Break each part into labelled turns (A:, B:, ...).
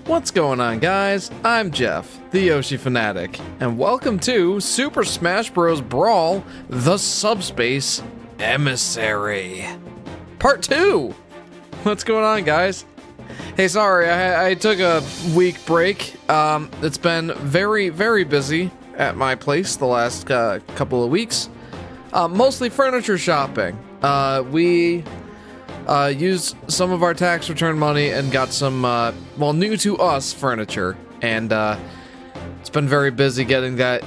A: What's going on, guys? I'm Jeff, the Yoshi Fanatic, and welcome to Super Smash Bros. Brawl, the Subspace Emissary. Part 2! What's going on, guys? Hey, sorry, I took a week break. It's been very, very busy at my place the last couple of weeks. Mostly furniture shopping. We used some of our tax return money and got some, well, new to us furniture. And it's been very busy getting that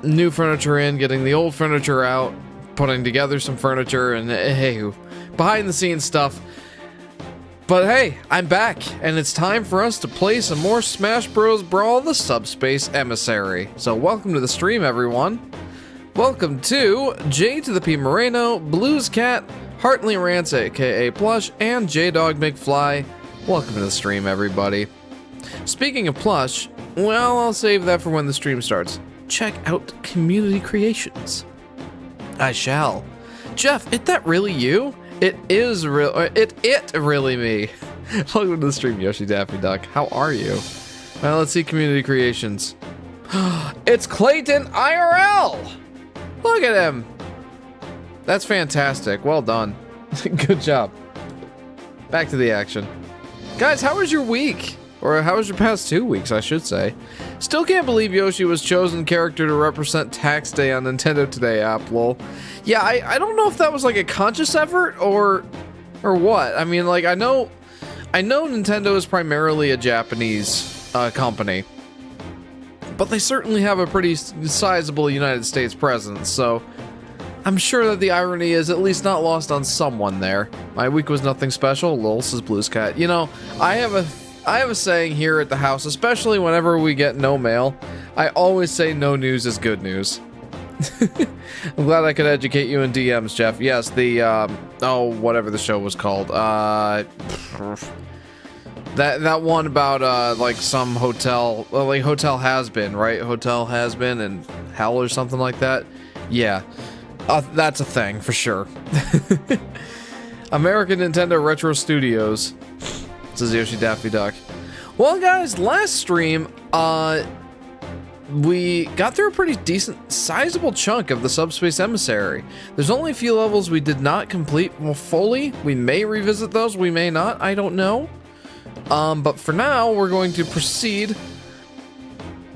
A: new furniture in, getting the old furniture out, putting together some furniture, and hey, behind the scenes stuff. But hey, I'm back, and it's time for us to play some more Smash Bros. Brawl, the Subspace Emissary. So welcome to the stream, everyone. Welcome to J to the P Moreno, Blues Cat, Hartley Rants, aka Plush, and J-Dog McFly. Welcome to the stream, everybody. Speaking of Plush, well, I'll save that for when the stream starts. Check out Community Creations. I shall. Jeff, is that really you? It is real. It really me. Welcome to the stream, Yoshi Daffy Duck. How are you? Well, let's see Community Creations. It's Clayton IRL. Look at him. That's fantastic. Well done. Good job. Back to the action. Guys, how was your week? Or how was your past 2 weeks, I should say. Still can't believe Yoshi was chosen character to represent Tax Day on Nintendo Today app, lol. Yeah, I don't know if that was like a conscious effort or what. I mean, like, I know Nintendo is primarily a Japanese company. But they certainly have a pretty sizable United States presence, so I'm sure that the irony is at least not lost on someone there. My week was nothing special, lol, says Blues Cat. You know, I have a saying here at the house, especially whenever we get no mail. I always say no news is good news. I'm glad I could educate you in DMs, Jeff. Yes, the, oh, whatever the show was called. That one about, like, some hotel, like, Hotel Has Been, right? Hotel Has Been and Hell or something like that. Yeah. That's a thing, for sure. American Nintendo Retro Studios. Says Yoshi Daffy Duck. Well, guys, last stream, we got through a pretty decent, sizable chunk of the Subspace Emissary. There's only a few levels we did not complete fully. We may revisit those, we may not, I don't know. But for now, we're going to proceed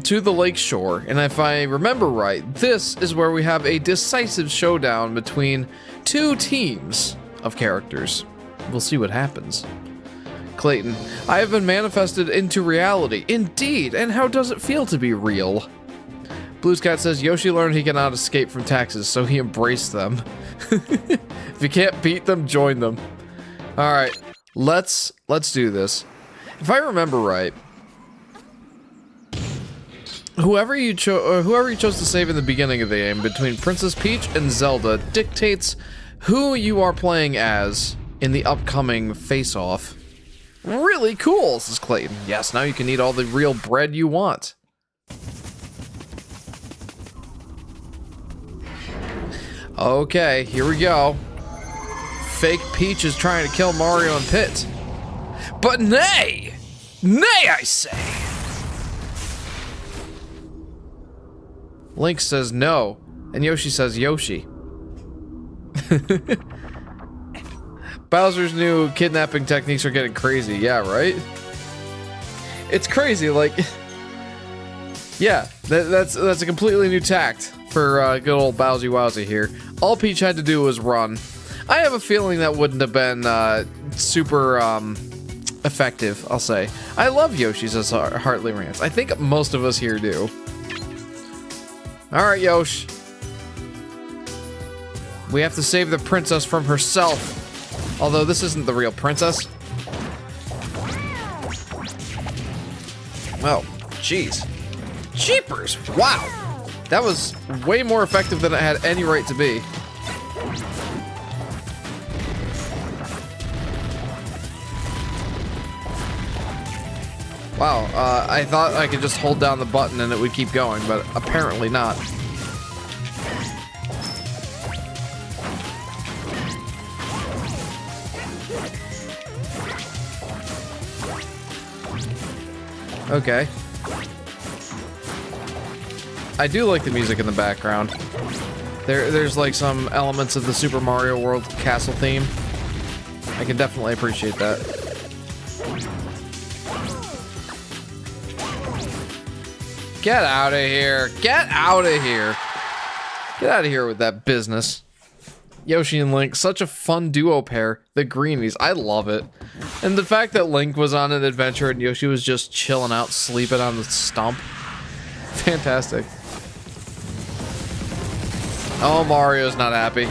A: to the lakeshore, and if I remember right, this is where we have a decisive showdown between two teams of characters. We'll see what happens. Clayton, I have been manifested into reality. Indeed, and how does it feel to be real? Blues Cat says Yoshi learned he cannot escape from taxes, so he embraced them. If you can't beat them, join them. All right, let's do this. If I remember right, whoever you chose to save in the beginning of the game between Princess Peach and Zelda dictates who you are playing as in the upcoming face-off. Really cool, says Clayton. Yes, now you can eat all the real bread you want. Okay, here we go. Fake Peach is trying to kill Mario and Pit. But nay! Nay, I say! Link says no, and Yoshi says Yoshi. Bowser's new kidnapping techniques are getting crazy, yeah, right? It's crazy, like, yeah, that's a completely new tact for good old Bowsy Wowsy here. All Peach had to do was run. I have a feeling that wouldn't have been super effective, I'll say. I love Yoshi's as Hartley Rants. I think most of us here do. Alright, Yosh. We have to save the princess from herself. Although this isn't the real princess. Oh, jeez. Jeepers! Wow! That was way more effective than it had any right to be. Wow, I thought I could just hold down the button and it would keep going, but apparently not. Okay. I do like the music in the background. There's like some elements of the Super Mario World castle theme. I can definitely appreciate that. Get out of here. Get out of here. Get out of here with that business. Yoshi and Link, such a fun duo pair. The greenies, I love it. And the fact that Link was on an adventure and Yoshi was just chilling out, sleeping on the stump. Fantastic. Oh, Mario's not happy.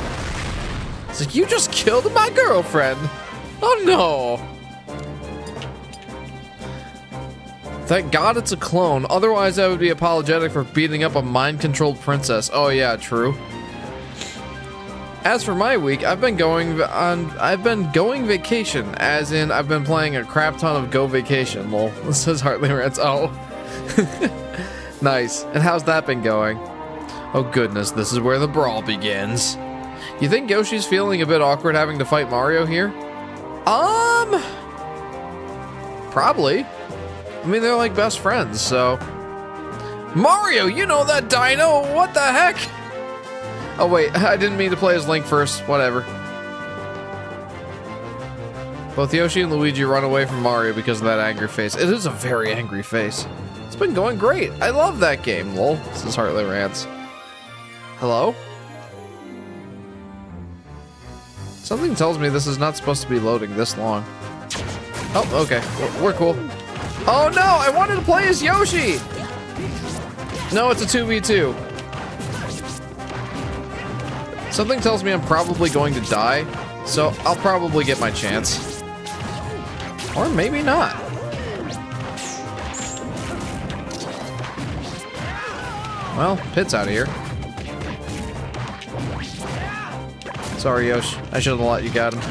A: It's like, you just killed my girlfriend. Oh no. Thank God it's a clone. Otherwise, I would be apologetic for beating up a mind-controlled princess. Oh yeah, true. As for my week, I've been going vacation, as in I've been playing a crap ton of Go Vacation. Lol. This says Heartly Rants. Oh. Nice. And how's that been going? Oh goodness, this is where the brawl begins. You think Yoshi's feeling a bit awkward having to fight Mario here? Probably. I mean, they're like best friends, so... Mario, you know that dino! What the heck? Oh wait, I didn't mean to play as Link first. Whatever. Both Yoshi and Luigi run away from Mario because of that angry face. It is a very angry face. It's been going great. I love that game, lol. This is Heartly Rants. Hello? Something tells me this is not supposed to be loading this long. Oh, okay. We're cool. Oh no, I wanted to play as Yoshi! No, it's a 2v2. Something tells me I'm probably going to die, so I'll probably get my chance. Or maybe not. Well, Pit's out of here. Sorry, Yosh. I should have let you got him.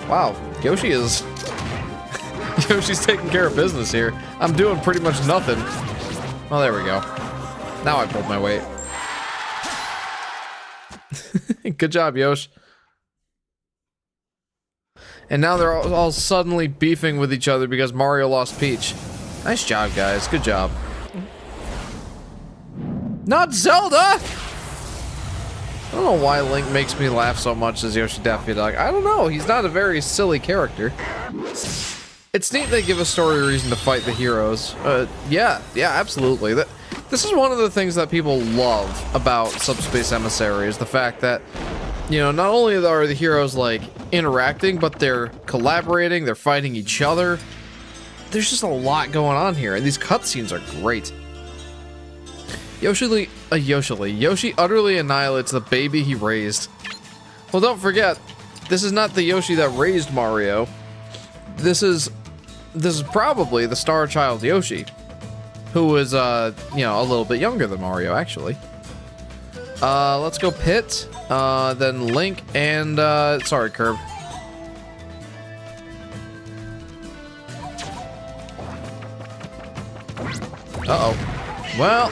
A: Wow, Yoshi is... Yoshi's taking care of business here. I'm doing pretty much nothing. Well, there we go. Now I pulled my weight. Good job, Yosh. And now they're all suddenly beefing with each other because Mario lost Peach. Nice job, guys. Good job. Not Zelda! I don't know why Link makes me laugh so much as Yoshi Daffy Dog. I don't know. He's not a very silly character. It's neat they give a story reason to fight the heroes. Yeah, absolutely. This is one of the things that people love about Subspace Emissary is the fact that, you know, not only are the heroes, like, interacting, but they're collaborating, they're fighting each other. There's just a lot going on here, and these cutscenes are great. Yoshi utterly annihilates the baby he raised. Well, don't forget, this is not the Yoshi that raised Mario. This is probably the Star Child Yoshi, who is, you know, a little bit younger than Mario, actually. Let's go Pit, then Link, and, sorry, Curb. Uh-oh. Well,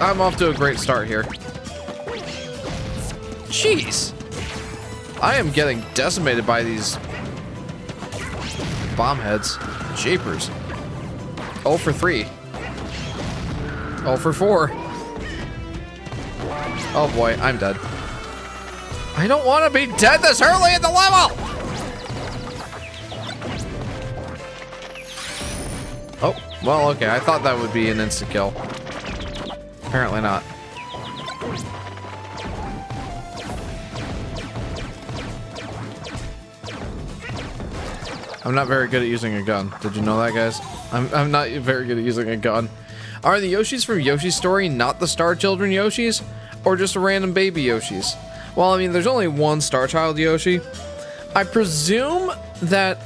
A: I'm off to a great start here. Jeez. I am getting decimated by these bomb heads. Japers. 0 for 3. 0 for 4. Oh boy, I'm dead. I don't want to be dead this early in the level! Oh, well, okay. I thought that would be an instant kill. Apparently not. I'm not very good at using a gun. Did you know that, guys? I'm not very good at using a gun. Are the Yoshis from Yoshi's Story not the Star Children Yoshis? Or just a random baby Yoshis? Well, I mean, there's only one Star Child Yoshi. I presume that...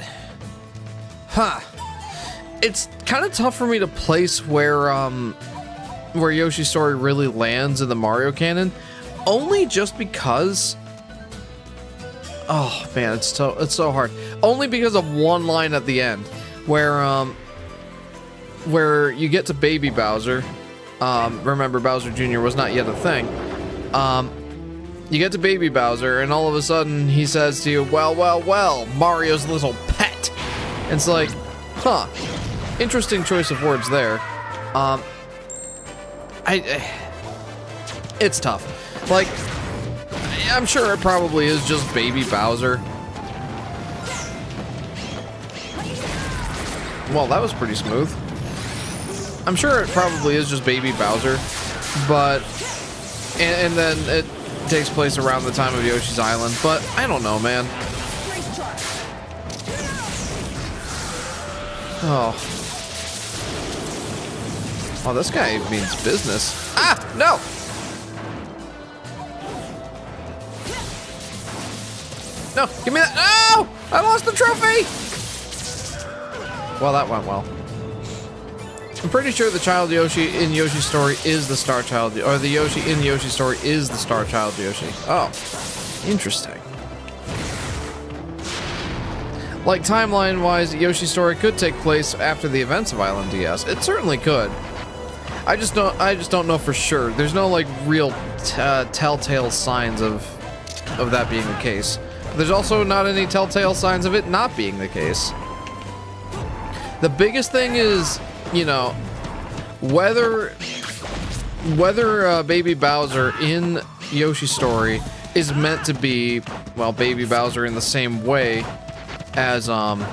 A: It's kind of tough for me to place where Yoshi's Story really lands in the Mario canon. Only just because... oh man, it's so hard. Only because of one line at the end, where you get to Baby Bowser. Remember, Bowser Jr. was not yet a thing. You get to Baby Bowser, and all of a sudden he says to you, well, well, well, Mario's little pet. And it's like, huh, interesting choice of words there. It's tough. Like, I'm sure it probably is just Baby Bowser. Well, that was pretty smooth. I'm sure it probably is just Baby Bowser, but and then it takes place around the time of Yoshi's Island, but I don't know, man. Oh, this guy means business. Ah, no! No, give me that. No! I lost the trophy! Well, that went well. I'm pretty sure the child Yoshi in Yoshi's story is the star child, or the Yoshi in Yoshi's story is the star child Yoshi. Oh, interesting. Like, timeline-wise, Yoshi's story could take place after the events of Island DS. It certainly could. I just don't know for sure. There's no, like, real telltale signs of that being the case. But there's also not any telltale signs of it not being the case. The biggest thing is, you know, whether Baby Bowser in Yoshi's story is meant to be, well, Baby Bowser in the same way as the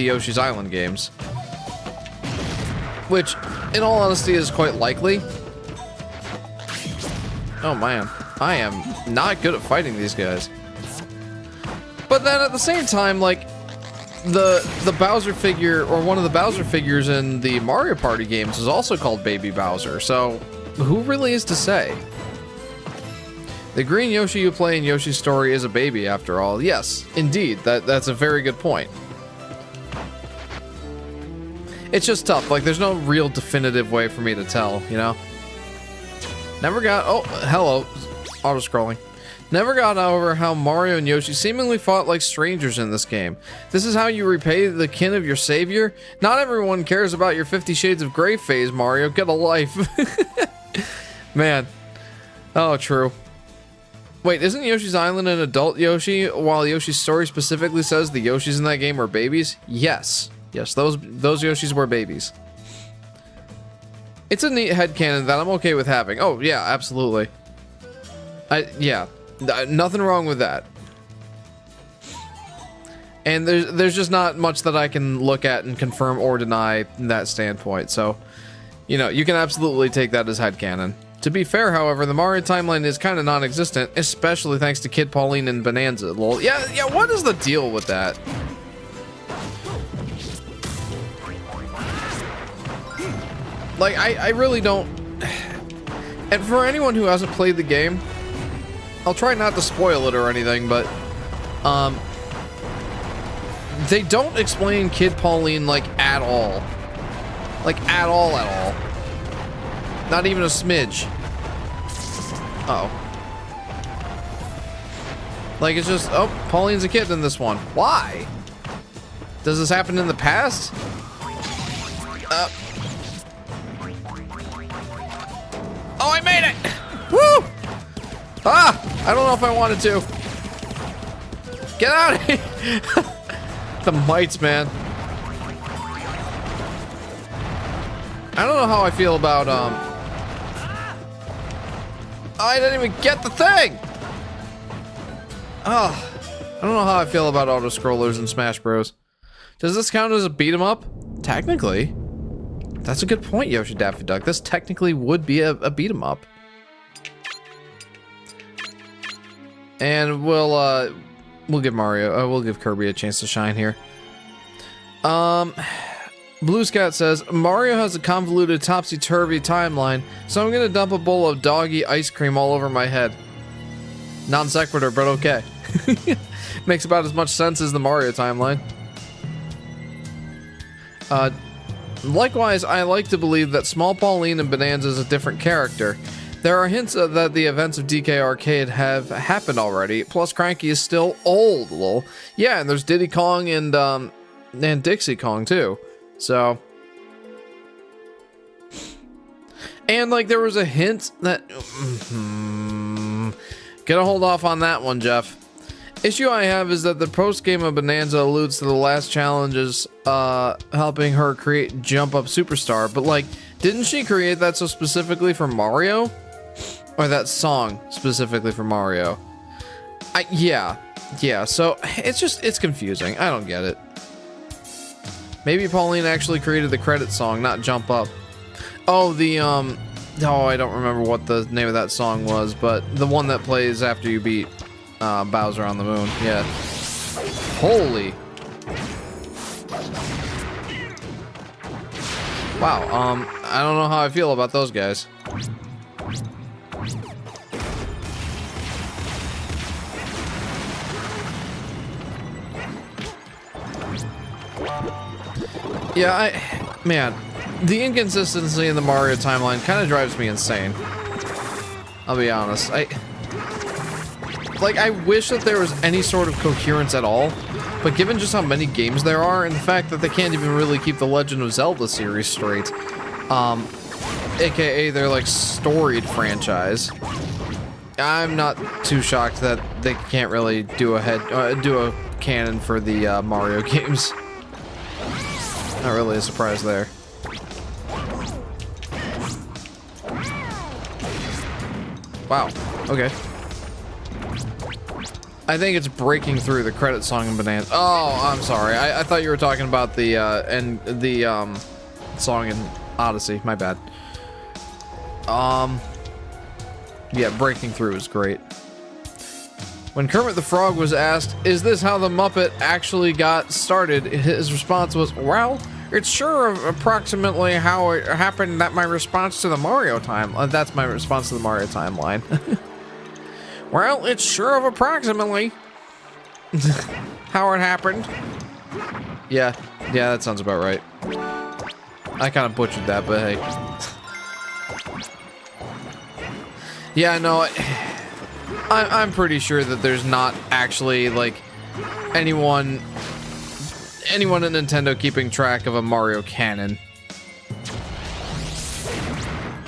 A: Yoshi's Island games, which, in all honesty, is quite likely. Oh man, I am not good at fighting these guys. But then at the same time, like, the Bowser figure, or one of the Bowser figures in the Mario Party games, is also called Baby Bowser, so who really is to say? The green Yoshi you play in Yoshi's story is a baby, after all. Yes, indeed, that's a very good point. It's just tough, like, there's no real definitive way for me to tell, you know? Never got, oh, hello, auto-scrolling. Never got over how Mario and Yoshi seemingly fought like strangers in this game. This is how you repay the kin of your savior? Not everyone cares about your 50 Shades of Grey phase, Mario. Get a life. Man. Oh, true. Wait, isn't Yoshi's Island an adult Yoshi, while Yoshi's story specifically says the Yoshis in that game are babies? Yes. Yes, those Yoshis were babies. It's a neat headcanon that I'm okay with having. Oh, yeah, absolutely. Yeah. Nothing wrong with that. And there's just not much that I can look at and confirm or deny that standpoint. So, you know, you can absolutely take that as headcanon. To be fair, however, the Mario timeline is kind of non-existent, especially thanks to Kid Pauline and Bonanza. Lol. Yeah, what is the deal with that? Like, I really don't... And for anyone who hasn't played the game, I'll try not to spoil it or anything, but they don't explain Kid Pauline, like, at all. Like, at all. Not even a smidge. Uh-oh. Like, it's just, oh, Pauline's a kid in this one. Why? Does this happen in the past? Oh, I made it! Woo! Ah! I don't know if I wanted to. Get out of here! The mites, man. I don't know how I feel about, Oh, I didn't even get the thing! Oh, I don't know how I feel about auto-scrollers in Smash Bros. Does this count as a beat-em-up? Technically. That's a good point, Yoshi Daffy Duck. This technically would be a beat-em-up. And we'll give Mario, we'll give Kirby a chance to shine here. Blue Scout says, Mario has a convoluted topsy-turvy timeline, so I'm gonna dump a bowl of doggy ice cream all over my head. Non sequitur, but okay. Makes about as much sense as the Mario timeline. Likewise, I like to believe that Small Pauline and Bonanza is a different character. There are hints that the events of DK Arcade have happened already. Plus, Cranky is still old, lol. Yeah, and there's Diddy Kong and Dixie Kong too. So, and like there was a hint that gonna hold off on that one, Jeff. Issue I have is that the post game of Bonanza alludes to the last challenges helping her create Jump Up Superstar, but like, didn't she create that so specifically for Mario? Or that song specifically for Mario? Yeah, so it's confusing. I don't get it. Maybe Pauline actually created the credit song, not Jump Up. Oh, I don't remember what the name of that song was, but the one that plays after you beat Bowser on the Moon. Yeah. Holy. Wow, I don't know how I feel about those guys. Yeah, man, the inconsistency in the Mario timeline kind of drives me insane. I'll be honest. I wish that there was any sort of coherence at all, but given just how many games there are and the fact that they can't even really keep the Legend of Zelda series straight, aka their like storied franchise, I'm not too shocked that they can't really do a canon for the Mario games. Not really a surprise there. Wow, okay. I think it's breaking through the credit song in Bonanza. Oh, I'm sorry. I thought you were talking about the song in Odyssey. My bad. Yeah, breaking through is great. When Kermit the Frog was asked, "Is this how the Muppet actually got started?" his response was, "Well, it's sure approximately how it happened that my response to the Mario time." That's my response to the Mario timeline. Well, it's sure of approximately how it happened. Yeah, that sounds about right. I kind of butchered that, but hey. Yeah, no, I'm pretty sure that there's not actually, like, anyone at Nintendo keeping track of a Mario canon.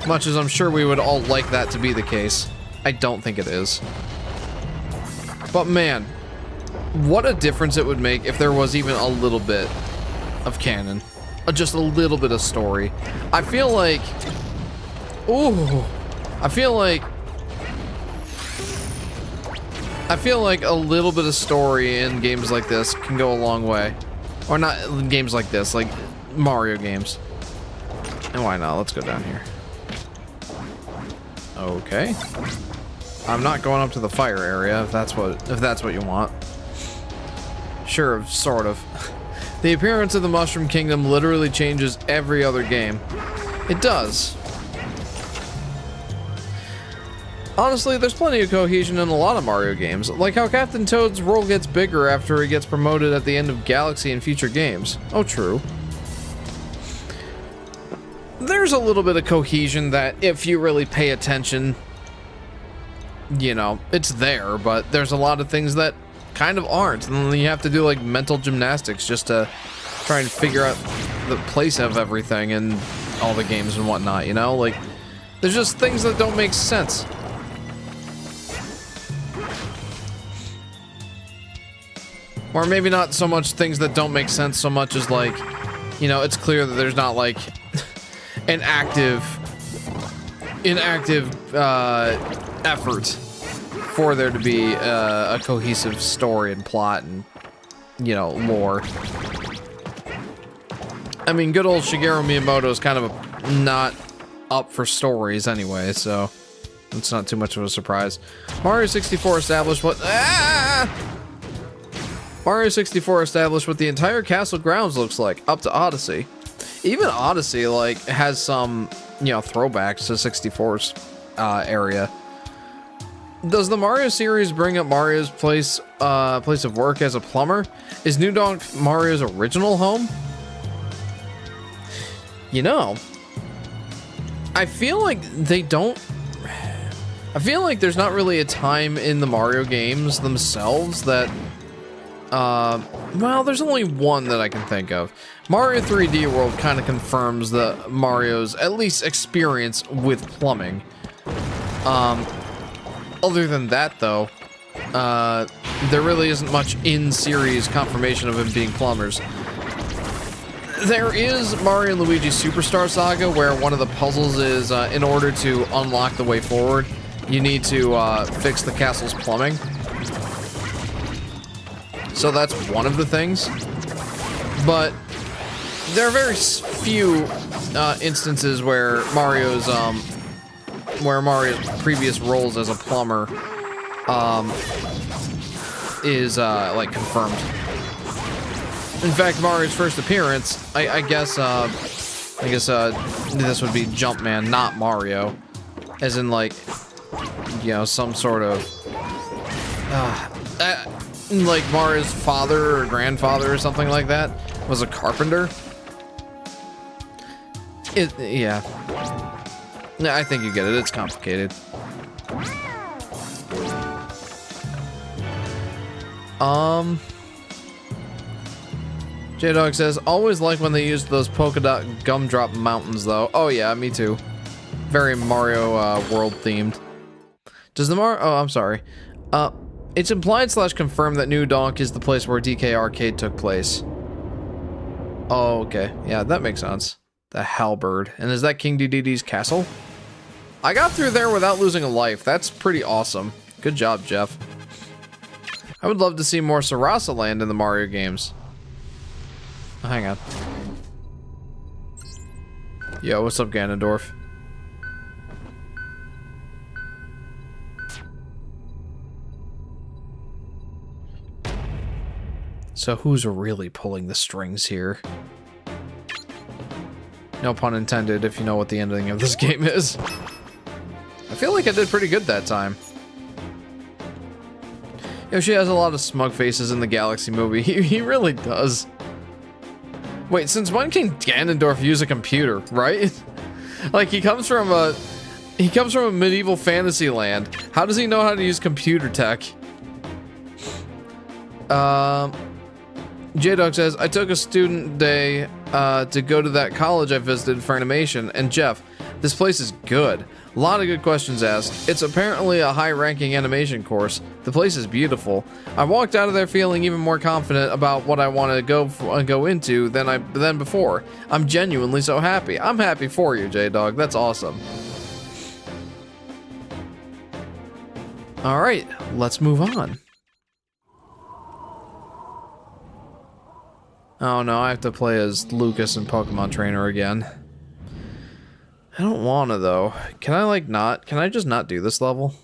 A: Much as I'm sure we would all like that to be the case. I don't think it is. But man, what a difference it would make if there was even a little bit of canon. Just a little bit of story. I feel like... Ooh. I feel like a little bit of story in games like this can go a long way. Or not games like this, like Mario games. And why not? Let's go down here. Okay. I'm not going up to the fire area if that's what you want. Sure, sort of. The appearance of the Mushroom Kingdom literally changes every other game. It does. Honestly, there's plenty of cohesion in a lot of Mario games, like how Captain Toad's role gets bigger after he gets promoted at the end of Galaxy and future games. Oh, true. There's a little bit of cohesion that, if you really pay attention, you know, it's there, but there's a lot of things that kind of aren't, and then you have to do like mental gymnastics just to try and figure out the place of everything in all the games and whatnot, you know? Like, there's just things that don't make sense. Or maybe not so much things that don't make sense so much as, like, you know, it's clear that there's not like an active effort for there to be a cohesive story and plot and, you know, lore. I mean, good old Shigeru Miyamoto is kind of not up for stories anyway, so it's not too much of a surprise. Mario 64 established what... Mario 64 established what the entire castle grounds looks like, up to Odyssey. Even Odyssey, like, has some, you know, throwbacks to 64's area. Does the Mario series bring up Mario's place of work as a plumber? Is New Donk Mario's original home? You know, I feel like they don't... I feel like there's not really a time in the Mario games themselves that, well, there's only one that I can think of. Mario 3D World kind of confirms the Mario's, at least, experience with plumbing. Other than that, though, there really isn't much in-series confirmation of him being plumbers. There is Mario & Luigi Superstar Saga, where one of the puzzles is, in order to unlock the way forward, you need to fix the castle's plumbing. So that's one of the things. But there are very few instances where Mario's previous roles as a plumber is like confirmed. In fact, Mario's first appearance, I guess this would be Jumpman, not Mario, as in like, you know, some sort of like Mario's father or grandfather or something like that was a carpenter. Yeah, I think you get it. It's complicated. J-Dog says, always like when they use those polka dot gumdrop mountains, though. Oh yeah, me too. Very Mario world themed. Does the oh, I'm sorry. It's implied / confirmed that New Donk is the place where DK Arcade took place. Oh, okay. Yeah, that makes sense. The Halberd. And is that King Dedede's castle? I got through there without losing a life. That's pretty awesome. Good job, Jeff. I would love to see more Sarasa Land in the Mario games. Oh, hang on. Yo, what's up, Ganondorf? So who's really pulling the strings here? No pun intended, if you know what the ending of this game is. I feel like I did pretty good that time. Yoshi has a lot of smug faces in the Galaxy movie. He really does. Wait, since when can Ganondorf use a computer, right? Like, he comes from a medieval fantasy land. How does he know how to use computer tech? J-Dog says, I took a student day to go to that college I visited for animation, and Jeff, this place is good. A lot of good questions asked. It's apparently a high-ranking animation course. The place is beautiful. I walked out of there feeling even more confident about what I want to go into than before. I'm genuinely so happy. I'm happy for you, J-Dog. That's awesome. All right, let's move on. Oh no, I have to play as Lucas in Pokemon Trainer again. I don't wanna though. Can I like not? Can I just not do this level?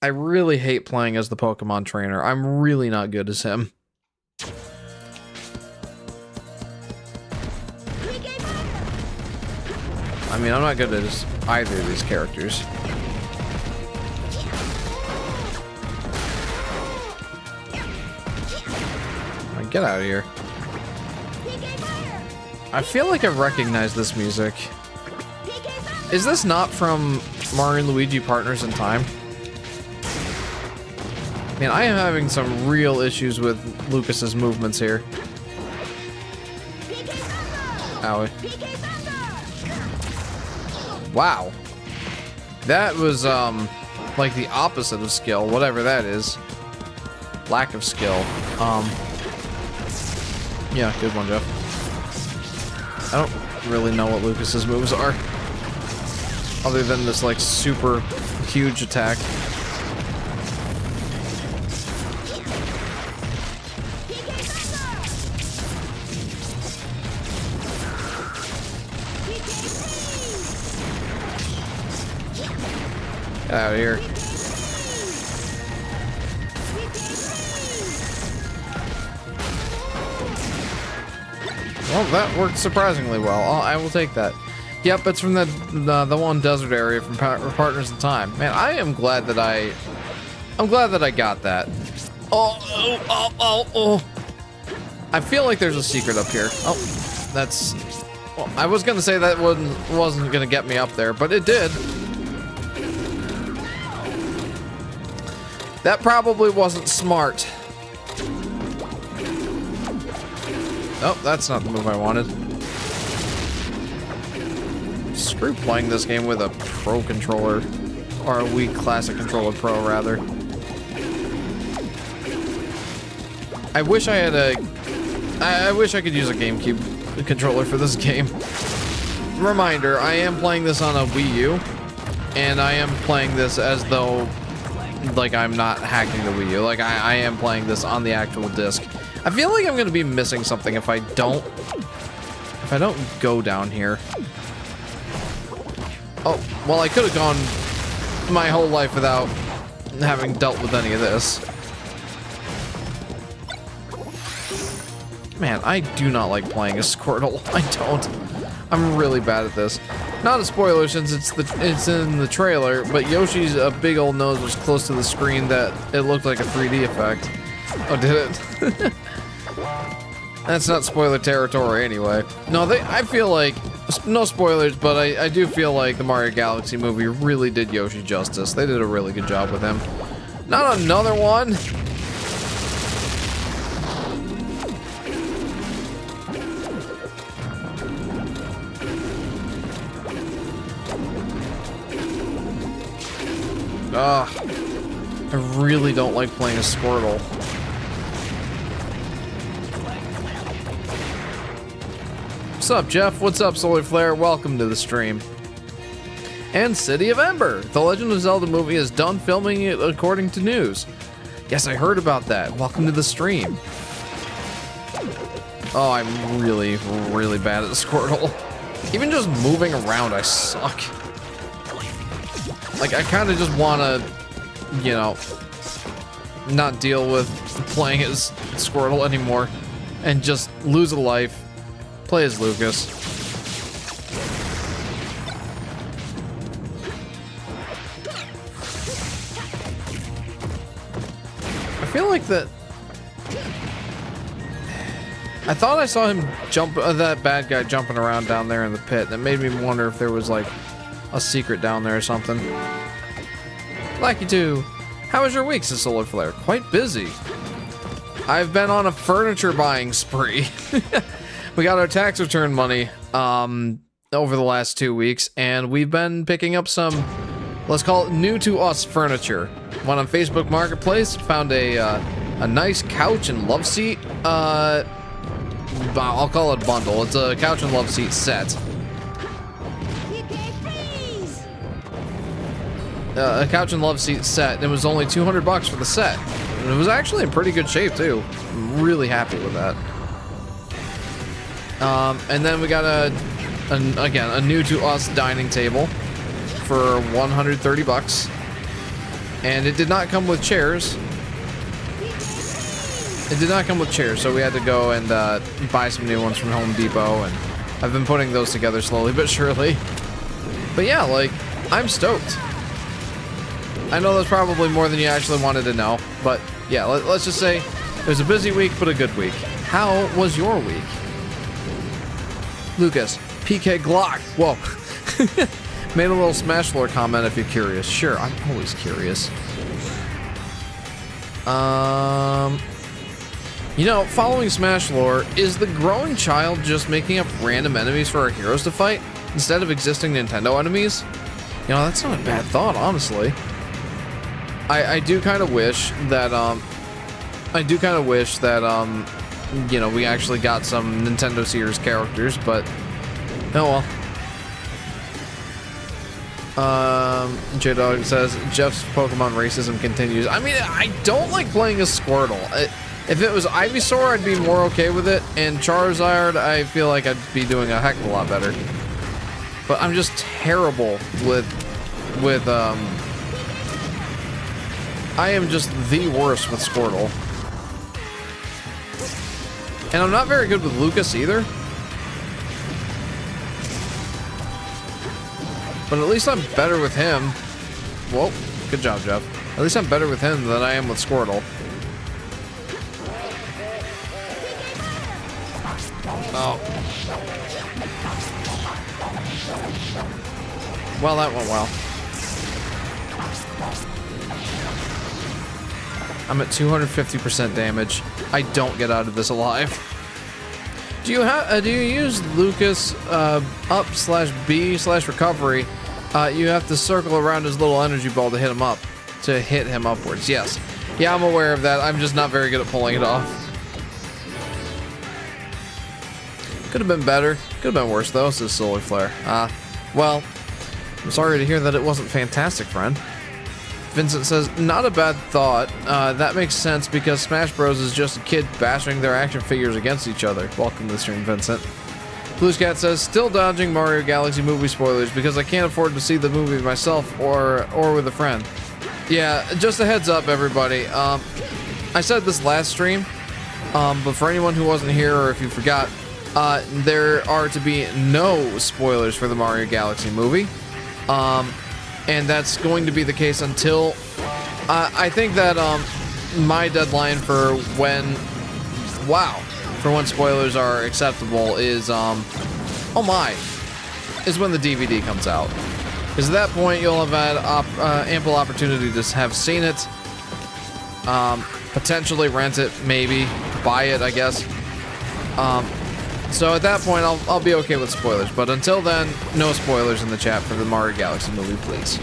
A: I really hate playing as the Pokemon Trainer. I'm really not good as him. I mean, I'm not good at either of these characters. Get out of here. I feel like I recognize this music. Is this not from Mario & Luigi Partners in Time? Man, I am having some real issues with Lucas's movements here. Owie. Wow. That was, like the opposite of skill, whatever that is. Lack of skill. Yeah, good one, Jeff. I don't really know what Lucas's moves are, other than this, like, super huge attack. Get out of here. Well, that worked surprisingly well. I will take that. Yep, it's from the one desert area from Partners in Time. Man, I am glad that I'm glad that I got that. Oh. I feel like there's a secret up here. Oh, that's... Well, I was gonna say that wasn't gonna get me up there, but it did. That probably wasn't smart. Oh, that's not the move I wanted. Screw playing this game with a pro controller. Or a Wii Classic Controller Pro, rather. I wish I had I wish I could use a GameCube controller for this game. Reminder, I am playing this on a Wii U. And I am playing this as though, like, I'm not hacking the Wii U. Like, I am playing this on the actual disc. I feel like I'm gonna be missing something if I don't go down here. Oh, well, I could have gone my whole life without having dealt with any of this. Man, I do not like playing a Squirtle. I don't. I'm really bad at this. Not a spoiler since it's in the trailer, but Yoshi's a big old nose was close to the screen that it looked like a 3D effect. Oh, did it? That's not spoiler territory anyway. No, I feel like, no spoilers, but I do feel like the Mario Galaxy movie really did Yoshi justice. They did a really good job with him. Not another one! Ugh. I really don't like playing a Squirtle. What's up, Jeff? What's up, Solar Flare? Welcome to the stream. And City of Ember. The Legend of Zelda movie is done filming it according to news. Yes, I heard about that. Welcome to the stream. Oh, I'm really, really bad at Squirtle. Even just moving around, I suck. Like, I kind of just want to, you know, not deal with playing as Squirtle anymore and just lose a life. Play as Lucas. I feel like that. I thought I saw him jump, that bad guy jumping around down there in the pit. That made me wonder if there was like a secret down there or something. Lucky 2. How was your week, says Solar Flare? Quite busy. I've been on a furniture buying spree. We got our tax return money over the last 2 weeks, and we've been picking up some, let's call it new to us furniture. Went on Facebook Marketplace, found a nice couch and love seat. I'll call it a bundle. It's a couch and love seat set. A couch and love seat set, and it was only $200 for the set. And it was actually in pretty good shape too. I'm really happy with that. And then we got again a new to us dining table for $130, and it did not come with chairs. It did not come with chairs, so we had to go and buy some new ones from Home Depot, and I've been putting those together slowly but surely. But yeah, like, I'm stoked. I know that's probably more than you actually wanted to know, but yeah, let's just say it was a busy week, but a good week. How was your week? Lucas, PK Glock. Whoa. Made a little Smash lore comment if you're curious. Sure, I'm always curious. You know, following Smash lore, is the growing child just making up random enemies for our heroes to fight instead of existing Nintendo enemies? You know, that's not a bad thought, honestly. I do kind of wish that, you know, we actually got some Nintendo Series characters, but oh well. J-Dog says, Jeff's Pokemon racism continues. I mean, I don't like playing as Squirtle. If it was Ivysaur, I'd be more okay with it, and Charizard, I feel like I'd be doing a heck of a lot better. But I'm just terrible with I am just the worst with Squirtle. And I'm not very good with Lucas either. But at least I'm better with him. Whoa, good job, Jeff. At least I'm better with him than I am with Squirtle. Oh. Well, that went well. I'm at 250% damage. I don't get out of this alive. Do you use Lucas up/B/recovery? You have to circle around his little energy ball to hit him up, to hit him upwards. Yes. Yeah, I'm aware of that. I'm just not very good at pulling it off. Could have been better. Could have been worse though. This is Solar Flare. Well, I'm sorry to hear that it wasn't fantastic, friend. Vincent says, not a bad thought. That makes sense because Smash Bros. Is just a kid bashing their action figures against each other. Welcome to the stream, Vincent. Blues Cat says, still dodging Mario Galaxy movie spoilers because I can't afford to see the movie myself or with a friend. Yeah, just a heads up, everybody. I said this last stream, but for anyone who wasn't here or if you forgot, there are to be no spoilers for the Mario Galaxy movie. And that's going to be the case until I think that my deadline for when spoilers are acceptable is is when the DVD comes out, because at that point you'll have had ample opportunity to have seen it, potentially rent it, maybe buy it, I guess. So at that point, I'll be okay with spoilers. But until then, no spoilers in the chat for the Mario Galaxy movie, please.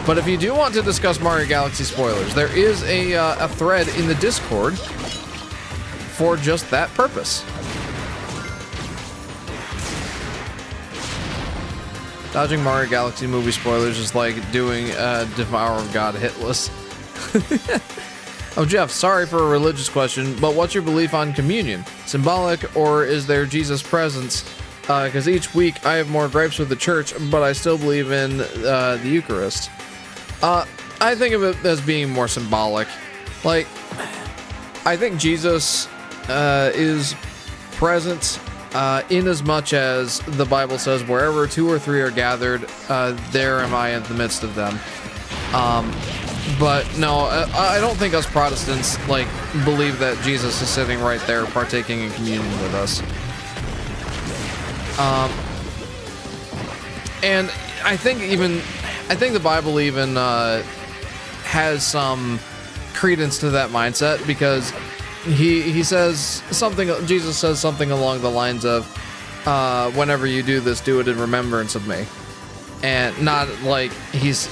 A: But if you do want to discuss Mario Galaxy spoilers, there is a thread in the Discord for just that purpose. Dodging Mario Galaxy movie spoilers is like doing Devour of God hitless. Oh, Jeff, sorry for a religious question, but what's your belief on communion? Symbolic, or is there Jesus' presence? Because each week I have more gripes with the church, but I still believe in the Eucharist. I think of it as being more symbolic. Like, I think Jesus is present in as much as the Bible says, wherever 2 or 3 are gathered, there am I in the midst of them. But no, I don't think us Protestants like believe that Jesus is sitting right there partaking in communion with us. And I think the Bible even has some credence to that mindset, because he says something, Jesus says something along the lines of, whenever you do this, do it in remembrance of me. And not like he's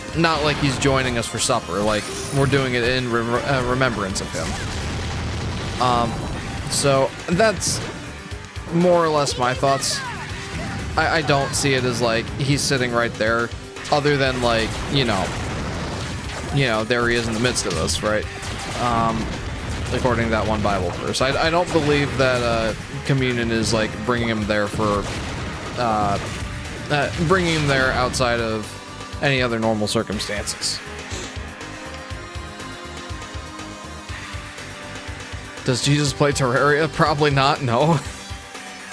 A: joining us for supper. Like, we're doing it in remembrance of him. So that's more or less my thoughts. I don't see it as like he's sitting right there, other than like, you know, there he is in the midst of us, right? According to that one Bible verse. I don't believe that communion is like bringing him there for bringing him there outside of any other normal circumstances. Does Jesus play Terraria? Probably not, no.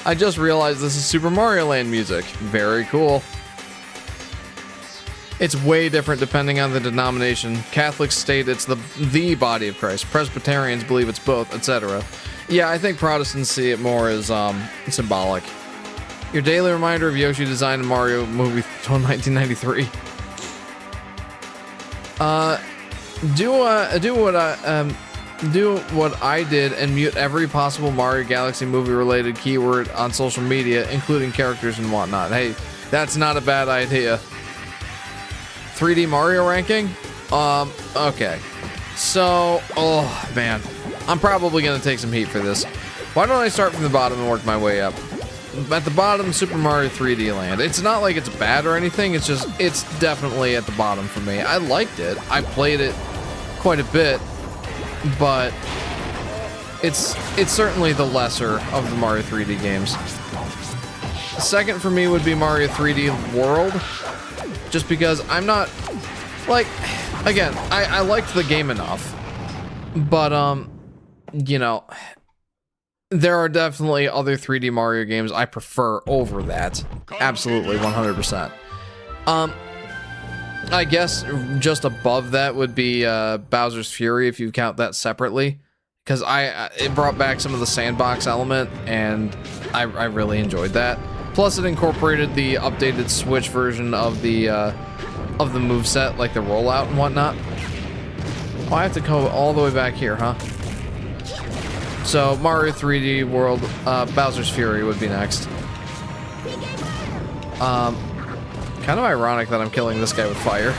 A: I just realized this is Super Mario Land music. Very cool. It's way different depending on the denomination. Catholics state it's the body of Christ. Presbyterians believe it's both, etc. Yeah, I think Protestants see it more as symbolic. Your daily reminder of Yoshi design in Mario movie from 1993. Do what I did and mute every possible Mario Galaxy movie related keyword on social media, including characters and whatnot. Hey, that's not a bad idea. 3D Mario ranking? Okay. So, oh man, I'm probably gonna take some heat for this. Why don't I start from the bottom and work my way up? At the bottom, Super Mario 3D Land. It's not like it's bad or anything, it's just, it's definitely at the bottom for me. I liked it. I played it quite a bit, but it's certainly the lesser of the Mario 3D games. Second for me would be Mario 3D World, just because I'm not, like, again, I liked the game enough, but, you know, there are definitely other 3D Mario games I prefer over that. Absolutely, 100%. I guess just above that would be Bowser's Fury, if you count that separately. because it brought back some of the sandbox element, and I really enjoyed that. Plus, it incorporated the updated Switch version of the moveset, like the rollout and whatnot. Oh, I have to go all the way back here, huh? So, Mario 3D World, Bowser's Fury would be next. Kind of ironic that I'm killing this guy with fire.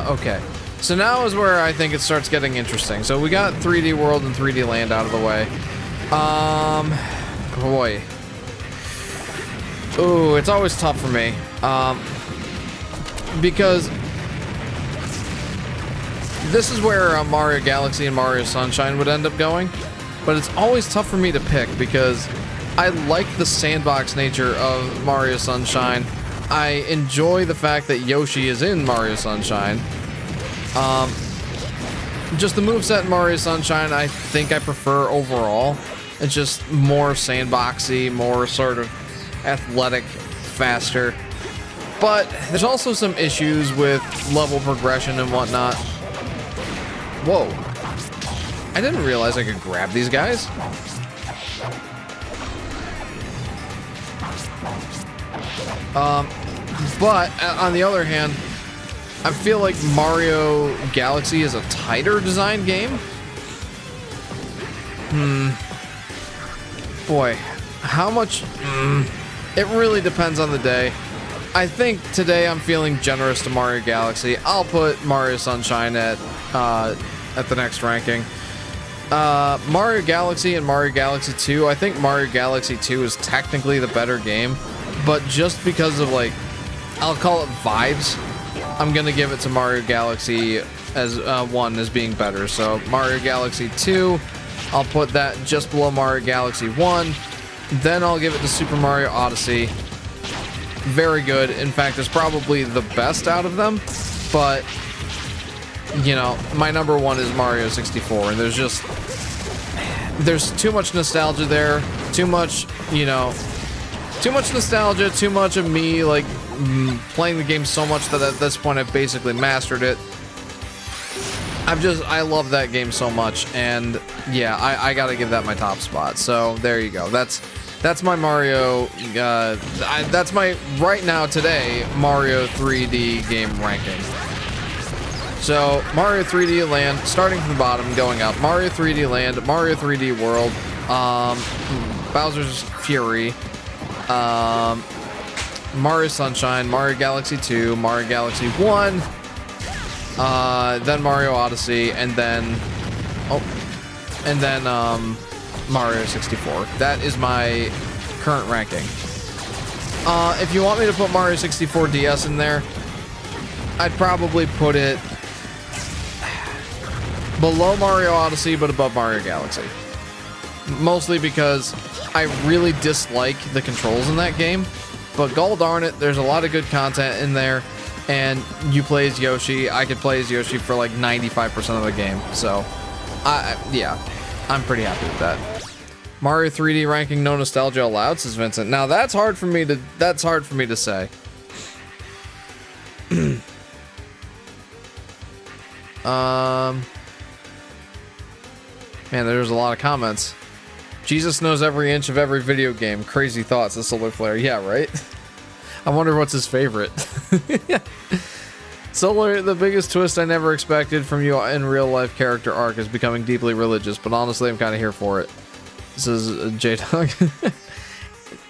A: Okay. So now is where I think it starts getting interesting. So we got 3D World and 3D Land out of the way. Boy. Ooh, it's always tough for me. Because this is where Mario Galaxy and Mario Sunshine would end up going. But it's always tough for me to pick because I like the sandbox nature of Mario Sunshine. I enjoy the fact that Yoshi is in Mario Sunshine. Just the moveset in Mario Sunshine, I think I prefer overall. It's just more sandboxy, more sort of athletic, faster. But there's also some issues with level progression and whatnot. Whoa. I didn't realize I could grab these guys. But on the other hand, I feel like Mario Galaxy is a tighter design game. Boy, how much? It really depends on the day. I think today I'm feeling generous to Mario Galaxy. I'll put Mario Sunshine at the next ranking. Mario Galaxy and Mario Galaxy 2. I think Mario Galaxy 2 is technically the better game, but just because of, like, I'll call it vibes, I'm gonna give it to Mario Galaxy as 1 as being better. So Mario Galaxy 2, I'll put that just below Mario Galaxy 1. Then I'll give it to Super Mario Odyssey. Very good. In fact, it's probably the best out of them, but you know, my number 1 is Mario 64, and there's too much nostalgia there, too much, you know, too much nostalgia, too much of me, like, playing the game so much that at this point I've basically mastered it. I love that game so much, and yeah, I gotta give that my top spot. So there you go. That's my Mario, that's my, right now, today, Mario 3D game ranking. So, Mario 3D Land, starting from the bottom, going up. Mario 3D Land, Mario 3D World, Bowser's Fury, Mario Sunshine, Mario Galaxy 2, Mario Galaxy 1, then Mario Odyssey, and then, Mario 64. That is my current ranking. If you want me to put Mario 64 DS in there, I'd probably put it below Mario Odyssey, but above Mario Galaxy. Mostly because I really dislike the controls in that game, but gol darn it, there's a lot of good content in there, and you play as Yoshi. I could play as Yoshi for like 95% of the game, so yeah, I'm pretty happy with that. Mario 3D ranking, no nostalgia allowed, says Vincent. Now that's hard for me to say. Man, there's a lot of comments. Jesus knows every inch of every video game. Crazy thoughts, the Solar Flare. Yeah, right? I wonder what's his favorite. Solar, the biggest twist I never expected from you in real life character arc is becoming deeply religious, but honestly, I'm kind of here for it. This is J-Dog.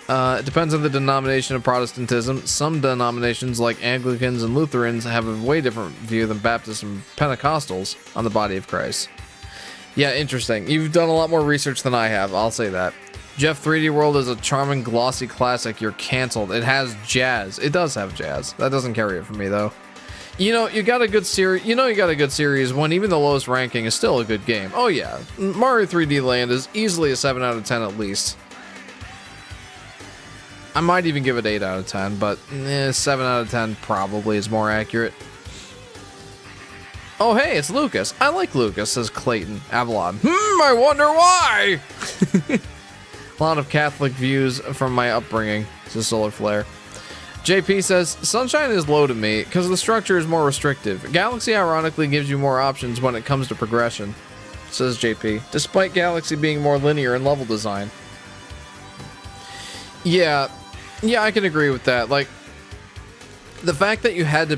A: It depends on the denomination of Protestantism. Some denominations, like Anglicans and Lutherans, have a way different view than Baptists and Pentecostals on the body of Christ. Yeah, interesting. You've done a lot more research than I have, I'll say that. Jeff, 3D World is a charming, glossy classic. You're canceled. It has jazz. It does have jazz. That doesn't carry it for me, though. You know, you got a good series. You know you got a good series when even the lowest ranking is still a good game. Oh, yeah. Mario 3D Land is easily a 7 out of 10 at least. I might even give it 8 out of 10, but 7 out of 10 probably is more accurate. Oh, hey, it's Lucas. I like Lucas, says Clayton. Avalon. I wonder why! A lot of Catholic views from my upbringing, says Solar Flare. JP says, Sunshine is low to me because the structure is more restrictive. Galaxy ironically gives you more options when it comes to progression, says JP, despite Galaxy being more linear in level design. Yeah, I can agree with that. Like, the fact that you had to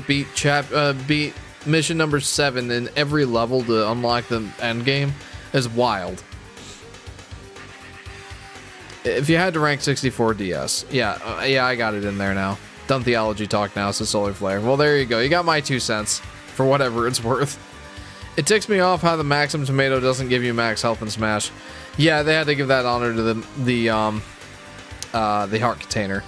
A: beat mission number 7 in every level to unlock the end game is wild. If you had to rank 64 DS, yeah, I got it in there now. Done theology talk now, so Solar Flare. Well, there you go. You got my 2 cents for whatever it's worth. It ticks me off how the Maxim Tomato doesn't give you max health in Smash. Yeah, they had to give that honor to the heart container.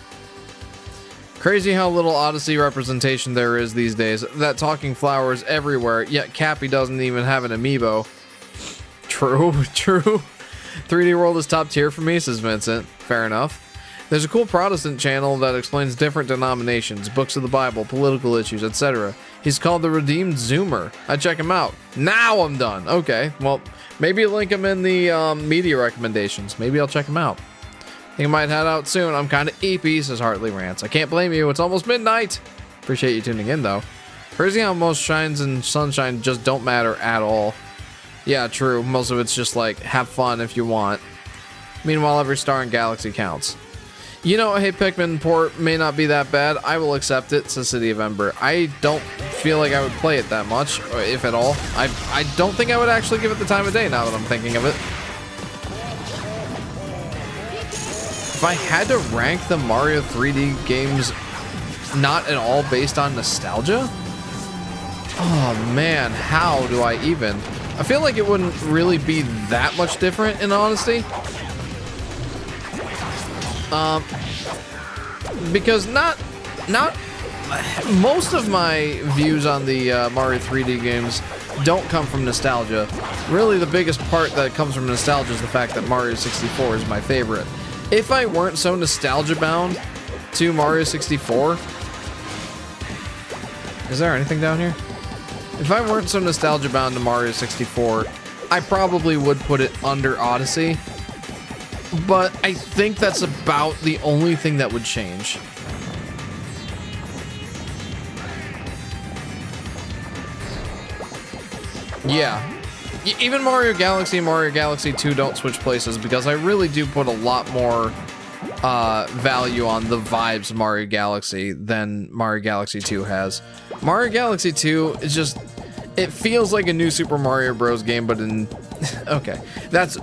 A: Crazy how little Odyssey representation there is these days. That talking flower is everywhere, yet Cappy doesn't even have an amiibo. True. 3D World is top tier for me, says Vincent. Fair enough. There's a cool Protestant channel that explains different denominations, books of the Bible, political issues, etc. He's called the Redeemed Zoomer. I check him out. Now I'm done. Okay, well, maybe link him in the media recommendations. Maybe I'll check him out. Think I might head out soon. I'm kind of EP, says Hartley Rants. I can't blame you. It's almost midnight. Appreciate you tuning in, though. Crazy how most shines and sunshine just don't matter at all. Yeah, true. Most of it's just like, have fun if you want. Meanwhile, every star in Galaxy counts. You know, hey, Pikmin port may not be that bad. I will accept it, says City of Ember. I don't feel like I would play it that much, if at all. I don't think I would actually give it the time of day now that I'm thinking of it. If I had to rank the Mario 3D games not at all based on nostalgia? Oh man, how do I even? I feel like it wouldn't really be that much different in honesty. Because not most of my views on the Mario 3D games don't come from nostalgia. Really, the biggest part that comes from nostalgia is the fact that Mario 64 is my favorite. If I weren't so nostalgia bound to Mario 64, is there anything down here? If I weren't so nostalgia bound to Mario 64, I probably would put it under Odyssey. But I think that's about the only thing that would change. Yeah. Even Mario Galaxy and Mario Galaxy 2 don't switch places because I really do put a lot more value on the vibes of Mario Galaxy than Mario Galaxy 2 has. Mario Galaxy 2 is just... It feels like a new Super Mario Bros. Game, but in... Okay, that's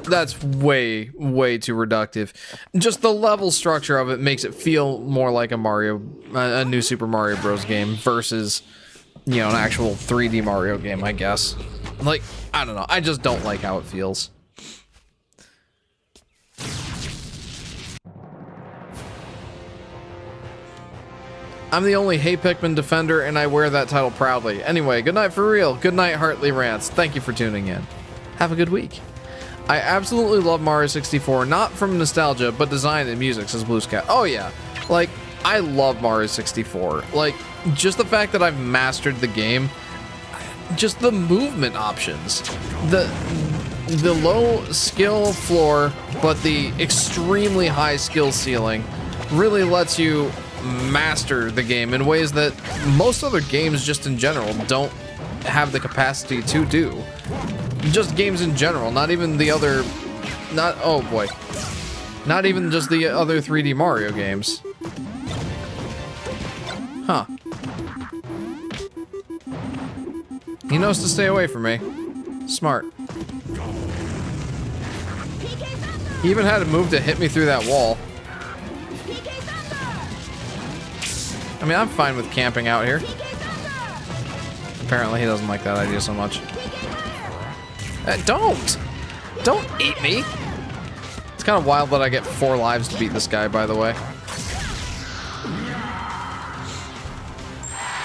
A: way too reductive. Just the level structure of it makes it feel more like a new Super Mario Bros. Game versus, you know, an actual 3D Mario game, I guess. Like, I don't know, I just don't like how it feels. I'm the only Hey Pikmin defender, and I wear that title proudly. Anyway, good night for real. Good night, Hartley Rants. Thank you for tuning in. Have a good week. I absolutely love Mario 64, not from nostalgia, but design and music, says Blue Sky. Oh yeah, like, I love Mario 64. Like, just the fact that I've mastered the game, just the movement options, the low skill floor, but the extremely high skill ceiling really lets you master the game in ways that most other games just in general don't have the capacity to do. Just games in general, not even the other, oh boy, not even just the other 3D Mario games. Huh. He knows to stay away from me. Smart. He even had a move to hit me through that wall. I mean, I'm fine with camping out here. Apparently he doesn't like that idea so much. Don't eat me. It's kind of wild that I get 4 lives to beat this guy, by the way.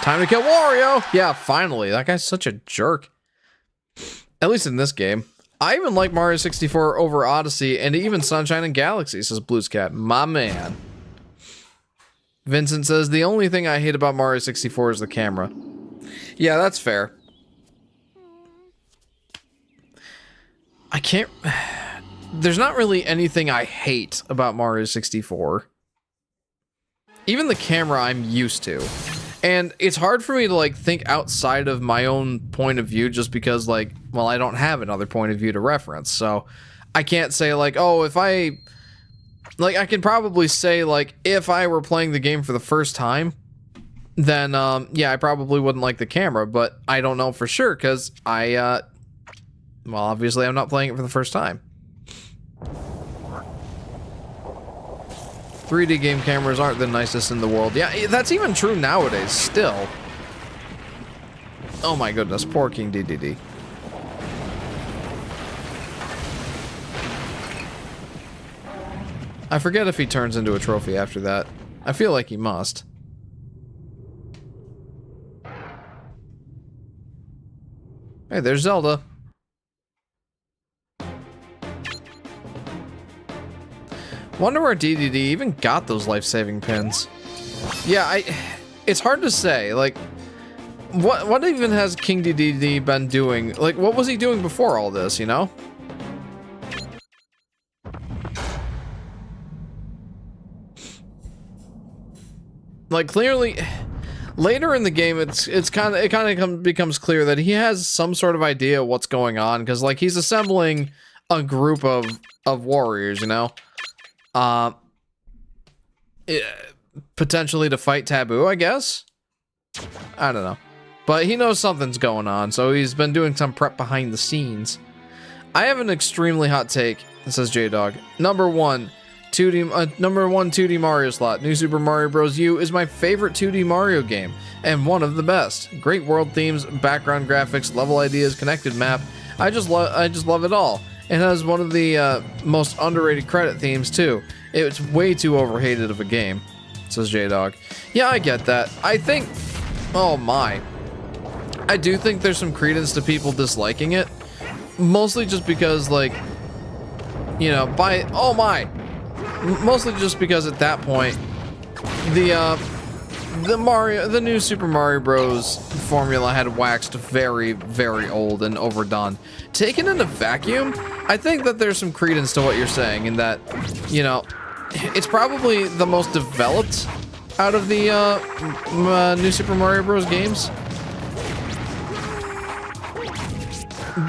A: Time to kill Wario. Yeah, finally. That guy's such a jerk. At least in this game. I even like Mario 64 over Odyssey and even Sunshine and Galaxy, says Blues Cat. My man. Vincent says, the only thing I hate about Mario 64 is the camera. Yeah, that's fair. I can't... There's not really anything I hate about Mario 64. even the camera I'm used to. And it's hard for me to like think outside of my own point of view just because like, well, I don't have another point of view to reference. So I can't say like, oh, if I can probably say like, if I were playing the game for the first time, then yeah, I probably wouldn't like the camera, but I don't know for sure because well, obviously I'm not playing it for the first time. 3D game cameras aren't the nicest in the world. Yeah, that's even true nowadays, still. Oh my goodness, poor King DDD. I forget if he turns into a trophy after that. I feel like he must. Hey, there's Zelda. Wonder where DDD even got those life-saving pins. Yeah, it's hard to say. Like, what even has King DDD been doing? Like, what was he doing before all this, you know? Like, clearly, later in the game, it kind of becomes clear that he has some sort of idea of what's going on, because like he's assembling a group of warriors, you know. Potentially to fight Taboo, I guess? I don't know. But he knows something's going on, so he's been doing some prep behind the scenes. I have an extremely hot take, says J-Dog. Number one 2D Mario slot. New Super Mario Bros. U is my favorite 2D Mario game, and one of the best. Great world themes, background graphics, level ideas, connected map. I just love it all. It has one of the most underrated credit themes, too. It's way too overhated of a game, says J-Dog. Yeah, I get that. I think... Oh, my. I do think there's some credence to people disliking it. Mostly just because, like... You know, Oh, my! Mostly just because at that point... The new Super Mario Bros. Formula had waxed very, very old and overdone. Taken in a vacuum, I think that there's some credence to what you're saying in that, you know, it's probably the most developed out of the new Super Mario Bros. Games.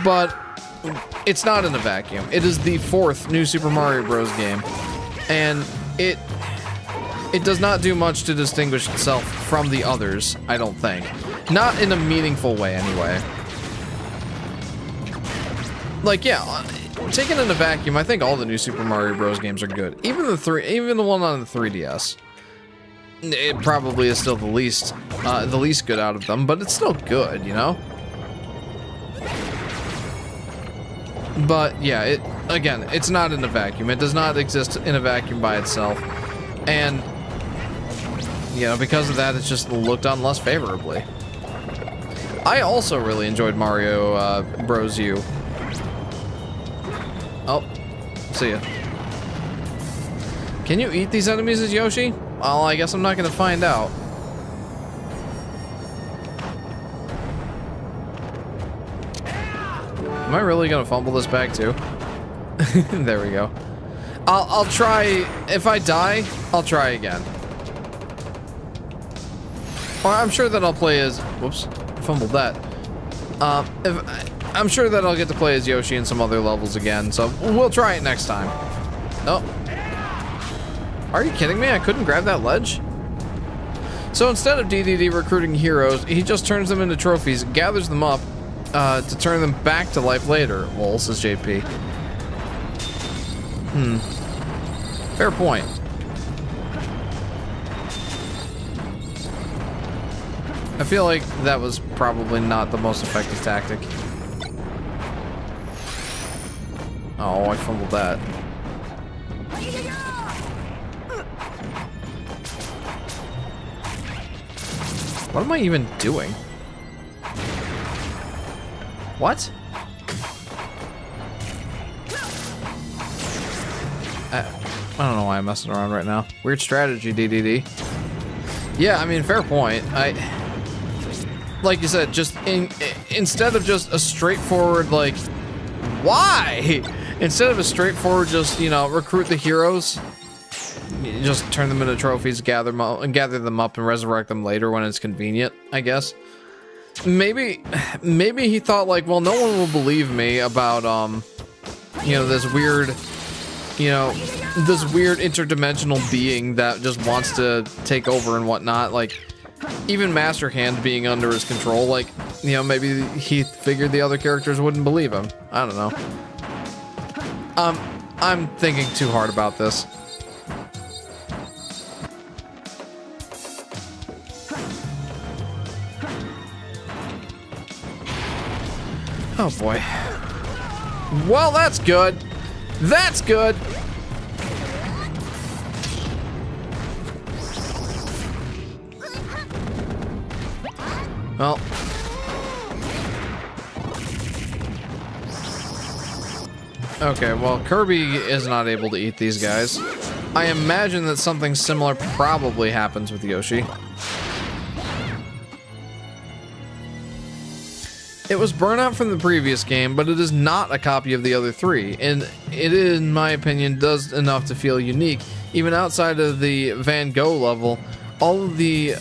A: But it's not in a vacuum. It is the 4th new Super Mario Bros. Game. And it does not do much to distinguish itself from the others, I don't think. Not in a meaningful way, anyway. Like, yeah, taken in a vacuum, I think all the new Super Mario Bros. Games are good. Even the one on the 3DS. It probably is still the least good out of them, but it's still good, you know? But, yeah, again, it's not in a vacuum. It does not exist in a vacuum by itself. And... you know, because of that, it's just looked on less favorably. I also really enjoyed Mario Bros. U. Oh, see ya. Can you eat these enemies as Yoshi? Well, I guess I'm not gonna find out. Am I really gonna fumble this back too? There we go. I'll try. If I die, I'll try again. Or I'm sure that I'll play as... Whoops, I fumbled that. I'm sure that I'll get to play as Yoshi in some other levels again, so we'll try it next time. Oh. Are you kidding me? I couldn't grab that ledge? So instead of DDD recruiting heroes, he just turns them into trophies, gathers them up to turn them back to life later. Lol, says JP. Fair point. I feel like that was probably not the most effective tactic. Oh, I fumbled that. What am I even doing? What? I don't know why I'm messing around right now. Weird strategy, DDD. Yeah, I mean, fair point. Like you said, just instead of just a straightforward, like, why? Instead of a straightforward, just, you know, recruit the heroes. you just turn them into trophies, gather them up, and resurrect them later when it's convenient, I guess. Maybe he thought like, well, no one will believe me about you know, this weird interdimensional being that just wants to take over and whatnot. Like, even Master Hand being under his control, like, you know, maybe he figured the other characters wouldn't believe him. I don't know. I'm thinking too hard about this. Oh boy. Well, that's good. That's good. Well. Okay, well, Kirby is not able to eat these guys. I imagine that something similar probably happens with Yoshi. It was Burnout from the previous game, but it is not a copy of the other three, and it, in my opinion, does enough to feel unique. Even outside of the Van Gogh level, all of the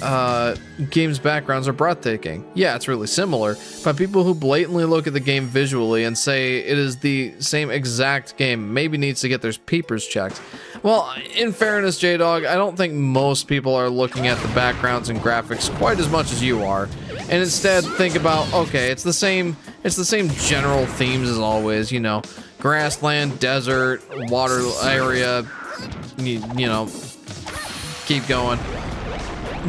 A: game's backgrounds are breathtaking. Yeah, it's really similar, but people who blatantly look at the game visually and say it is the same exact game maybe needs to get their peepers checked. Well, in fairness, J-Dog, I don't think most people are looking at the backgrounds and graphics quite as much as you are. And instead think about, okay, it's the same general themes as always, you know, grassland, desert, water area, you know, keep going.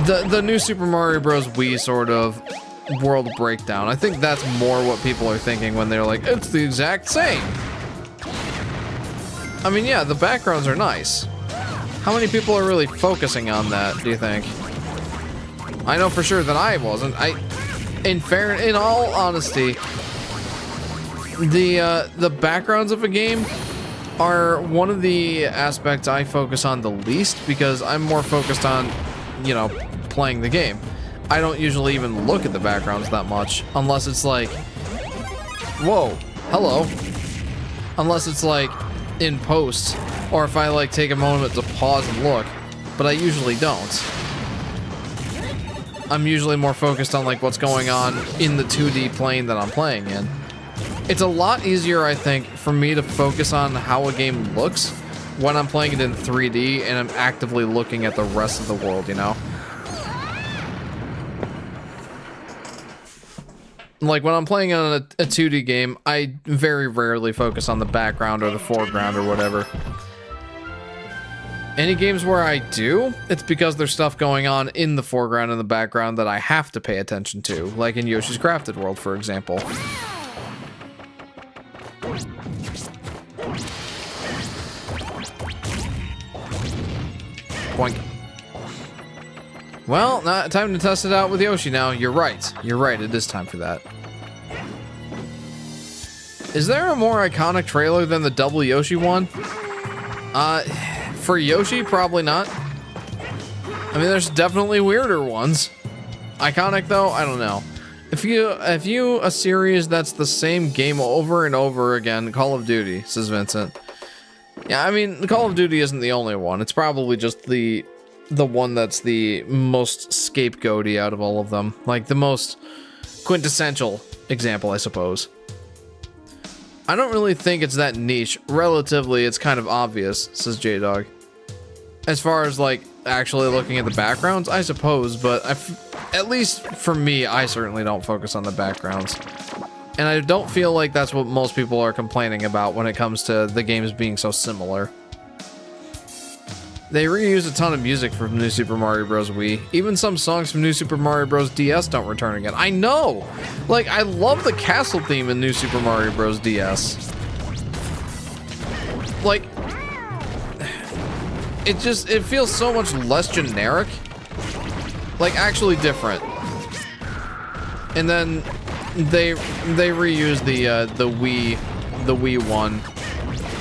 A: The new Super Mario Bros. Wii sort of world breakdown, I think that's more what people are thinking when they're like, it's the exact same. I mean, yeah, the backgrounds are nice. How many people are really focusing on that, do you think? I know for sure that I wasn't. In all honesty, the backgrounds of a game are one of the aspects I focus on the least, because I'm more focused on, you know, playing the game. I don't usually even look at the backgrounds that much, unless it's like, whoa, hello. Unless it's like in post, or if I like take a moment to pause and look, but I usually don't. I'm usually more focused on like what's going on in the 2D plane that I'm playing in. It's a lot easier, I think, for me to focus on how a game looks when I'm playing it in 3D and I'm actively looking at the rest of the world, you know? Like when I'm playing on a 2D game, I very rarely focus on the background or the foreground or whatever. Any games where I do, it's because there's stuff going on in the foreground and the background that I have to pay attention to, like in Yoshi's Crafted World, for example. Boink. Well, time to test it out with Yoshi now. You're right. You're right. It is time for that. Is there a more iconic trailer than the double Yoshi one? For Yoshi, probably not. I mean, there's definitely weirder ones. Iconic though, I don't know. If you a series that's the same game over and over again, Call of Duty, says Vincent. Yeah, I mean, Call of Duty isn't the only one. It's probably just the one that's the most scapegoaty out of all of them. Like the most quintessential example, I suppose. I don't really think it's that niche. Relatively, it's kind of obvious, says J-Dog. As far as, like, actually looking at the backgrounds, I suppose, but at least for me, I certainly don't focus on the backgrounds. And I don't feel like that's what most people are complaining about when it comes to the games being so similar. They reuse a ton of music from New Super Mario Bros. Wii. Even some songs from New Super Mario Bros. DS don't return again. I know! Like, I love the castle theme in New Super Mario Bros. DS. Like, it feels so much less generic. Like, actually different. And then they reuse the Wii one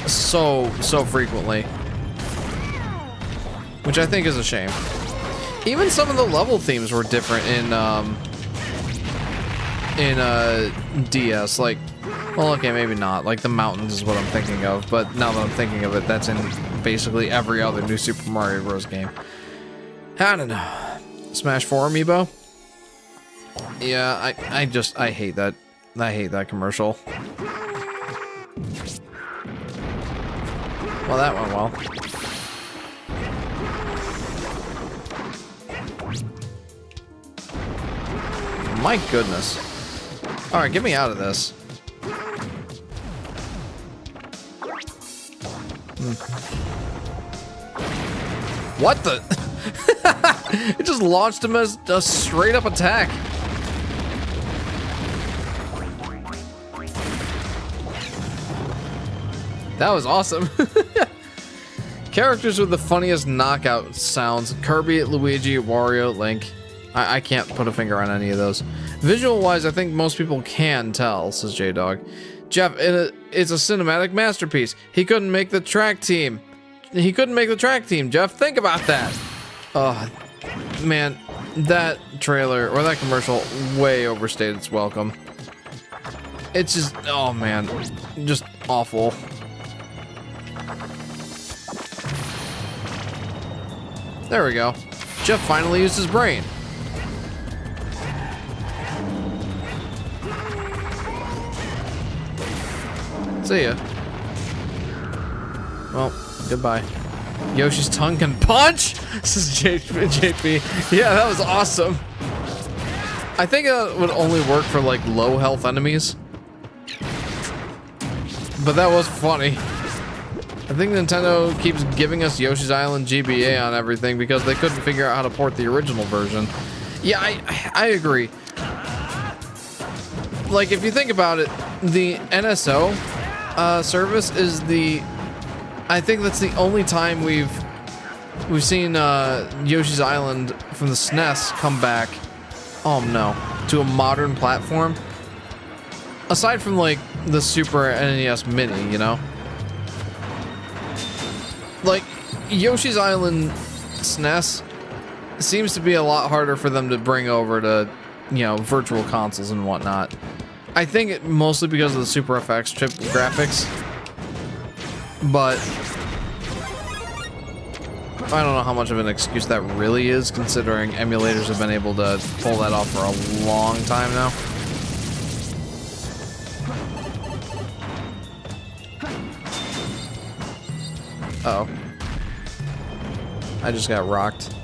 A: so frequently. Which I think is a shame. Even some of the level themes were different in DS. Like, Well, okay, maybe not. Like, the mountains is what I'm thinking of, but now that I'm thinking of it, that's in basically every other new Super Mario Bros. Game. I don't know. Smash 4 amiibo? Yeah, I hate that. I hate that commercial. Well, that went well. My goodness. Alright, get me out of this. What the? It just launched him as a straight up attack. That was awesome. Characters with the funniest knockout sounds. Kirby, Luigi, Wario, Link. I can't put a finger on any of those. Visual-wise, I think most people can tell, says J-Dog. Jeff, it's a cinematic masterpiece. He couldn't make the track team. He couldn't make the track team, Jeff. Think about that. Oh, man. That trailer, or that commercial, way overstayed its welcome. It's just, oh man. Just awful. There we go. Jeff finally used his brain. See ya. Well, goodbye. Yoshi's tongue can punch? This is JP. Yeah, that was awesome. I think that would only work for like low health enemies. But that was funny. I think Nintendo keeps giving us Yoshi's Island GBA on everything because they couldn't figure out how to port the original version. Yeah, I agree. Like, if you think about it, the NSO service is the... I think that's the only time we've seen Yoshi's Island from the SNES come back, oh no, to a modern platform. Aside from like the Super NES Mini, you know? Like, Yoshi's Island SNES seems to be a lot harder for them to bring over to, you know, virtual consoles and whatnot. I think it mostly because of the Super FX chip graphics. But I don't know how much of an excuse that really is, considering emulators have been able to pull that off for a long time now. Uh-oh. I just got rocked.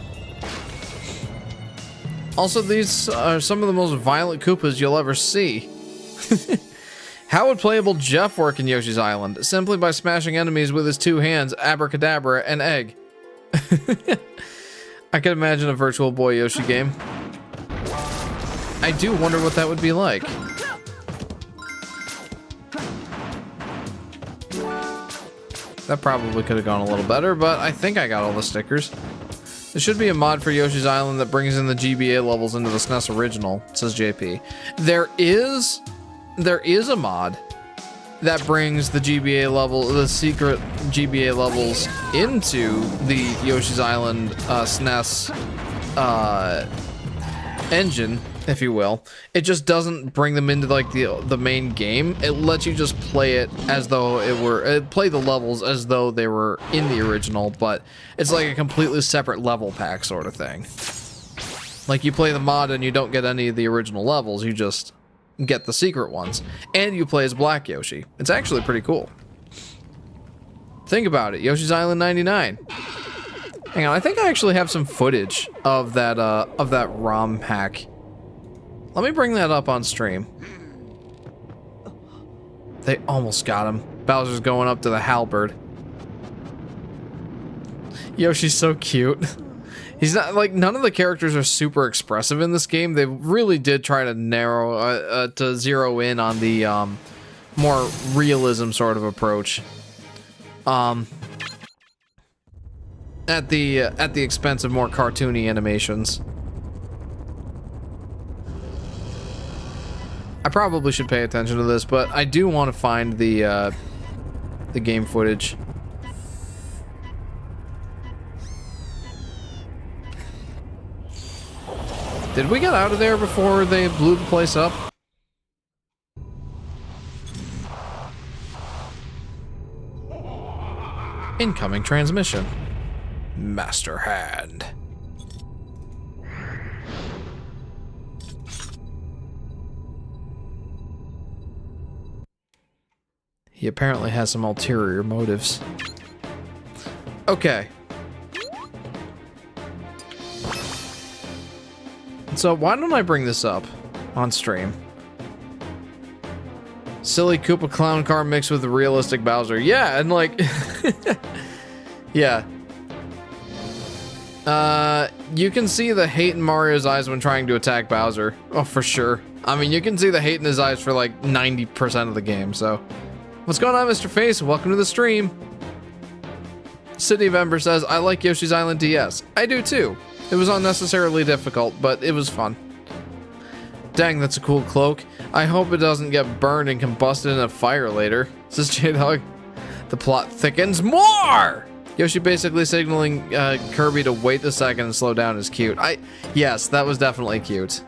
A: Also, these are some of the most violent Koopas you'll ever see. How would playable Jeff work in Yoshi's Island? Simply by smashing enemies with his two hands, abracadabra, and egg. I could imagine a Virtual Boy Yoshi game. I do wonder what that would be like. That probably could have gone a little better, but I think I got all the stickers. There should be a mod for Yoshi's Island that brings in the GBA levels into the SNES original, says JP. There is a mod that brings the GBA level, the secret GBA levels into the Yoshi's Island SNES engine, if you will. It just doesn't bring them into like the main game. It lets you just play it as though play the levels as though they were in the original, but it's like a completely separate level pack sort of thing. Like, you play the mod and you don't get any of the original levels, you just get the secret ones. And you play as Black Yoshi. It's actually pretty cool. Think about it, Yoshi's Island 99. Hang on, I think I actually have some footage of that ROM hack. Let me bring that up on stream. They almost got him. Bowser's going up to the halberd. Yoshi's so cute. He's not, like, none of the characters are super expressive in this game. They really did try to narrow, to zero in on the, more realism sort of approach. At the expense of more cartoony animations. I probably should pay attention to this, but I do want to find the game footage. Did we get out of there before they blew the place up? Incoming transmission. Master Hand. He apparently has some ulterior motives. Okay. So why don't I bring this up on stream? Silly Koopa clown car mixed with realistic Bowser. Yeah, and like... yeah. You can see the hate in Mario's eyes when trying to attack Bowser. Oh, for sure. I mean, you can see the hate in his eyes for like 90% of the game, so... What's going on, Mr. Face? Welcome to the stream. City of Ember says, I like Yoshi's Island DS. I do too. It was unnecessarily difficult, but it was fun. Dang, that's a cool cloak. I hope it doesn't get burned and combusted in a fire later. Says J-Dog. The plot thickens more! Yoshi basically signaling Kirby to wait a second and slow down is cute. Yes, that was definitely cute.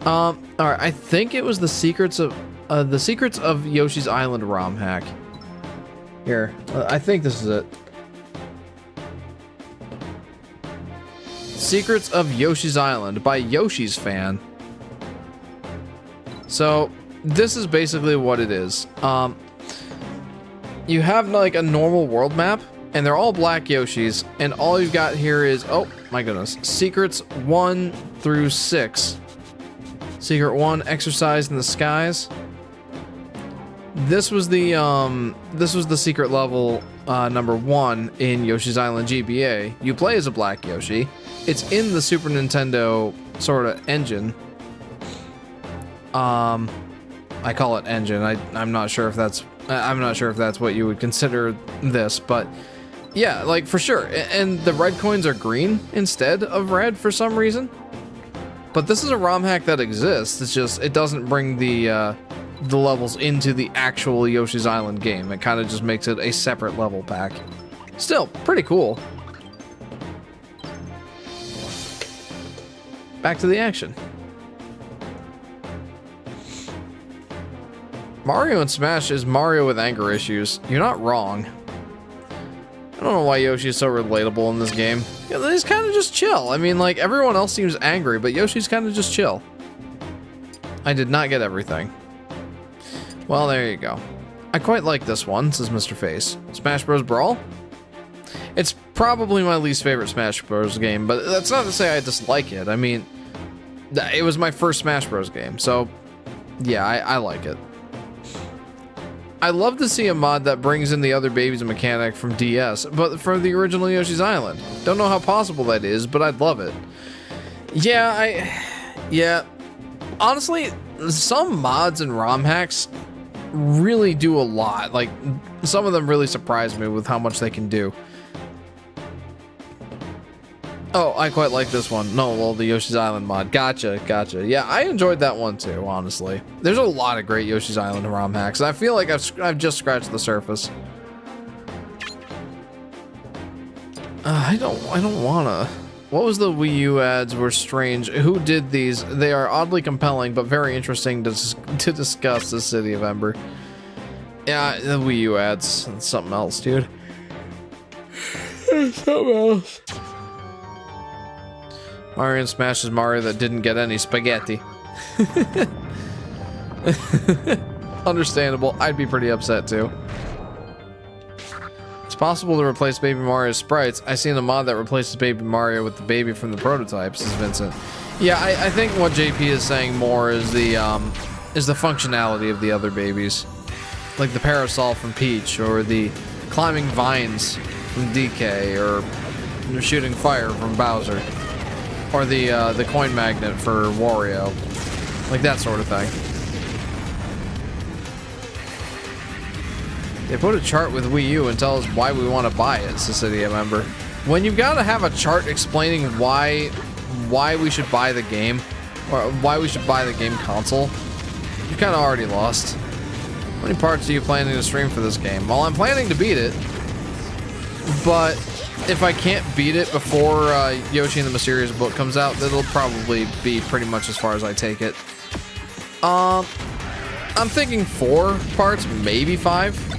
A: Alright, I think it was the secrets of Yoshi's Island ROM hack. Here, I think this is it. Secrets of Yoshi's Island by Yoshi's Fan. So, this is basically what it is. You have like a normal world map, and they're all black Yoshis, and all you've got here is, oh my goodness, secrets 1 through 6. Secret 1, Exercise in the Skies. This was the secret level number 1 in Yoshi's Island GBA. You play as a black Yoshi. It's in the Super Nintendo sort of engine. I call it engine. I'm not sure if that's what you would consider this, but yeah, like for sure. And the red coins are green instead of red for some reason. But this is a ROM hack that exists. It's just it doesn't bring the levels into the actual Yoshi's Island game. It kind of just makes it a separate level pack. Still pretty cool. Back to the action. Mario in Smash is Mario with anger issues. You're not wrong. I don't know why Yoshi is so relatable in this game. Yeah, he's kind of just chill. I mean, like, everyone else seems angry, but Yoshi's kind of just chill. I did not get everything. Well, there you go. I quite like this one, says Mr. Face. Smash Bros. Brawl? It's probably my least favorite Smash Bros. Game, but that's not to say I dislike it. I mean, it was my first Smash Bros. Game, so yeah, I like it. I love to see a mod that brings in the other babies mechanic from DS, but from the original Yoshi's Island. Don't know how possible that is, but I'd love it. Yeah, honestly, some mods and ROM hacks really do a lot. Like, some of them really surprise me with how much they can do. Oh, I quite like this one. No, well, the Yoshi's Island mod. Gotcha. Yeah, I enjoyed that one too, honestly. There's a lot of great Yoshi's Island ROM hacks. I feel like I've just scratched the surface. I don't wanna. What was the Wii U ads were strange? Who did these? They are oddly compelling, but very interesting to discuss the City of Ember. Yeah, the Wii U ads. That's something else, dude. Something else. Mario in Smash is Mario that didn't get any spaghetti. Understandable. I'd be pretty upset too. It's possible to replace Baby Mario's sprites. I seen a mod that replaces Baby Mario with the baby from the prototypes, says Vincent. Yeah, I think what JP is saying more is the functionality of the other babies. Like the parasol from Peach, or the climbing vines from DK, or shooting fire from Bowser. Or the coin magnet for Wario. Like that sort of thing. They put a chart with Wii U and tell us why we want to buy it, says City of Ember. When you've got to have a chart explaining why we should buy the game, or why we should buy the game console, you're kind of already lost. How many parts are you planning to stream for this game? Well, I'm planning to beat it, but if I can't beat it before Yoshi and the Mysterious Book comes out, that'll probably be pretty much as far as I take it. I'm thinking 4 parts, maybe 5.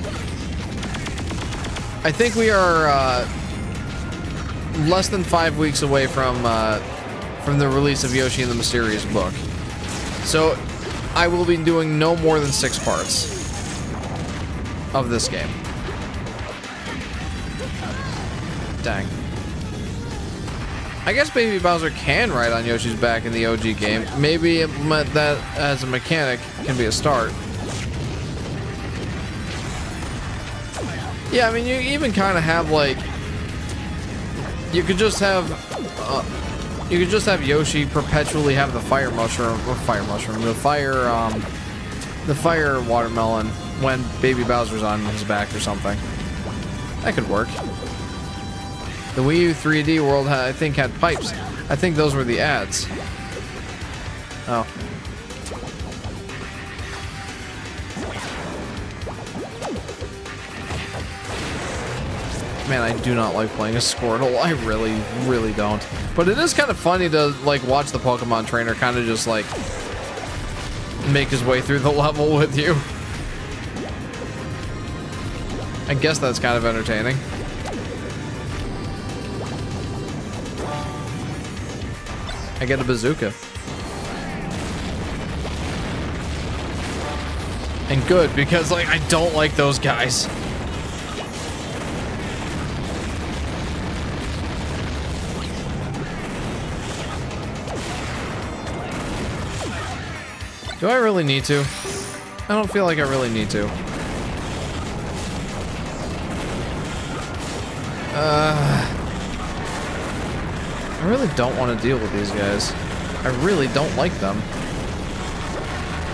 A: I think we are less than 5 weeks away from the release of Yoshi and the Mysterious Book. So I will be doing no more than 6 parts of this game. Dang. I guess Baby Bowser can ride on Yoshi's back in the OG game. Maybe implement that as a mechanic can be a start. Yeah, I mean, you even kind of have like, you could just have Yoshi perpetually have the fire mushroom, or the fire watermelon when Baby Bowser's on his back or something. That could work. The Wii U 3D world, I think, had pipes. I think those were the ads. Oh. Man, I do not like playing a Squirtle. I really, really don't. But it is kind of funny to, like, watch the Pokemon trainer kind of just, like, make his way through the level with you. I guess that's kind of entertaining. I get a bazooka. And good, because, like, I don't like those guys. Do I really need to? I don't feel like I really need to. I really don't want to deal with these guys. I really don't like them.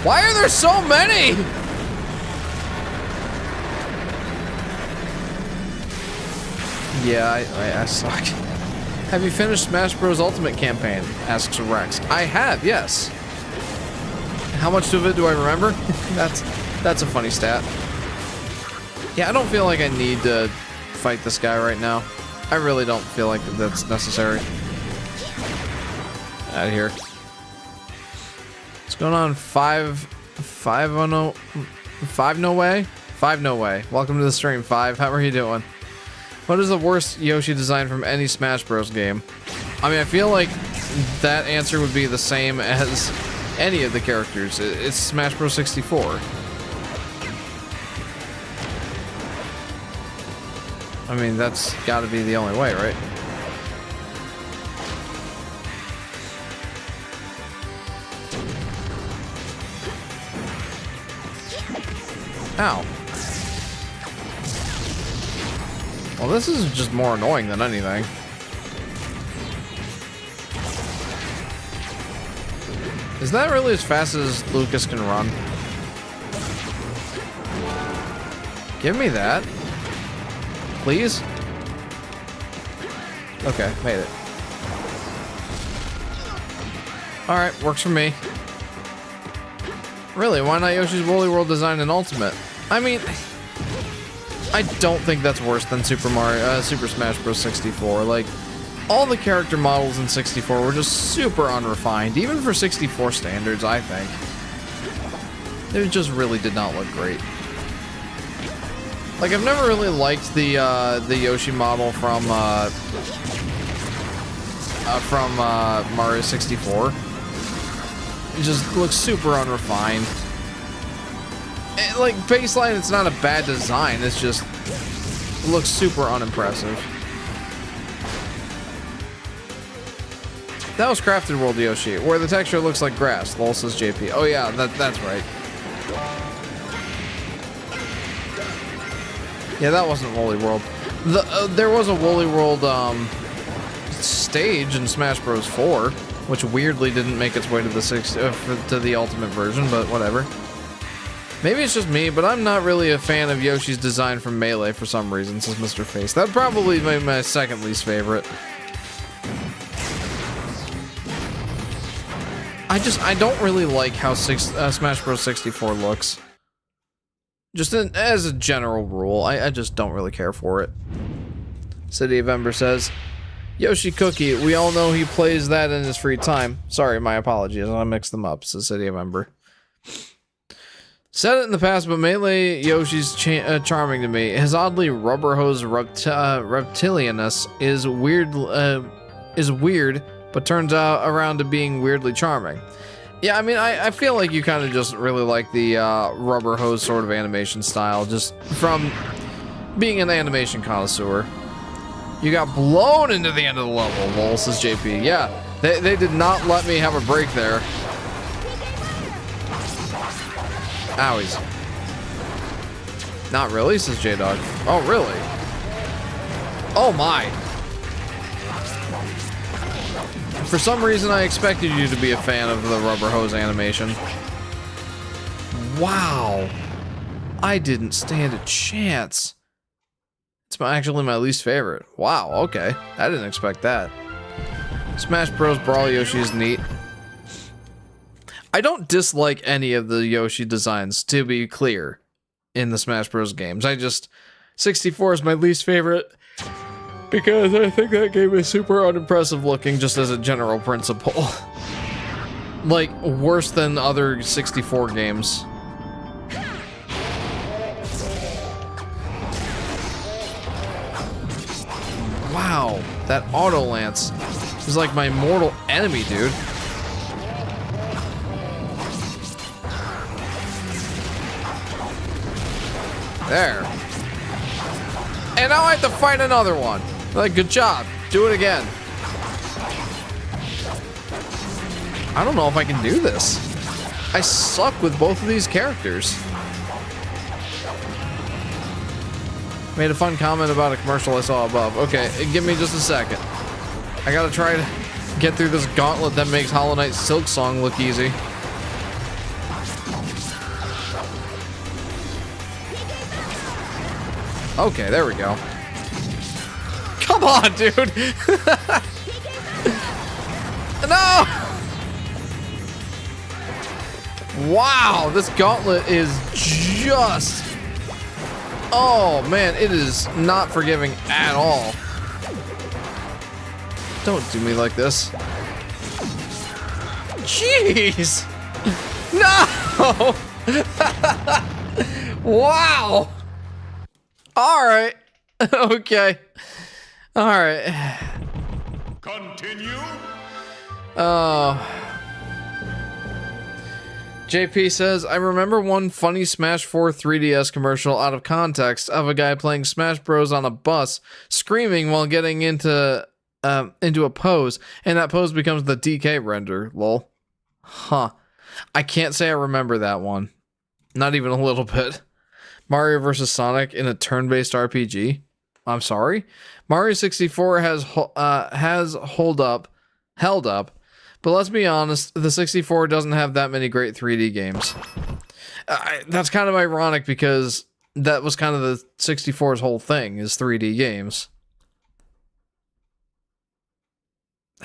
A: Why are there so many? Yeah, I suck. Have you finished Smash Bros. Ultimate campaign? Asks Rex. I have, yes. How much of it do I remember? That's a funny stat. Yeah, I don't feel like I need to fight this guy right now. I really don't feel like that's necessary. Out of here. What's going on? Five no way? Five no way. Welcome to the stream, Five. How are you doing? What is the worst Yoshi design from any Smash Bros. Game? I mean, I feel like that answer would be the same as any of the characters. It's Smash Bros. 64. I mean, that's gotta be the only way, right? Ow. Well, this is just more annoying than anything. Is that really as fast as Lucas can run? Give me that. Please? Okay, made it. Alright, works for me. Really, why not Yoshi's Woolly World design in Ultimate? I mean, I don't think that's worse than Super Smash Bros. 64. Like, all the character models in 64 were just super unrefined, even for 64 standards, I think. They just really did not look great. Like, I've never really liked the Yoshi model from Mario 64. It just looks super unrefined. Like, baseline, it's not a bad design, it's just, it looks super unimpressive. That was Crafted World Yoshi, where the texture looks like grass, lol says JP. Oh yeah, that's right. Yeah, that wasn't Woolly World. There was a Woolly World stage in Smash Bros. 4, which weirdly didn't make its way to the Ultimate version, but whatever. Maybe it's just me, but I'm not really a fan of Yoshi's design from Melee for some reason, says Mr. Face. That'd probably be my second least favorite. I don't really like how Smash Bros. 64 looks. Just as a general rule, I just don't really care for it. City of Ember says, Yoshi Cookie, we all know he plays that in his free time. Sorry, my apologies, I mixed them up, says City of Ember. Said it in the past, but Melee Yoshi's charming to me. His oddly rubber hose reptilianness is weird, but turns out around to being weirdly charming. Yeah, I mean, I feel like you kind of just really like the rubber hose sort of animation style, just from being an animation connoisseur. You got blown into the end of the level, lol, says JP. Yeah, they did not let me have a break there. Owies. Not really, says J-Dog. Oh, really? Oh my. For some reason, I expected you to be a fan of the rubber hose animation. Wow. I didn't stand a chance. It's actually my least favorite. Wow, okay. I didn't expect that. Smash Bros. Brawl Yoshi is neat. I don't dislike any of the Yoshi designs, to be clear, in the Smash Bros. Games. 64 is my least favorite because I think that game is super unimpressive looking just as a general principle. Like, worse than other 64 games. Wow, that auto lance is like my mortal enemy, dude. There. And now I have to fight another one. Like, good job. Do it again. I don't know if I can do this. I suck with both of these characters. Made a fun comment about a commercial I saw above. Okay, give me just a second. I gotta try to get through this gauntlet that makes Hollow Knight Silk Song look easy. Okay, there we go. Come on, dude! No! Wow, this gauntlet is just... Oh, man, it is not forgiving at all. Don't do me like this. Jeez! No! Wow! Alright. Okay. Alright.
B: Continue.
A: JP says, I remember one funny Smash 4 3DS commercial out of context of a guy playing Smash Bros on a bus, screaming while getting into a pose, and that pose becomes the DK render, lol. Huh. I can't say I remember that one. Not even a little bit. Mario vs. Sonic in a turn-based RPG? I'm sorry? Mario 64 has held up, but let's be honest, the 64 doesn't have that many great 3D games. That's kind of ironic because that was kind of the 64's whole thing, is 3D games.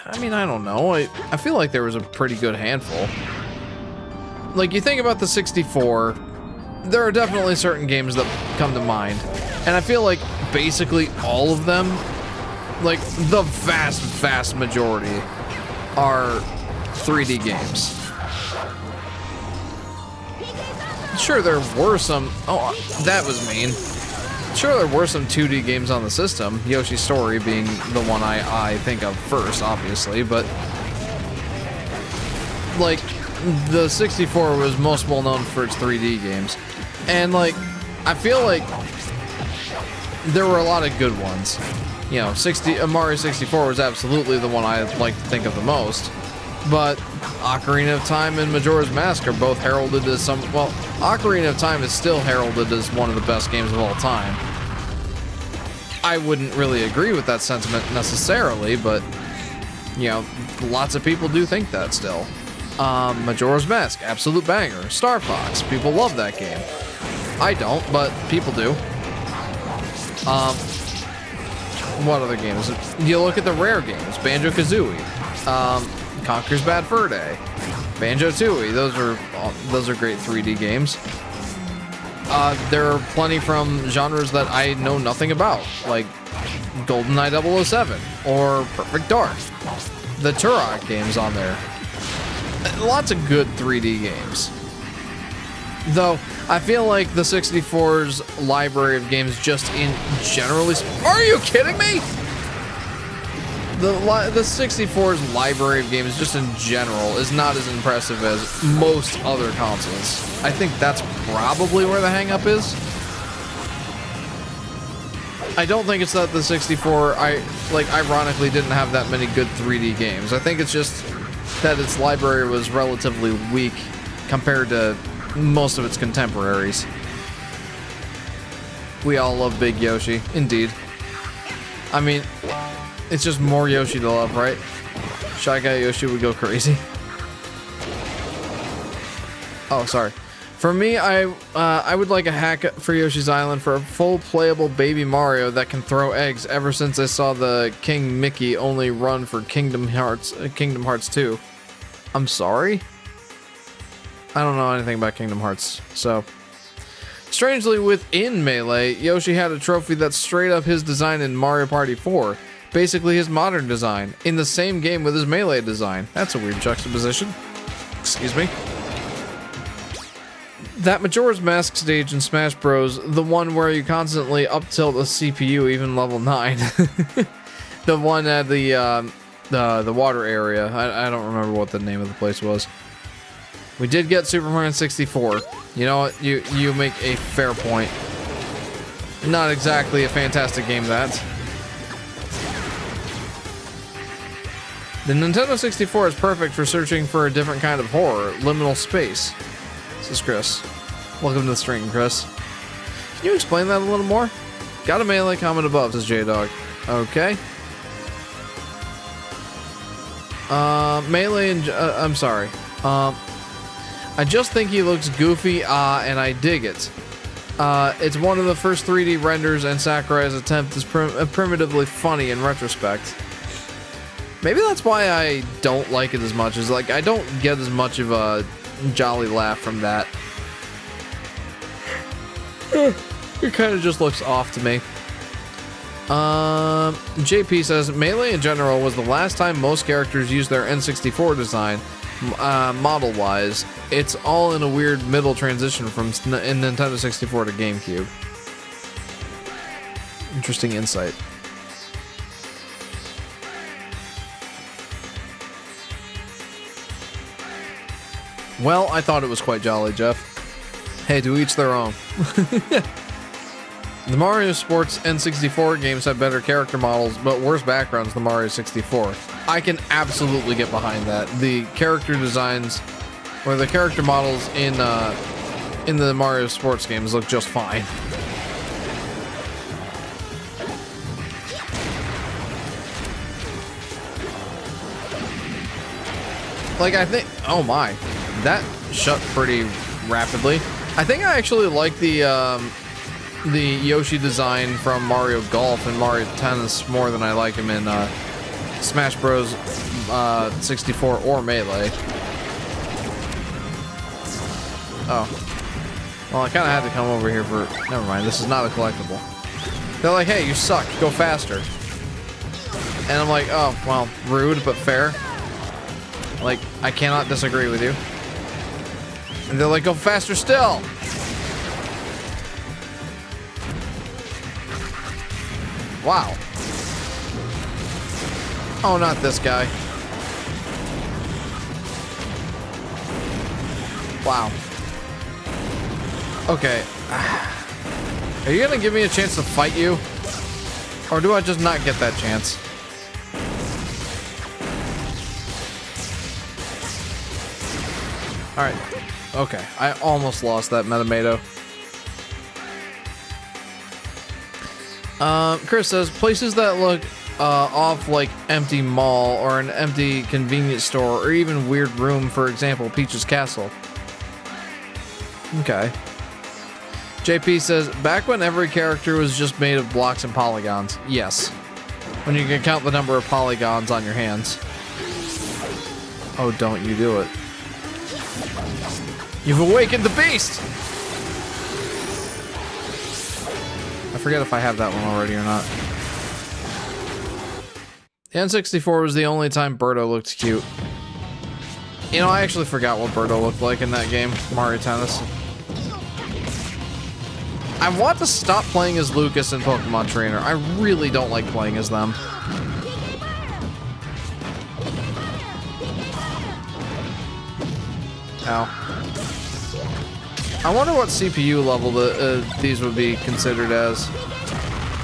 A: I mean, I don't know. I feel like there was a pretty good handful. Like, you think about the 64, there are definitely certain games that come to mind. And I feel like basically all of them, like the vast majority, are 3D games. Sure, there were some... Oh, that was mean. Sure, there were some 2D games on the system, Yoshi's Story being the one I think of first, obviously, but... Like, the 64 was most well known for its 3D games. And, like, I feel like there were a lot of good ones. You know, Mario 64 was absolutely the one I like to think of the most. But Ocarina of Time and Majora's Mask are both heralded as some... Well, Ocarina of Time is still heralded as one of the best games of all time. I wouldn't really agree with that sentiment necessarily, but, you know, lots of people do think that still. Majora's Mask, absolute banger. Star Fox, people love that game. I don't, but people do. What other games? You look at the rare games, Banjo-Kazooie, Conker's Bad Fur Day, Banjo-Tooie, those are great 3D games. There are plenty from genres that I know nothing about, like GoldenEye 007 or Perfect Dark. The Turok games on there. Lots of good 3D games. Though, I feel like the 64's library of games just in generally... Are you kidding me? The 64's library of games just in general is not as impressive as most other consoles. I think that's probably where the hang-up is. I don't think it's that the 64, ironically didn't have that many good 3D games. I think it's just that its library was relatively weak compared to most of its contemporaries. We all love Big Yoshi, indeed. I mean, it's just more Yoshi to love, right? Shy Guy Yoshi would go crazy. Oh, sorry. For me, I would like a hack for Yoshi's Island for a full playable baby Mario that can throw eggs ever since I saw the King Mickey only run for Kingdom Hearts 2. I'm sorry? I don't know anything about Kingdom Hearts, so... Strangely, within Melee, Yoshi had a trophy that's straight up his design in Mario Party 4. Basically his modern design, in the same game with his Melee design. That's a weird juxtaposition. Excuse me. That Majora's Mask stage in Smash Bros., the one where you constantly up-tilt a CPU even level 9. The one at the water area. I don't remember what the name of the place was. We did get Super Mario 64. You know what? You make a fair point. Not exactly a fantastic game, that. The Nintendo 64 is perfect for searching for a different kind of horror, liminal space. This is Chris. Welcome to the stream, Chris. Can you explain that a little more? Got a Melee comment above, says J-Dog. Okay. Melee and... I'm sorry. I just think he looks goofy, and I dig it. It's one of the first 3D renders, and Sakurai's attempt is primitively funny in retrospect. Maybe that's why I don't like it as much, is like, I don't get as much of a jolly laugh from that. It kind of just looks off to me. JP says, Melee in general was the last time most characters used their N64 design. Model-wise, it's all in a weird middle transition from Nintendo 64 to GameCube. Interesting insight. Well, I thought it was quite jolly, Jeff. Hey, to each their own. The Mario Sports N64 games have better character models, but worse backgrounds than Mario 64. I can absolutely get behind that. The character designs, or the character models in the Mario Sports games look just fine. Like, I think... Oh my. That shut pretty rapidly. I think I actually like the Yoshi design from Mario Golf and Mario Tennis more than I like him in Smash Bros. 64 or Melee. Oh. Well, I kind of had to come over here for... Never mind, this is not a collectible. They're like, hey, you suck, go faster. And I'm like, oh, well, rude, but fair. Like, I cannot disagree with you. And they're like, go faster still! Wow. Oh, not this guy. Wow. Okay. Are you gonna give me a chance to fight you? Or do I just not get that chance? Alright. Okay. I almost lost that Metamato. Chris says, places that look off like empty mall or an empty convenience store or even weird room, for example, Peach's Castle. Okay. JP says, back when every character was just made of blocks and polygons. Yes. When you can count the number of polygons on your hands. Oh, don't you do it. You've awakened the beast! I forget if I have that one already or not. The N64 was the only time Birdo looked cute. You know, I actually forgot what Birdo looked like in that game, Mario Tennis. I want to stop playing as Lucas in Pokemon Trainer. I really don't like playing as them. Ow. I wonder what CPU level these would be considered as.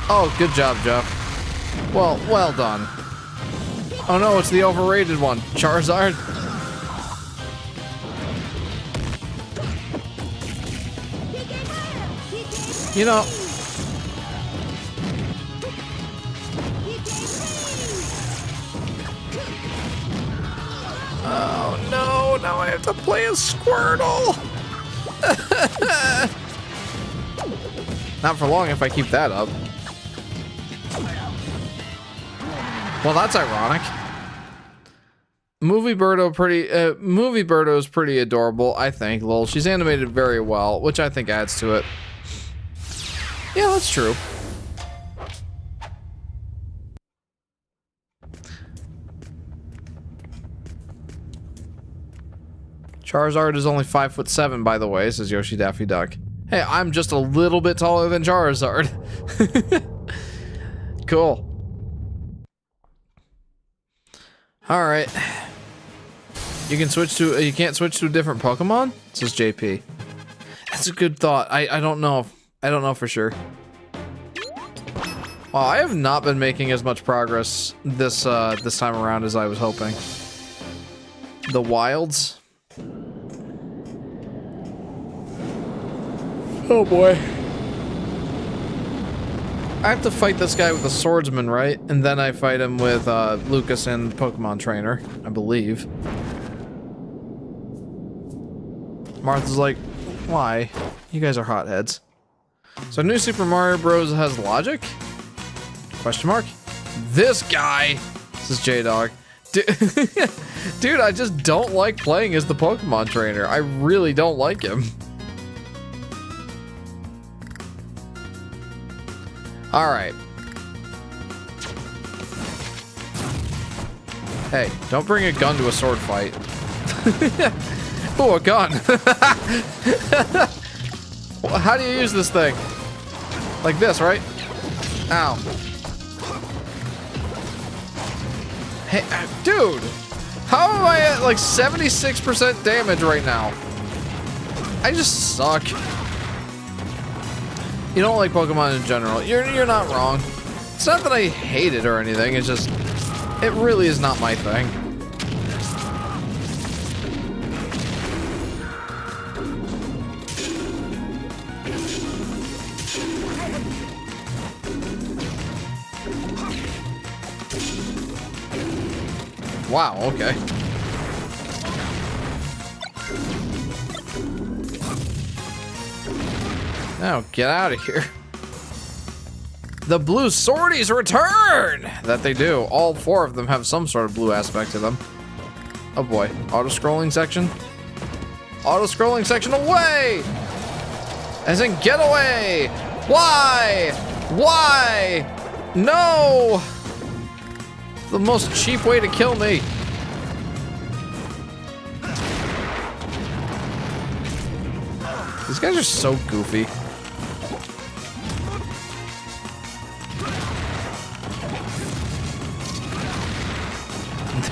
A: Oh, good job, Jeff. Well done. Oh no, it's the overrated one. Charizard. You know. Oh no, now I have to play as Squirtle. Not for long if I keep that up. Well, that's ironic. Movie Birdo is pretty adorable, I think. Lol, she's animated very well, which I think adds to it. Yeah, that's true. Charizard is only 5'7", by the way, says Yoshi Daffy Duck. Hey, I'm just a little bit taller than Charizard. Cool. All right. You can't switch to a different Pokemon? Says JP. That's a good thought. I don't know. I don't know for sure. Well, I have not been making as much progress this time around as I was hoping. The wilds. Oh boy. I have to fight this guy with a swordsman, right? And then I fight him with Lucas and Pokemon Trainer, I believe. Martha's like, why? You guys are hotheads. So New Super Mario Bros. Has logic? Question mark? This guy! This is J-Dog. Dude, I just don't like playing as the Pokemon Trainer. I really don't like him. Alright. Hey, don't bring a gun to a sword fight. Oh, a gun. How do you use this thing? Like this, right? Ow. Hey, dude! How am I at like 76% damage right now? I just suck. You don't like Pokemon in general. You're not wrong. It's not that I hate it or anything. It's just, it really is not my thing. Wow, okay. Now get out of here. The blue swordies return! That they do. All four of them have some sort of blue aspect to them. Oh boy. Auto-scrolling section? Auto-scrolling section away! As in get away! Why? Why? No! The most cheap way to kill me. These guys are so goofy.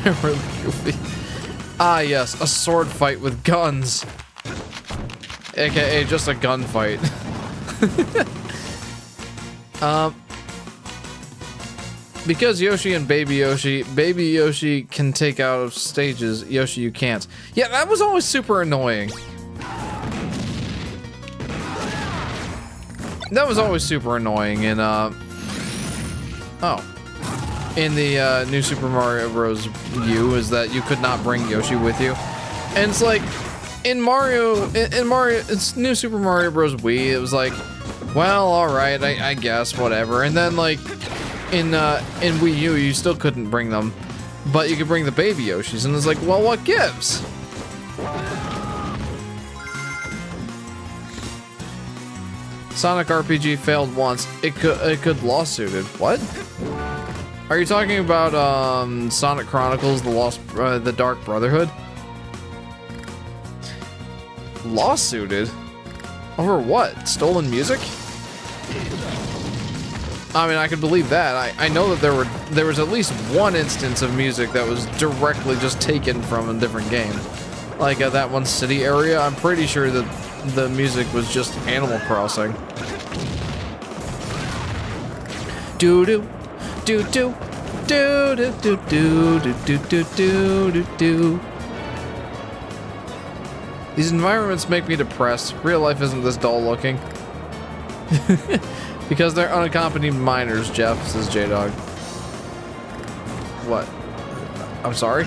A: They're really goofy. Ah, yes, a sword fight with guns. AKA just a gunfight. Because Yoshi and Baby Yoshi can take out of stages, Yoshi you can't. Yeah, that was always super annoying. That was always super annoying in, in the New Super Mario Bros. U, is that you could not bring Yoshi with you. And it's like, in it's New Super Mario Bros. Wii, it was like, well, alright, I guess, whatever. And then, like, in Wii U, you still couldn't bring them, but you could bring the baby Yoshis, and it's like, well, what gives? Sonic RPG failed once. It could lawsuited. What? Are you talking about Sonic Chronicles: The Dark Brotherhood? Lawsuited? Over what? Stolen music? I mean, I could believe that. I know that there was at least one instance of music that was directly just taken from a different game. Like that one city area, I'm pretty sure that the music was just Animal Crossing. Do do do do do do do do do do do do do. These environments make me depressed. Real life isn't this dull looking. Because they're unaccompanied minors, Jeff, says J-Dog. What? I'm sorry?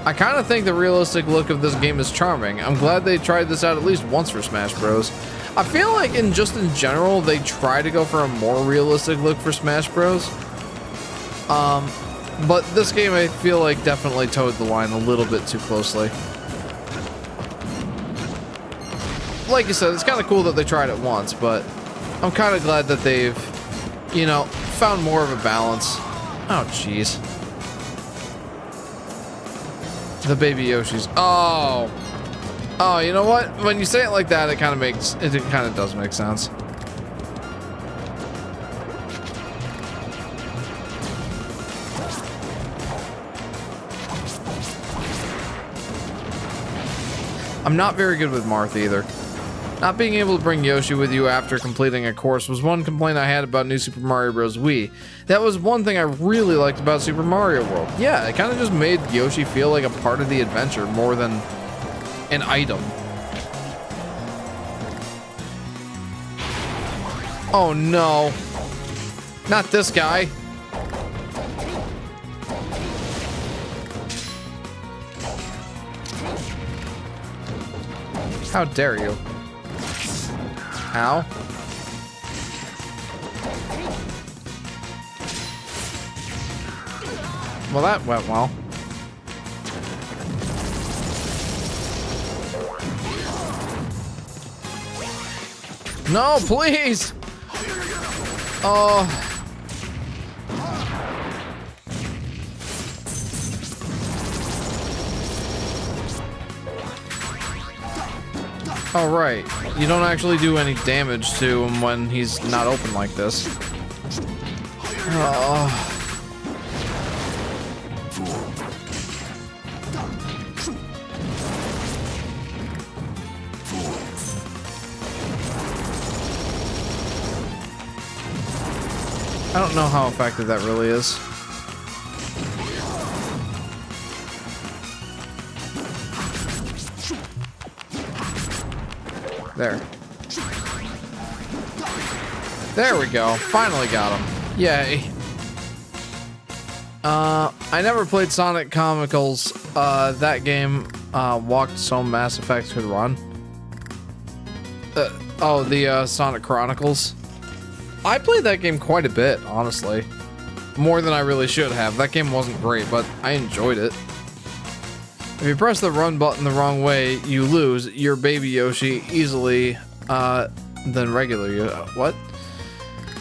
A: I kind of think the realistic look of this game is charming. I'm glad they tried this out at least once for Smash Bros. I feel like in general, they try to go for a more realistic look for Smash Bros. But this game, I feel like, definitely towed the line a little bit too closely. Like you said, it's kind of cool that they tried it once, but I'm kind of glad that they've, you know, found more of a balance. Oh, jeez. The baby Yoshis. Oh. Oh, you know what? When you say it like that, it kind of does make sense. I'm not very good with Marth either. Not being able to bring Yoshi with you after completing a course was one complaint I had about New Super Mario Bros. Wii. That was one thing I really liked about Super Mario World. Yeah, it kind of just made Yoshi feel like a part of the adventure more than an item. Oh no. Not this guy. How dare you? Ow. Well, that went well. No, please! Oh. Oh, right. You don't actually do any damage to him when he's not open like this. Oh. I don't know how effective that really is. There. There we go. Finally got him. Yay. I never played Sonic Comicals. That game walked so Mass Effect could run. Oh, the Sonic Chronicles. I played that game quite a bit, honestly. More than I really should have. That game wasn't great, but I enjoyed it. If you press the run button the wrong way, you lose your baby Yoshi easily than regular Yoshi. What?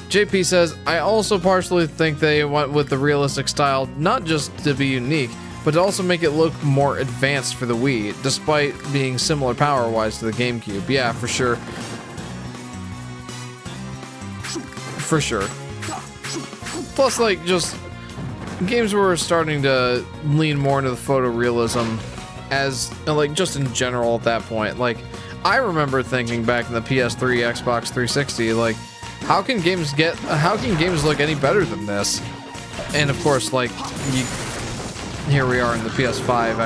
A: JP says, I also partially think they went with the realistic style, not just to be unique, but to also make it look more advanced for the Wii, despite being similar power-wise to the GameCube. Yeah, for sure. For sure. Plus, like, just games were starting to lean more into the photorealism as, like, just in general at that point. Like, I remember thinking back in the PS3, Xbox 360, like, how can games look any better than this? And of course, like, here we are in the PS5,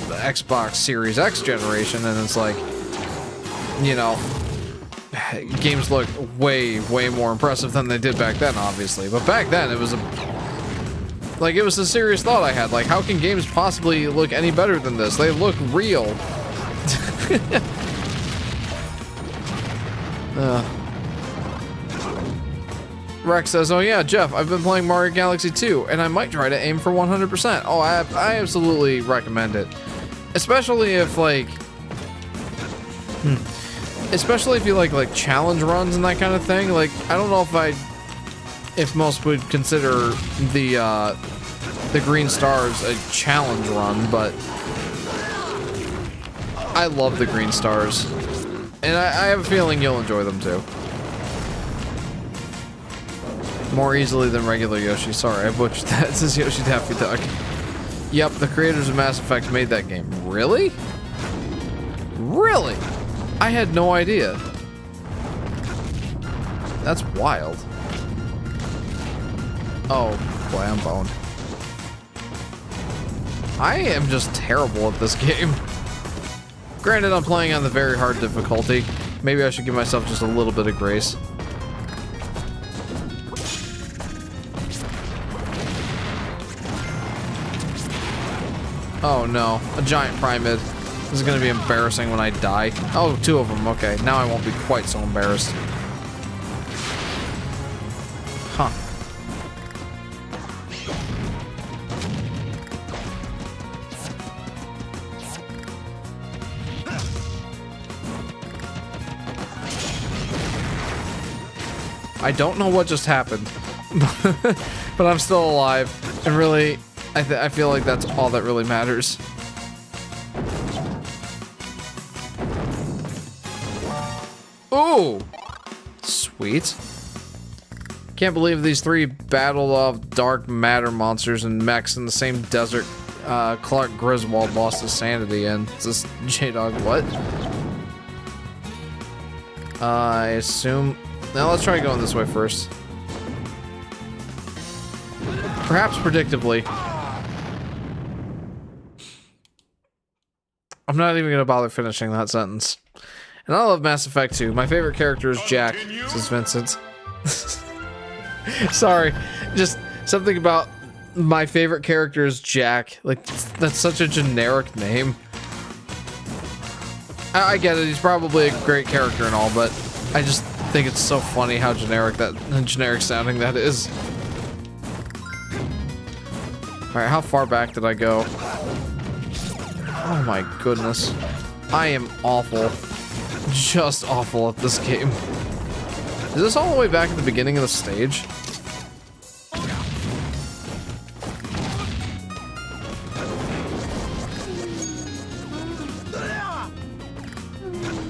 A: the Xbox Series X generation, and it's like, you know, games look way more impressive than they did back then, obviously. But back then, it was a serious thought I had. Like, how can games possibly look any better than this? They look real. Rex says, oh yeah, Jeff, I've been playing Mario Galaxy 2, and I might try to aim for 100%. Oh, I absolutely recommend it. Especially if, like... Especially if you like challenge runs and that kind of thing. Like, I don't know if most would consider the green stars a challenge run, but I love the green stars, and I have a feeling you'll enjoy them too. More easily than regular Yoshi. Sorry, I butchered that. It says Yoshi Daffy Duck. Yep, the creators of Mass Effect made that game. Really? Really? I had no idea. That's wild. Oh, boy, I'm boned. I am just terrible at this game. Granted, I'm playing on the very hard difficulty. Maybe I should give myself just a little bit of grace. Oh no, a giant Primid. This is gonna be embarrassing when I die. Oh, two of them, okay. Now I won't be quite so embarrassed. Huh. I don't know what just happened, but I'm still alive, and really, I feel like that's all that really matters. Ooh! Sweet. Can't believe these three battled off dark matter monsters and mechs in the same desert. Clark Griswold lost his sanity, and it's this J-Dog, what? I assume... Now let's try going this way first. Perhaps predictably. I'm not even gonna bother finishing that sentence. And I love Mass Effect 2. My favorite character is Jack, says Vincent. Sorry, just something about my favorite character is Jack. Like, that's such a generic name. I get it, he's probably a great character and all, but I just think it's so funny how generic sounding that is. Alright, how far back did I go? Oh my goodness. I am awful. Just awful at this game. Is this all the way back at the beginning of the stage?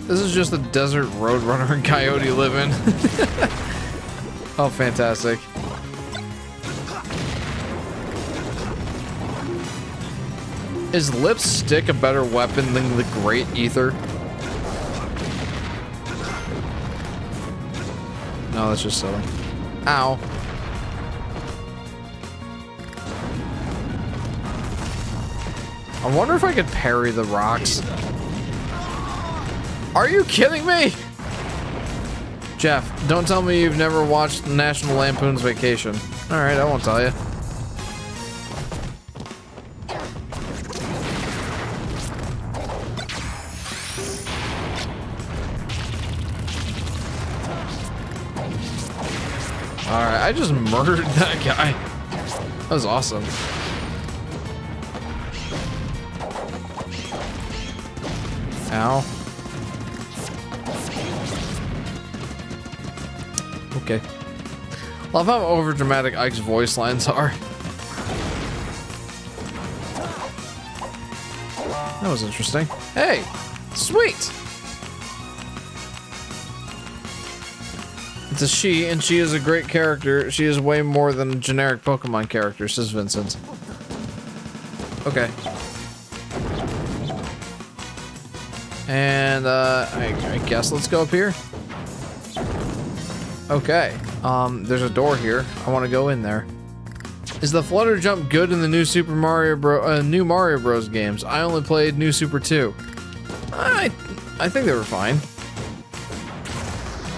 A: This is just the desert roadrunner and coyote live in. Oh, fantastic. Is Lipstick a better weapon than the Great Ether? No, that's just silly. Ow. I wonder if I could parry the rocks. Are you kidding me? Jeff, don't tell me you've never watched National Lampoon's Vacation. Alright, I won't tell you. Alright, I just murdered that guy. That was awesome. Ow. Okay. Love how overdramatic Ike's voice lines are. That was interesting. Hey! Sweet! It's a she, and she is a great character. She is way more than a generic Pokemon character, says Vincent. Okay. And, I guess let's go up here. Okay. There's a door here. I want to go in there. Is the flutter jump good in the new new Mario Bros games? I only played New Super 2. I think they were fine.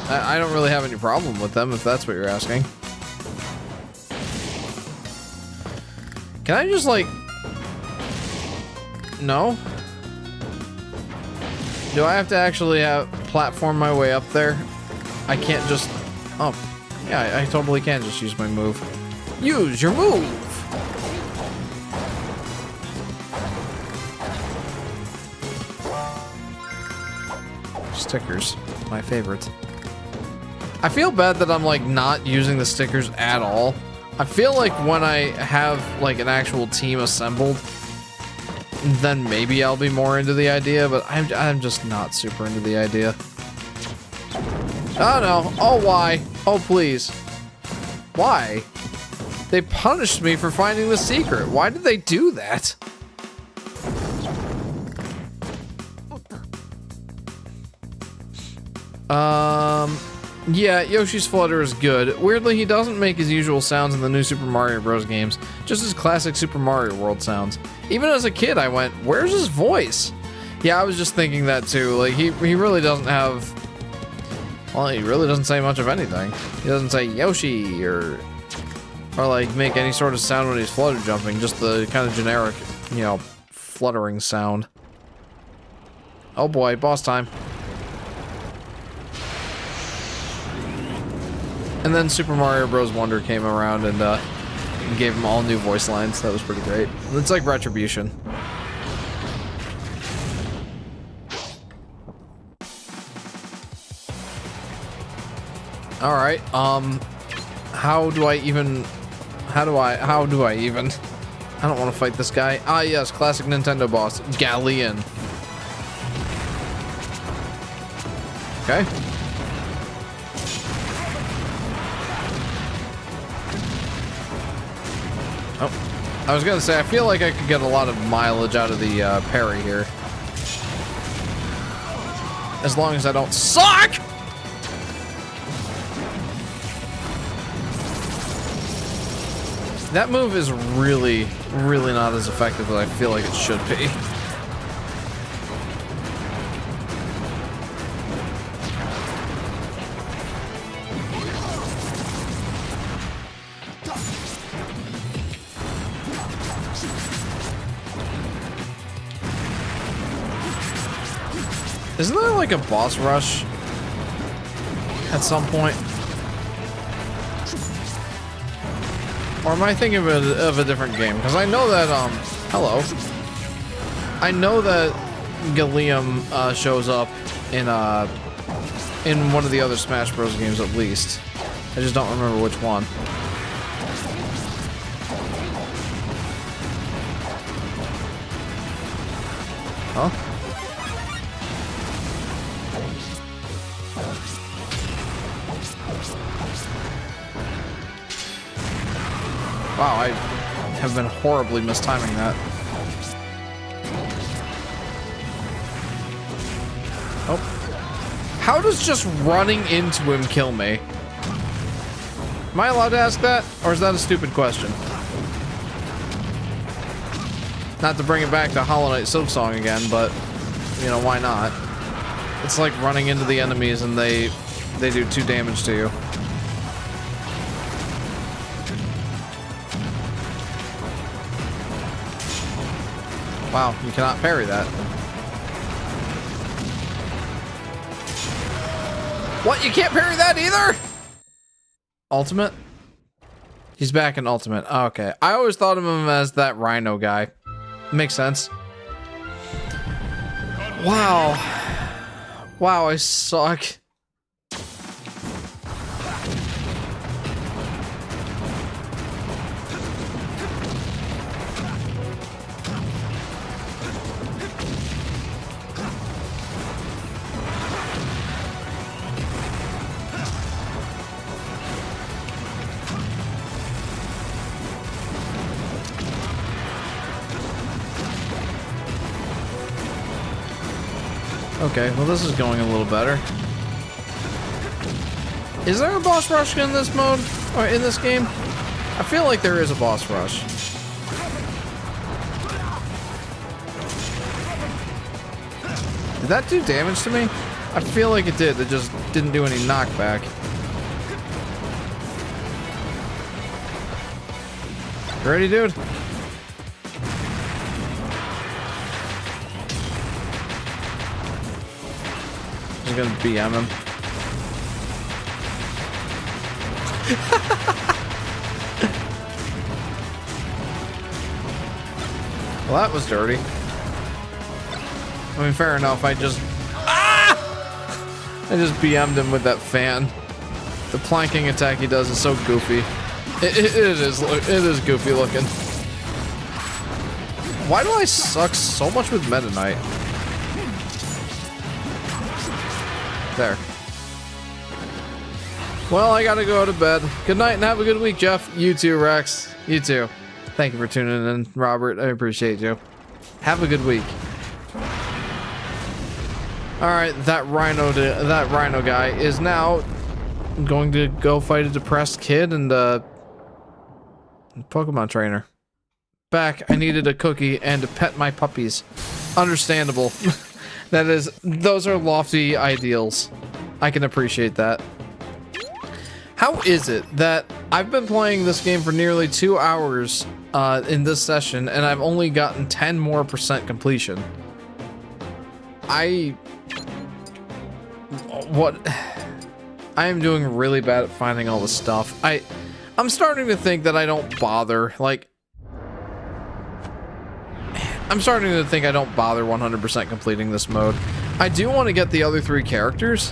A: I don't really have any problem with them, if that's what you're asking. Can I just, like... No? Do I have to actually platform my way up there? I can't just... Oh, yeah, I totally can just use my move. Use your move! Stickers, my favorite. I feel bad that I'm like not using the stickers at all. I feel like when I have like an actual team assembled, then maybe I'll be more into the idea, but I'm just not super into the idea. Oh no, oh why? Oh please. Why? They punished me for finding the secret. Why did they do that? Yeah, Yoshi's flutter is good. Weirdly, he doesn't make his usual sounds in the new Super Mario Bros. Games, just his classic Super Mario World sounds. Even as a kid, I went, where's his voice? Yeah, I was just thinking that too. Like, he really doesn't have... Well, he really doesn't say much of anything. He doesn't say Yoshi or like make any sort of sound when he's flutter jumping, just the kind of generic, you know, fluttering sound. Oh boy, boss time. And then Super Mario Bros. Wonder came around and gave him all new voice lines. That was pretty great. It's like Retribution. All right. How do I even? I don't want to fight this guy. Ah, yes, classic Nintendo boss, Galleon. Okay. Oh, I was gonna say, I feel like I could get a lot of mileage out of the parry here. As long as I don't suck! That move is really, really not as effective as I feel like it should be. Isn't there like a boss rush at some point? Or am I thinking of a different game? Because I know that, hello. I know that Galleon shows up in one of the other Smash Bros. Games at least. I just don't remember which one. Huh? Wow, I have been horribly mistiming that. Oh. How does just running into him kill me? Am I allowed to ask that? Or is that a stupid question? Not to bring it back to Hollow Knight Silksong again, but, you know, why not? It's like running into the enemies and they do 2 damage to you. Wow, you cannot parry that. What? You can't parry that either? Ultimate? He's back in Ultimate. Oh, okay. I always thought of him as that Rhino guy. Makes sense. Wow. Wow, I suck. Okay, well this is going a little better. Is there a boss rush in this mode? Or in this game? I feel like there is a boss rush. Did that do damage to me? I feel like it did. It just didn't do any knockback. You ready, dude? I'm gonna BM him. Well, that was dirty. I mean, fair enough. I just BM'd him with that fan. The planking attack he does is so goofy. It is goofy looking. Why do I suck so much with Meta Knight? There. Well, I gotta go to bed. Good night and have a good week, Jeff. You too, Rex. You too. Thank you for tuning in, Robert. I appreciate you. Have a good week. All right, that rhino guy is now going to go fight a depressed kid and Pokemon trainer. Back, I needed a cookie and to pet my puppies. Understandable. Those are lofty ideals. I can appreciate that. How is it that I've been playing this game for nearly 2 hours in this session and I've only gotten 10% more completion? I am doing really bad at finding all the stuff. I'm starting to think that I don't bother. Like, I'm starting to think I don't bother 100% completing this mode. I do want to get the other 3 characters,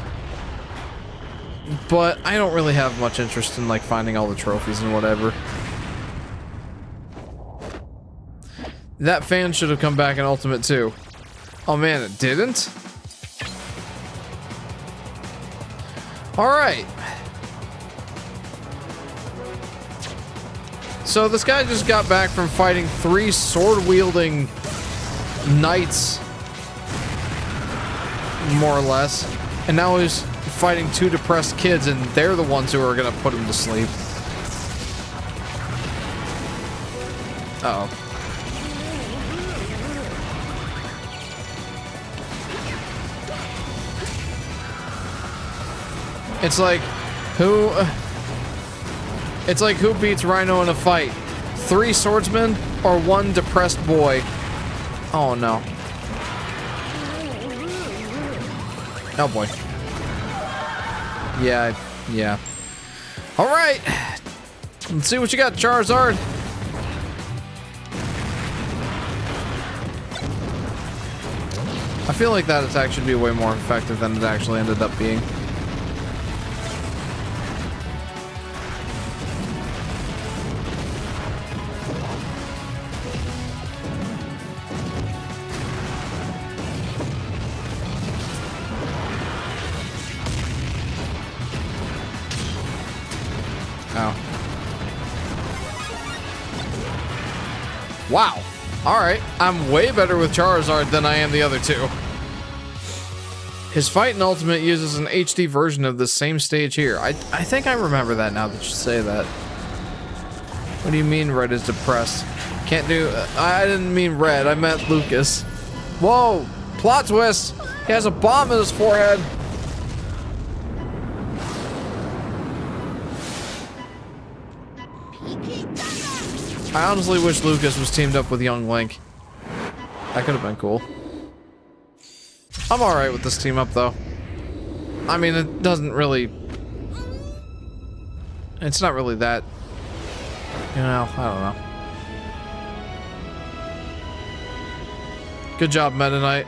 A: but I don't really have much interest in like finding all the trophies and whatever. That fan should have come back in Ultimate too. Oh man, it didn't? Alright. So this guy just got back from fighting 3 sword-wielding knights, more or less. And now he's fighting 2 depressed kids, and they're the ones who are gonna put him to sleep. Uh-oh. It's like, who beats Rhino in a fight? 3 swordsmen or 1 depressed boy? Oh no. Oh boy. Yeah. Alright. Let's see what you got, Charizard. I feel like that attack should be way more effective than it actually ended up being. Wow. Alright. I'm way better with Charizard than I am the other 2. His fight in Ultimate uses an HD version of the same stage here. I think I remember that now that you say that. What do you mean Red is depressed? Can't do... I didn't mean Red. I meant Lucas. Whoa. Plot twist. He has a bomb in his forehead. I honestly wish Lucas was teamed up with young Link. That could have been cool. I'm alright with this team up, though. I mean, it doesn't really... It's not really that... You know, I don't know. Good job, Meta Knight.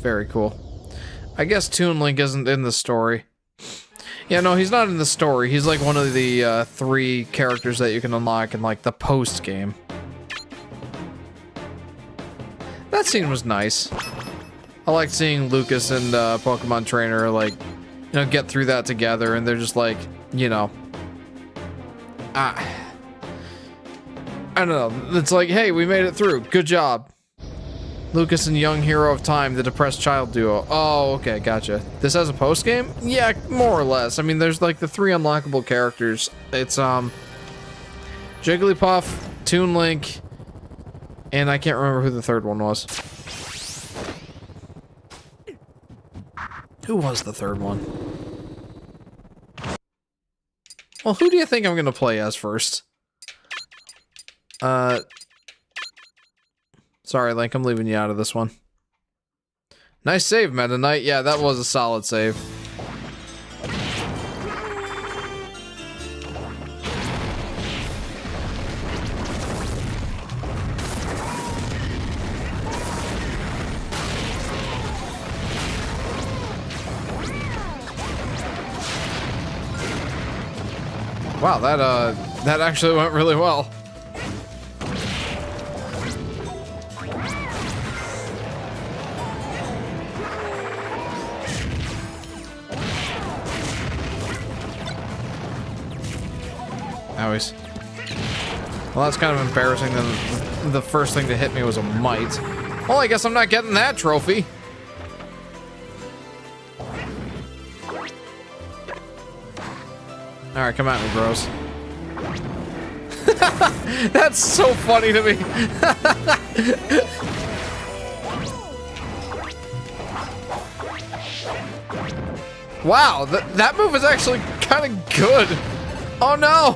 A: Very cool. I guess Toon Link isn't in the story. Yeah, no, he's not in the story. He's like one of the 3 characters that you can unlock in like the post game. That scene was nice. I liked seeing Lucas and Pokemon Trainer like, you know, get through that together, and they're just like, you know, I don't know. It's like, hey, we made it through. Good job. Lucas and Young Hero of Time, the depressed child duo. Oh, okay, gotcha. This has a post game? Yeah, more or less. I mean, there's like the 3 unlockable characters. It's Jigglypuff, Toon Link, and I can't remember who the 3rd one was. Who was the 3rd one? Well, who do you think I'm gonna play as first? Sorry, Link, I'm leaving you out of this one. Nice save, Meta Knight. Yeah, that was a solid save. Wow, that actually went really well. Owies. Well, that's kind of embarrassing that the first thing to hit me was a mite. Well, I guess I'm not getting that trophy. Alright, come at me, bros. That's so funny to me. Wow, that move is actually kind of good. Oh no!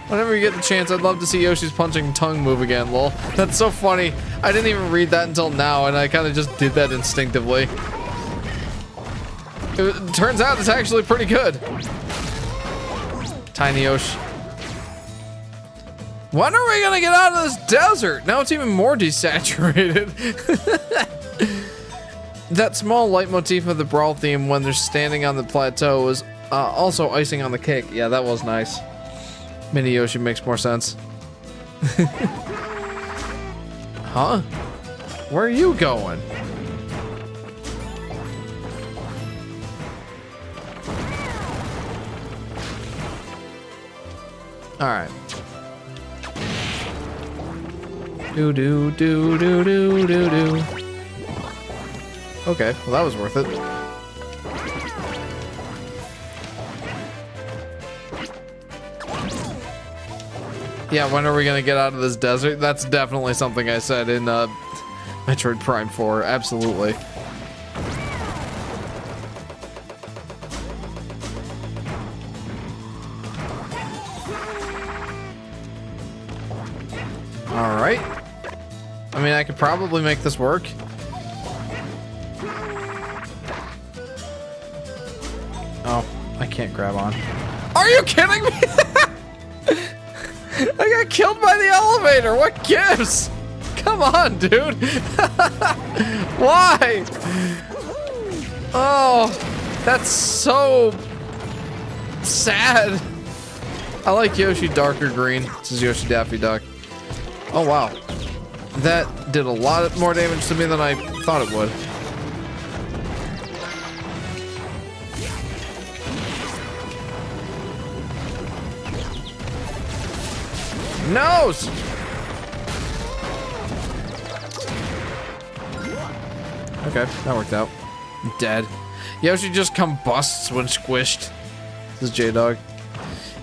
A: Whenever you get the chance, I'd love to see Yoshi's punching tongue move again, lol. That's so funny. I didn't even read that until now, and I kind of just did that instinctively. It turns out it's actually pretty good. Tiny Yoshi. When are we gonna get out of this desert? Now it's even more desaturated. That small leitmotif of the Brawl theme when they're standing on the plateau was also icing on the cake. Yeah, that was nice. Mini Yoshi makes more sense. Huh? Where are you going? Alright. Do do do do do do do. Okay, well that was worth it. Yeah, when are we gonna get out of this desert? That's definitely something I said in Metroid Prime 4, absolutely. Alright. I mean, I could probably make this work. Oh, I can't grab on. Are you kidding me? I got killed by the elevator. What gives? Come on, dude. Why? Oh, that's so sad. I like Yoshi darker green. This is Yoshi Daffy Duck. Oh, wow. That did a lot more damage to me than I thought it would. Nose! Okay, that worked out. I'm dead. Yoshi just combusts when squished. This is J-Dog.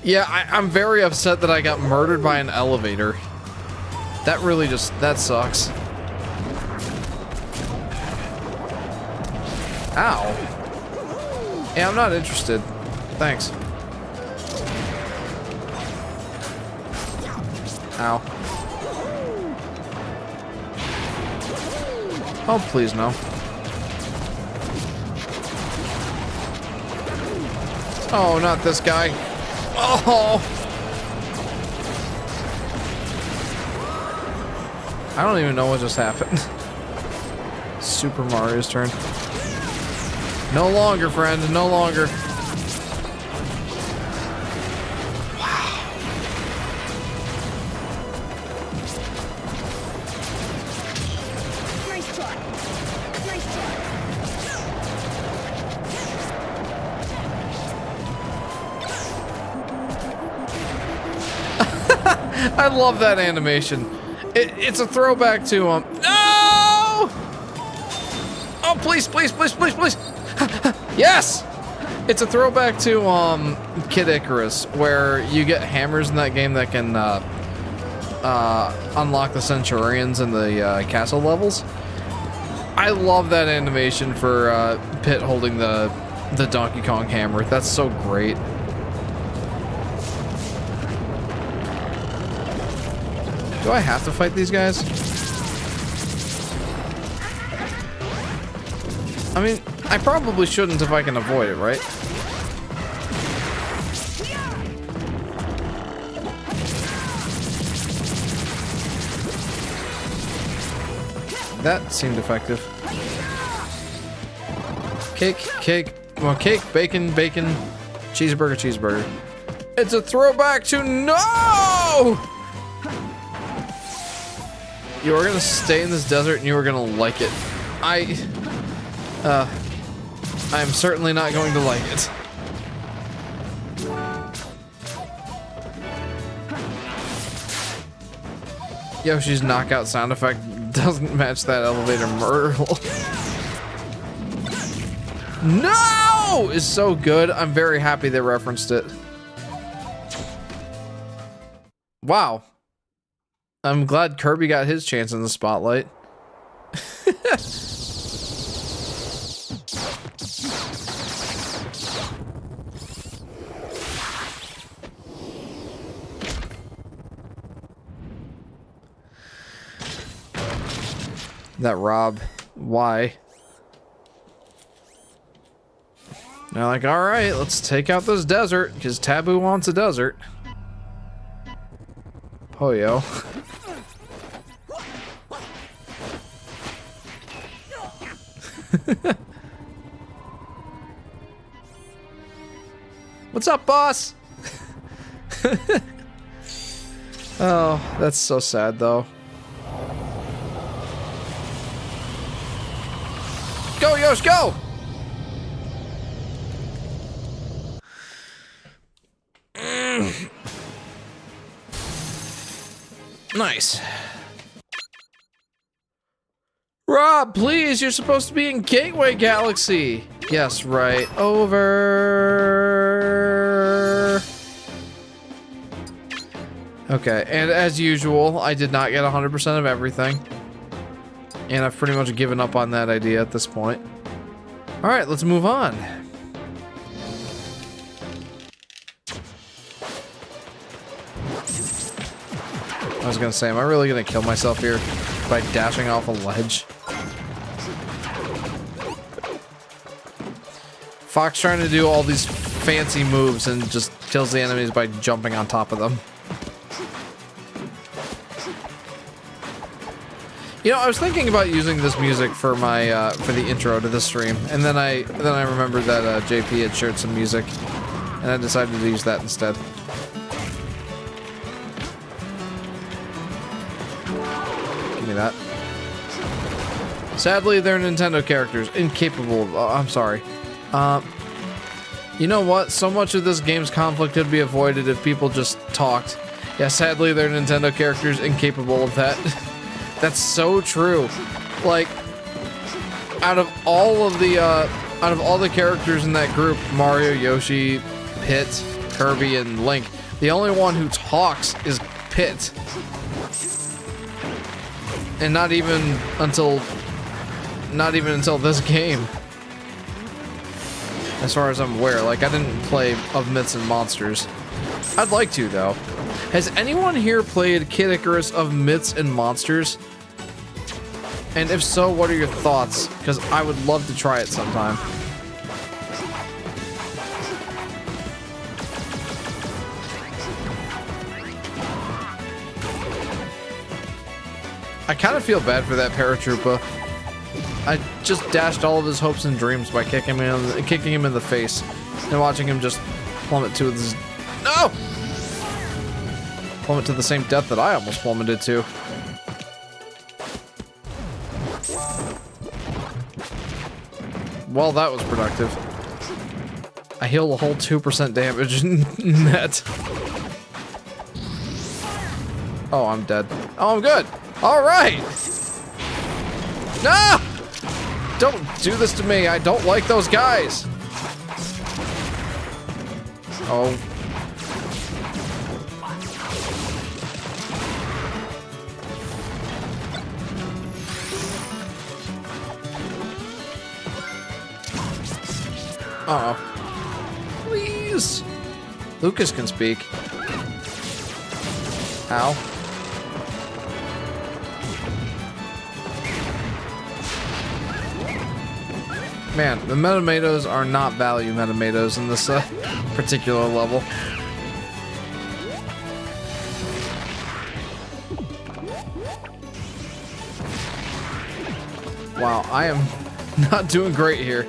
A: Yeah, I'm very upset that I got murdered by an elevator. That really just, that sucks. Ow. Yeah, I'm not interested. Thanks. Ow. Oh, please no. Oh, not this guy. Oh! I don't even know what just happened. Super Mario's turn. No longer, friend. No longer. I love that animation. It's a throwback to no! Oh, please, please, please, please, please! Yes! It's a throwback to Kid Icarus, where you get hammers in that game that can unlock the Centurions in the castle levels. I love that animation for Pit holding the Donkey Kong hammer. That's so great. Do I have to fight these guys? I mean, I probably shouldn't if I can avoid it, right? That seemed effective. Cake, cake, well, cake, bacon, bacon, cheeseburger, cheeseburger. It's a throwback to no! You are gonna stay in this desert and you are gonna like it. I'm certainly not going to like it. Yoshi's knockout sound effect doesn't match that elevator myrtle. No! Is so good. I'm very happy they referenced it. Wow. I'm glad Kirby got his chance in the spotlight. That Rob, why? They're like, all right, let's take out this desert because Taboo wants a desert. Poyo. What's up, boss? Oh, that's so sad, though. Go, Yosh, go! Nice. Rob, please, you're supposed to be in Gateway Galaxy. Yes, right. Over. Okay, and as usual, I did not get 100% of everything. And I've pretty much given up on that idea at this point. Alright, let's move on. I was gonna say, am I really gonna kill myself here by dashing off a ledge? Fox trying to do all these fancy moves and just kills the enemies by jumping on top of them. You know, I was thinking about using this music for my for the intro to this stream, and then I remembered that JP had shared some music, and I decided to use that instead. Give me that. Sadly, they're Nintendo characters, incapable of. I'm sorry. You know what? So much of this game's conflict could be avoided if people just talked. Yeah, sadly, they're Nintendo characters, incapable of that. That's so true. Like, out of all the characters in that group, Mario, Yoshi, Pit, Kirby, and Link, the only one who talks is Pit. And not even until this game. As far as I'm aware, like, I didn't play Of Myths and Monsters. I'd like to, though. Has anyone here played Kid Icarus Of Myths and Monsters? And if so, what are your thoughts? Because I would love to try it sometime. I kind of feel bad for that paratrooper. I just dashed all of his hopes and dreams by kicking him in the face and watching him just plummet to his... No! Plummet to the same death that I almost plummeted to. Well, that was productive. I healed a whole 2% damage net. Oh, I'm dead. Oh, I'm good. All right. No! Don't do this to me. I don't like those guys. Oh. Uh-oh. Please. Lucas can speak. Ow. Man, the Metamatoes are not value Metamatoes in this particular level. Wow, I am not doing great here.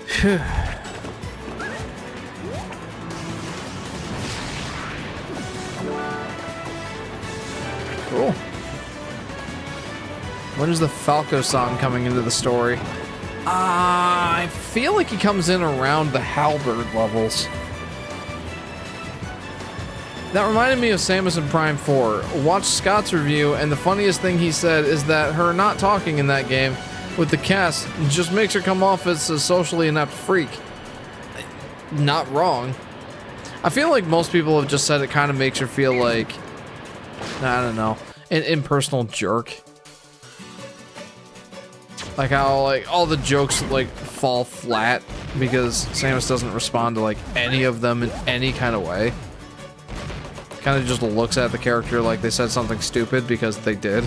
A: Phew. Cool. When is the Falco song coming into the story? I feel like he comes in around the Halberd levels. That reminded me of Samus in Prime 4. Watched Scott's review, and the funniest thing he said is that her not talking in that game with the cast just makes her come off as a socially inept freak. Not wrong. I feel like most people have just said it kind of makes her feel like, I don't know, an impersonal jerk. Like how like all the jokes like fall flat because Samus doesn't respond to like any of them in any kind of way. Kind of just looks at the character like they said something stupid because they did.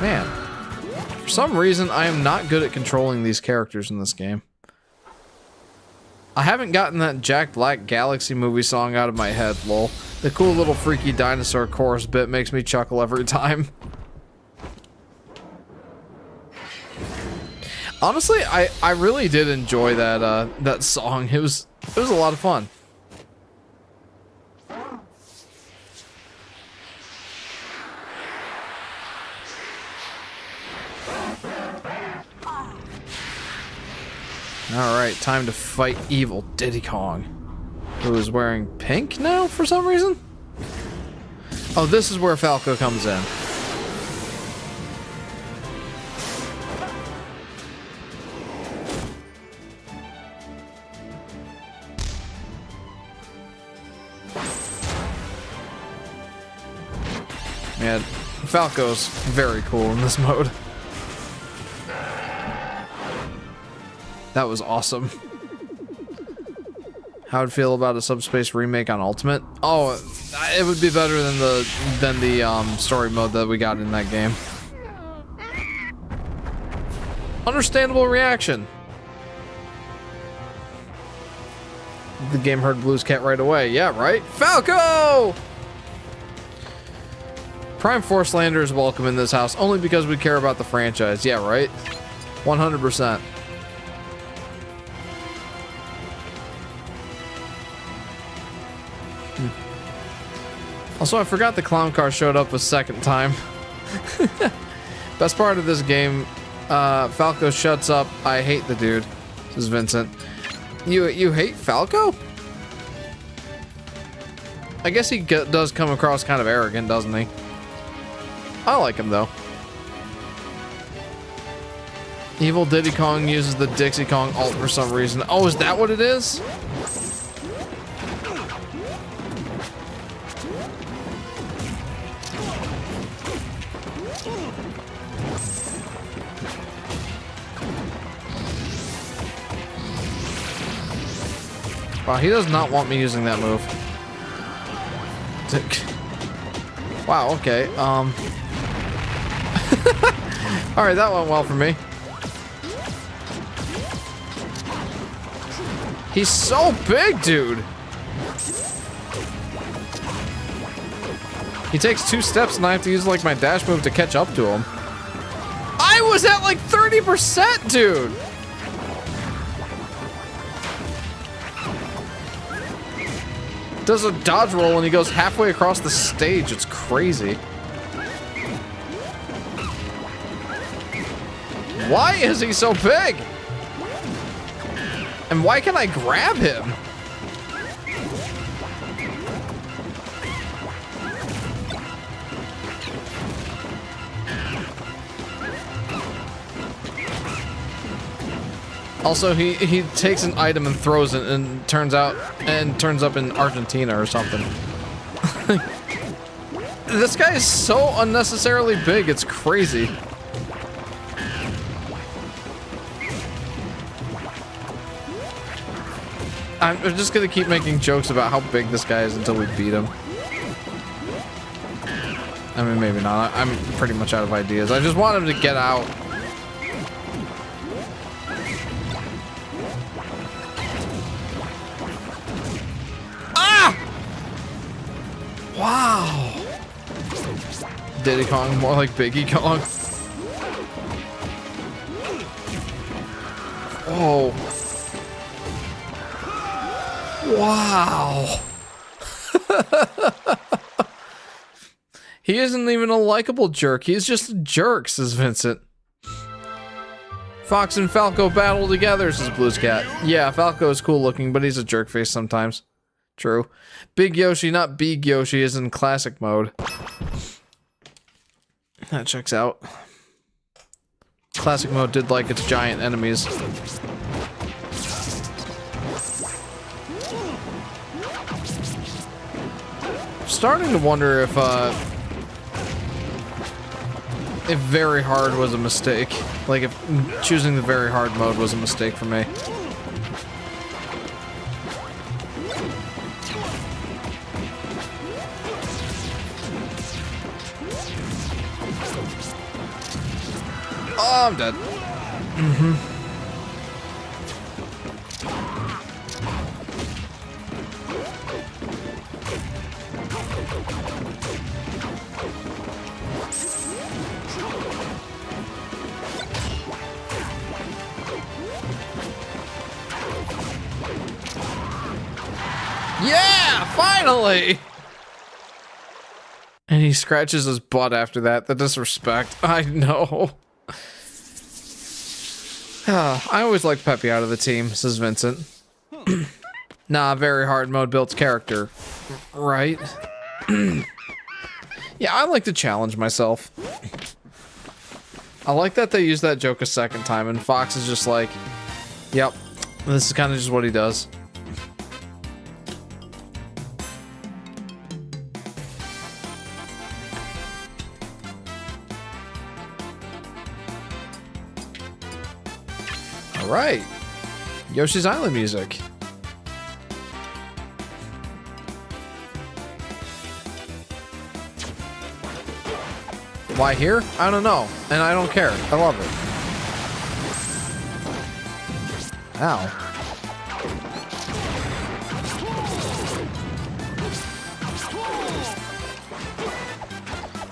A: Man, for some reason I am not good at controlling these characters in this game. I haven't gotten that Jack Black Galaxy movie song out of my head, lol. The cool little freaky dinosaur chorus bit makes me chuckle every time. Honestly, I really did enjoy that that song. It was a lot of fun. Alright, time to fight evil Diddy Kong, who is wearing pink now for some reason? Oh, this is where Falco comes in. Man, Falco's very cool in this mode. That was awesome. How would feel about a Subspace remake on Ultimate? Oh, it would be better than the story mode that we got in that game. Understandable reaction. The game heard Blue's Cat right away. Yeah, right? Falco! Prime Force Lander is welcome in this house only because we care about the franchise. Yeah, right? 100%. Also, I forgot the clown car showed up a second time. Best part of this game, Falco shuts up. I hate the dude. This is Vincent. You hate Falco? I guess he does come across kind of arrogant, doesn't he? I like him though. Evil Diddy Kong uses the Dixie Kong ult for some reason. Oh, is that what it is? Wow, he does not want me using that move. Wow, okay, alright, that went well for me. He's so big, dude! He takes 2 steps and I have to use, like, my dash move to catch up to him. I was at, like, 30%, dude! Does a dodge roll and he goes halfway across the stage. It's crazy. Why is he so big? And why can I grab him? Also, he takes an item and throws it and turns up in Argentina or something. This guy is so unnecessarily big, it's crazy. I'm just gonna keep making jokes about how big this guy is until we beat him. I mean, maybe not. I'm pretty much out of ideas. I just want him to get out. Wow. Diddy Kong, more like Biggie Kong. Oh. Wow. He isn't even a likable jerk. He's just a jerk, says Vincent. Fox and Falco battle together, says Blue's Cat. Yeah, Falco is cool looking, but he's a jerk face sometimes. True. Big Yoshi, not Big Yoshi, is in classic mode. That checks out. Classic mode did like its giant enemies. Starting to wonder if very hard was a mistake. Like if choosing the very hard mode was a mistake for me. Oh, I'm dead. Yeah, finally! And he scratches his butt after that. The disrespect. I know. I always liked Peppy out of the team, says Vincent. Nah, very hard mode builds character. Right? Yeah, I like to challenge myself. I like that they use that joke a second time, and Fox is just like, yep, this is kind of just what he does. Right, Yoshi's Island music. Why here? I don't know, and I don't care. I love it. Ow.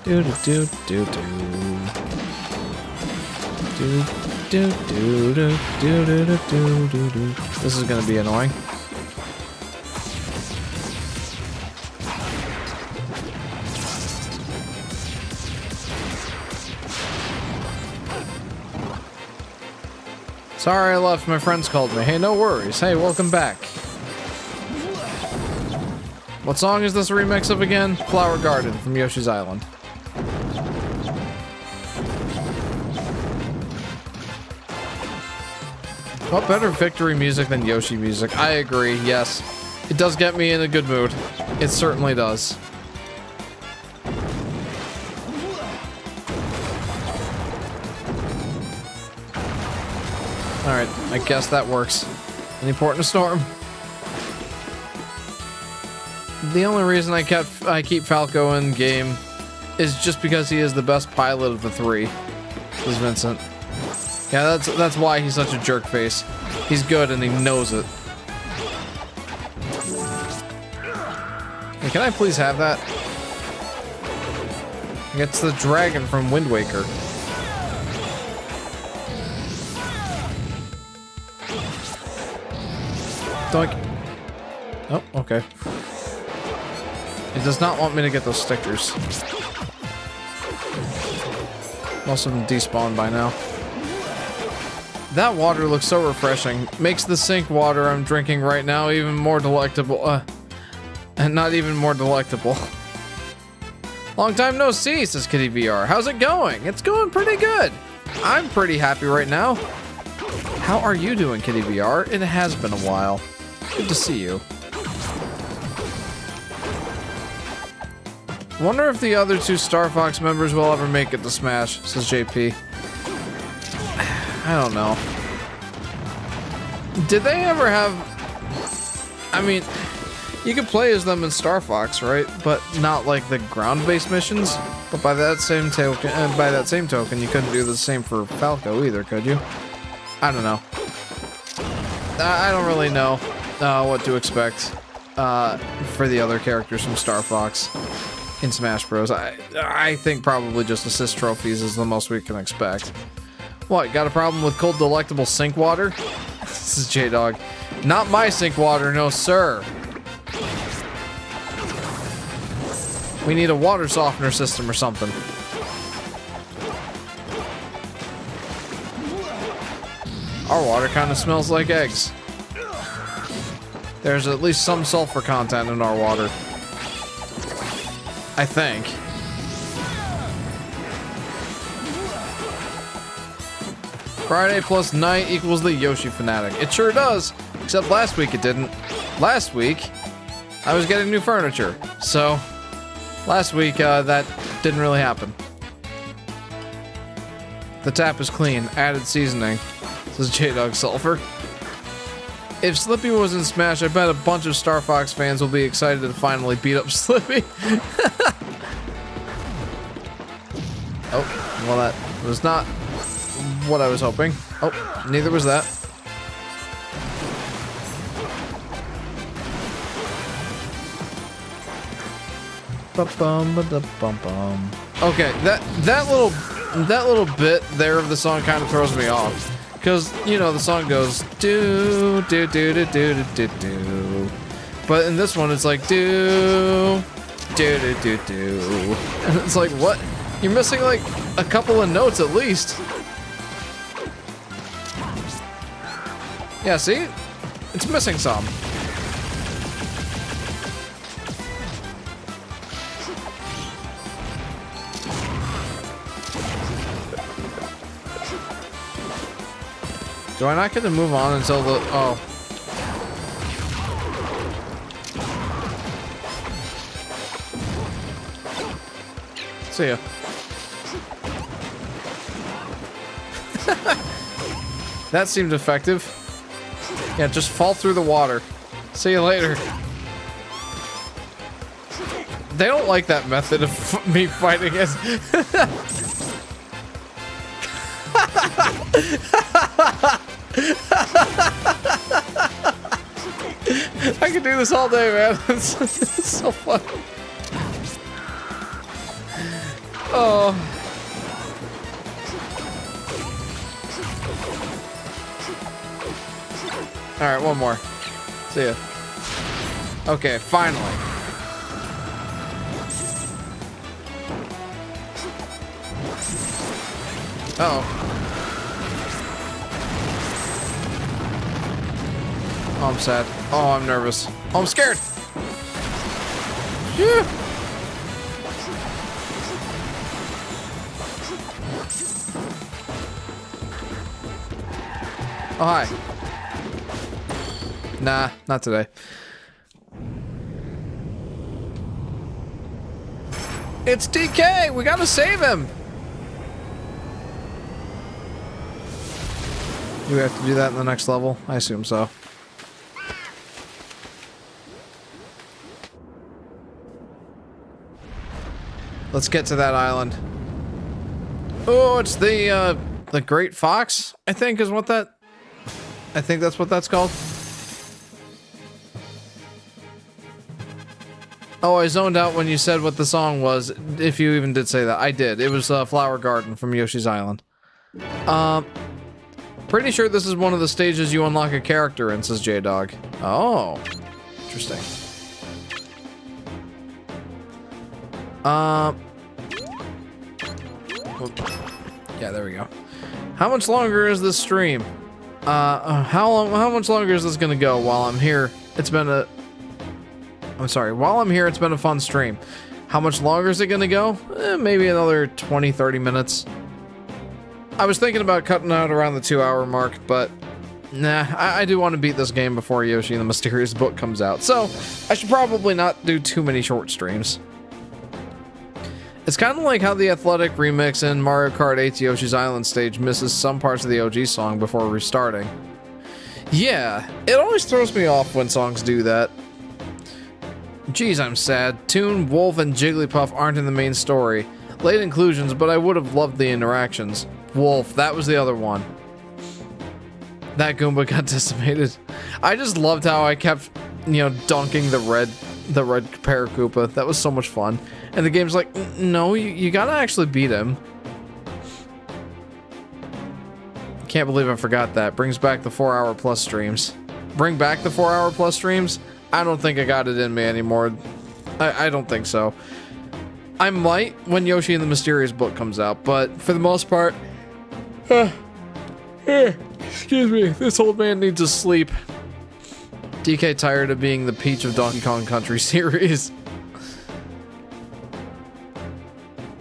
A: Do do do do do. Do. Do, do, do, do, do, do, do, do. This is gonna be annoying. Sorry I left, my friends called me. Hey, no worries. Hey, welcome back. What song is this a remix of again? Flower Garden from Yoshi's Island. What better victory music than Yoshi music? I agree, yes. It does get me in a good mood. It certainly does. Alright, I guess that works. Any port in a storm? The only reason I keep Falco in game is just because he is the best pilot of the three, says Vincent. Yeah, that's why he's such a jerk face. He's good and he knows it. Hey, can I please have that? It's the dragon from Wind Waker. Doink. Oh, okay. It does not want me to get those stickers. Most of them despawned by now. That water looks so refreshing. Makes the sink water I'm drinking right now even more delectable. And not even more delectable. Long time no see, says Kitty VR. How's it going? It's going pretty good. I'm pretty happy right now. How are you doing, Kitty VR? It has been a while. Good to see you. Wonder if the other two Star Fox members will ever make it to Smash, says JP. I don't know. Did they ever have... I mean, you could play as them in Star Fox, right? But not like the ground-based missions. But by that same token, you couldn't do the same for Falco either, could you? I don't know. I don't really know what to expect for the other characters from Star Fox in Smash Bros. I think probably just assist trophies is the most we can expect. What, got a problem with cold delectable sink water? This is J-Dog. Not my sink water, no sir. We need a water softener system or something. Our water kind of smells like eggs. There's at least some sulfur content in our water. I think. Friday plus night equals the Yoshi Fanatic. It sure does, except last week it didn't. Last week, I was getting new furniture, so last week that didn't really happen. The tap is clean, added seasoning. This is J-Dog Sulfur. If Slippy was in Smash, I bet a bunch of Star Fox fans will be excited to finally beat up Slippy. Oh, well that was not what I was hoping. Oh, neither was that. Okay, that little bit there of the song kind of throws me off. Because, you know, the song goes do do do do do do do, but in this one it's like do do do do do, and it's like, what? You're missing like a couple of notes at least. Yeah, see? It's missing some. Do I not get to move on until the... Oh. See ya. That seemed effective. Yeah, just fall through the water. See you later. They don't like that method of me fighting it. I could do this all day, man. It's so fun. Oh. Alright, one more. See ya. Okay, finally. Uh-oh. Oh, I'm sad. Oh, I'm nervous. Oh, I'm scared. Yeah. Oh, hi. Nah, not today. It's DK! We gotta save him! Do we have to do that in the next level? I assume so. Let's get to that island. Oh, it's the Great Fox, I think is what that... I think that's what that's called. Oh, I zoned out when you said what the song was, if you even did say that. I did. It was Flower Garden from Yoshi's Island. Pretty sure this is one of the stages you unlock a character in, says J-Dog. Oh, interesting. Yeah, there we go. How much longer is this stream? How much longer is this gonna go while I'm here? It's been a... I'm sorry, while I'm here, it's been a fun stream. How much longer is it gonna go? Maybe another 20-30 minutes. I was thinking about cutting out around the 2-hour mark, but nah, I do want to beat this game before Yoshi and the Mysterious Book comes out, so I should probably not do too many short streams. It's kind of like how the Athletic remix in Mario Kart 8's Yoshi's Island stage misses some parts of the OG song before restarting. Yeah, it always throws me off when songs do that. Geez, I'm sad. Toon, Wolf, and Jigglypuff aren't in the main story. Late inclusions, but I would have loved the interactions. Wolf, that was the other one. That Goomba got decimated. I just loved how I kept, you know, dunking the red Paracoopa. That was so much fun. And the game's like, no, you gotta actually beat him. can't believe I forgot that. Brings back the 4-hour plus streams. Bring back the 4-hour plus streams? I don't think I got it in me anymore. I don't think so. I might when Yoshi and the Mysterious Book comes out, but for the most part... excuse me, this old man needs to sleep. DK tired of being the Peach of Donkey Kong Country series.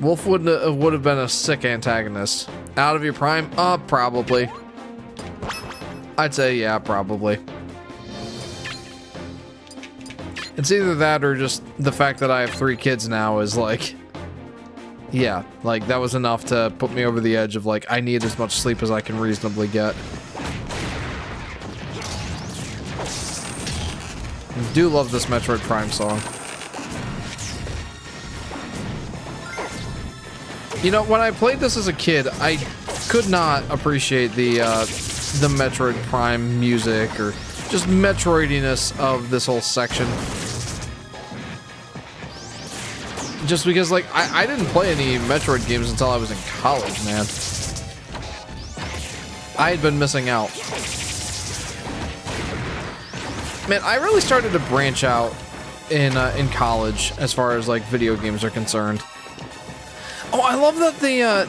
A: Wolf would have been a sick antagonist. Out of your prime? Probably. I'd say, yeah, probably. It's either that or just the fact that I have 3 kids now is like... Yeah, like, that was enough to put me over the edge of, like, I need as much sleep as I can reasonably get. I do love this Metroid Prime song. You know, when I played this as a kid, I could not appreciate the Metroid Prime music or just Metroidiness of this whole section. Just because, like, I didn't play any Metroid games until I was in college, man. I had been missing out. Man, I really started to branch out in college as far as, like, video games are concerned. Oh, I love that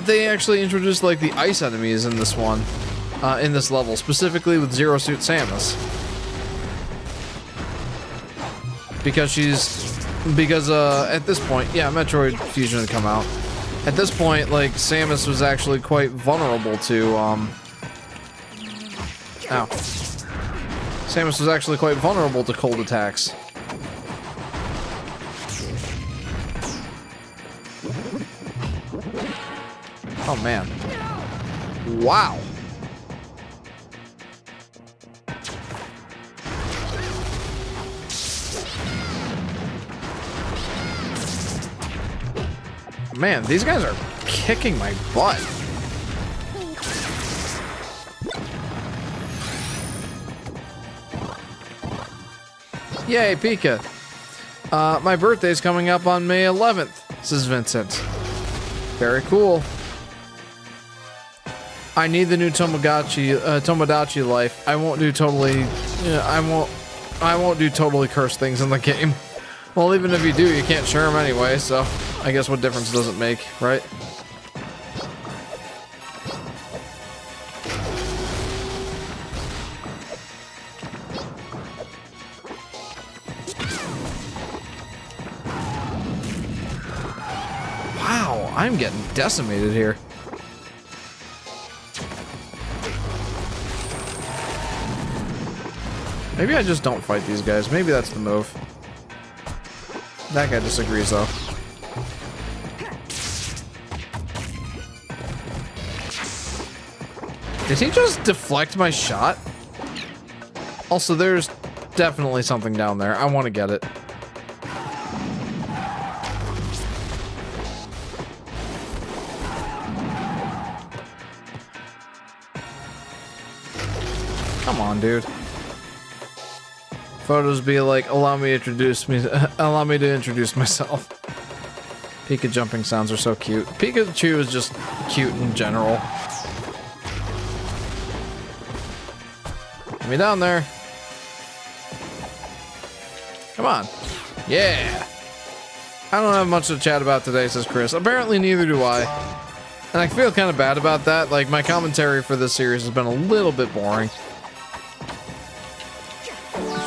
A: they actually introduced, like, the ice enemies in this one, in this level, specifically with Zero Suit Samus. Because at this point, yeah, Metroid Fusion had come out. At this point, like, Samus was actually quite vulnerable to, Ow. Samus was actually quite vulnerable to cold attacks. Oh, man. Wow. Man, these guys are kicking my butt. Yay, Pika. My birthday's coming up on May 11th, says Vincent. Very cool. I need the new Tomodachi life. I won't do totally cursed things in the game. Well, even if you do, you can't share them anyway, so I guess what difference does it make, right? Wow, I'm getting decimated here. Maybe I just don't fight these guys. Maybe that's the move. That guy disagrees, though. Did he just deflect my shot? Also, there's definitely something down there. I want to get it. Come on, dude. Photos be like, allow me to introduce myself. Pika jumping sounds are so cute. Pikachu is just cute in general. Get me down there. Come on. Yeah. I don't have much to chat about today, says Chris. Apparently neither do I. And I feel kind of bad about that. Like, my commentary for this series has been a little bit boring.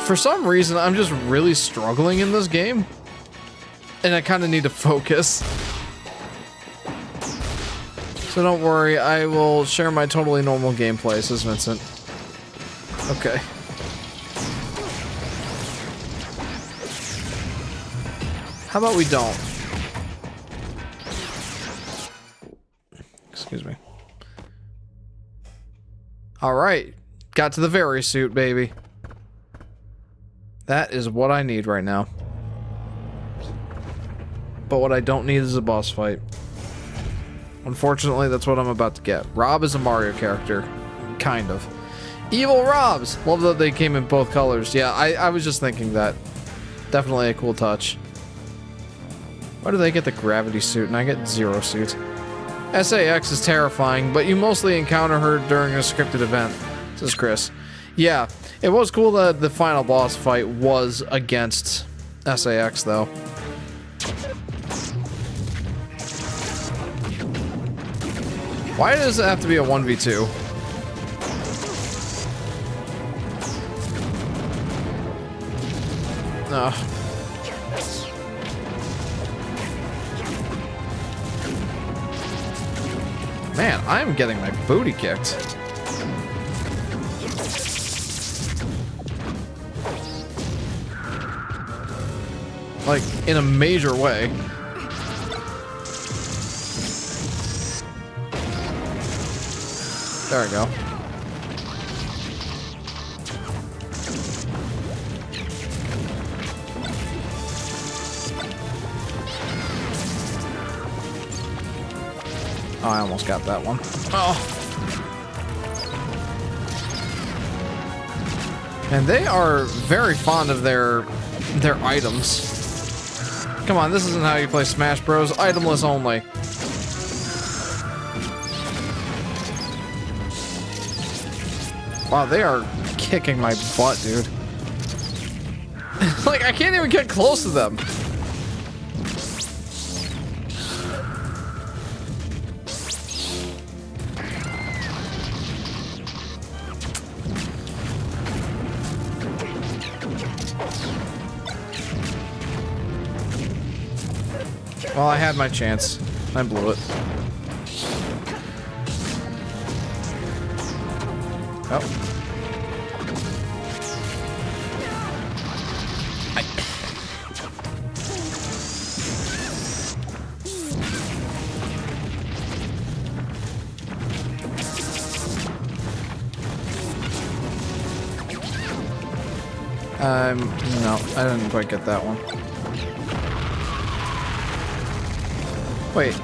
A: For some reason, I'm just really struggling in this game. And I kind of need to focus. So don't worry, I will share my totally normal gameplay, says Vincent. Okay. How about we don't? Excuse me. Alright. Got to the very suit, baby. That is what I need right now. But what I don't need is a boss fight. Unfortunately, that's what I'm about to get. Rob is a Mario character. Kind of. Evil Robs! Love that they came in both colors. Yeah, I was just thinking that. Definitely a cool touch. Why do they get the gravity suit and I get Zero suit? SAX is terrifying, but you mostly encounter her during a scripted event, says Chris. Yeah, it was cool that the final boss fight was against SAX, though. Why does it have to be a 1v2? Ugh. Man, I'm getting my booty kicked. Like, in a major way. There we go. Oh, I almost got that one. Oh. And they are very fond of their items. Come on, this isn't how you play Smash Bros. Itemless only. Wow, they are kicking my butt, dude. Like, I can't even get close to them. Well, I had my chance. I blew it. Oh. No, I didn't quite get that one. Wait.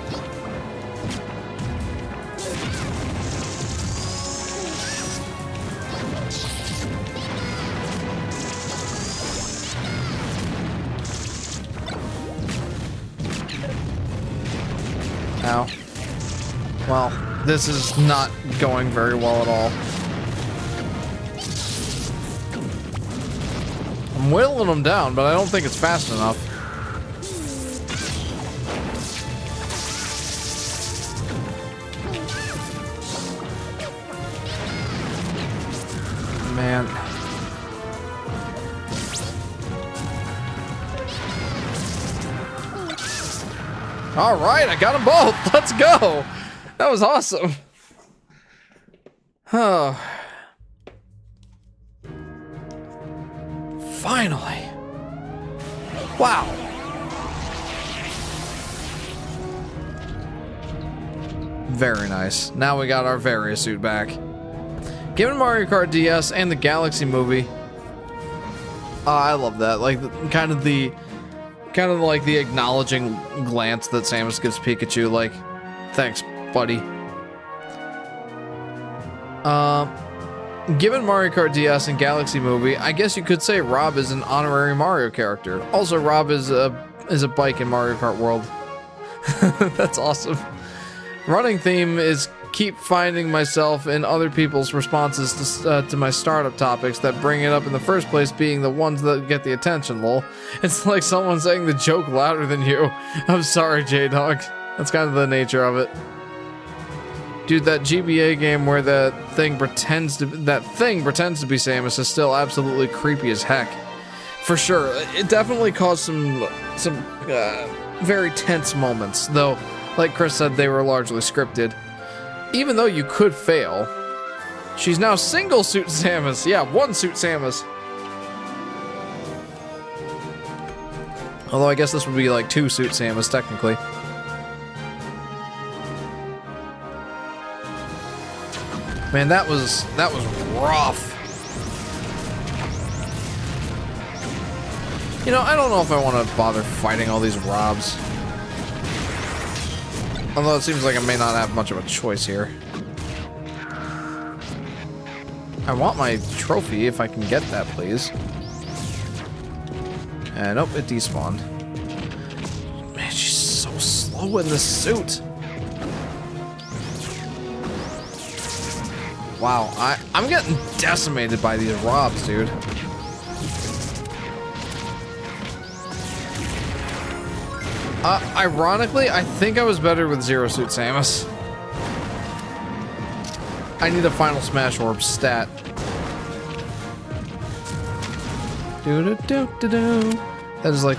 A: Ow. Well, this is not going very well at all. I'm whittling them down, but I don't think it's fast enough. Man. All right, I got them both. Let's go. That was awesome. Oh. Finally. Wow. Very nice. Now we got our Varia suit back. Given Mario Kart DS and the Galaxy movie, I love that. Like kind of like the acknowledging glance that Samus gives Pikachu. Like, thanks, buddy. Given Mario Kart DS and Galaxy movie, I guess you could say Rob is an honorary Mario character. Also, Rob is a bike in Mario Kart World. That's awesome. Running theme is keep finding myself in other people's responses to my startup topics that bring it up in the first place being the ones that get the attention, lol. It's like someone saying the joke louder than you. I'm sorry, J-Dog. That's kind of the nature of it. Dude, that GBA game where that thing pretends to be Samus is still absolutely creepy as heck. For sure. It definitely caused some very tense moments, though, like Chris said, they were largely scripted. Even though you could fail, she's now single suit Samus. Yeah, one suit Samus. Although I guess this would be like two suit Samus technically. Man, that was rough. You know, I don't know if I want to bother fighting all these Robs. Although it seems like I may not have much of a choice here. I want my trophy if I can get that, please. And nope, it despawned. Man, she's so slow in this suit. Wow, I'm getting decimated by these Robs, dude. Ironically, I think I was better with Zero Suit Samus. I need a Final Smash Orb stat. Do-do-do-do-do. That is like...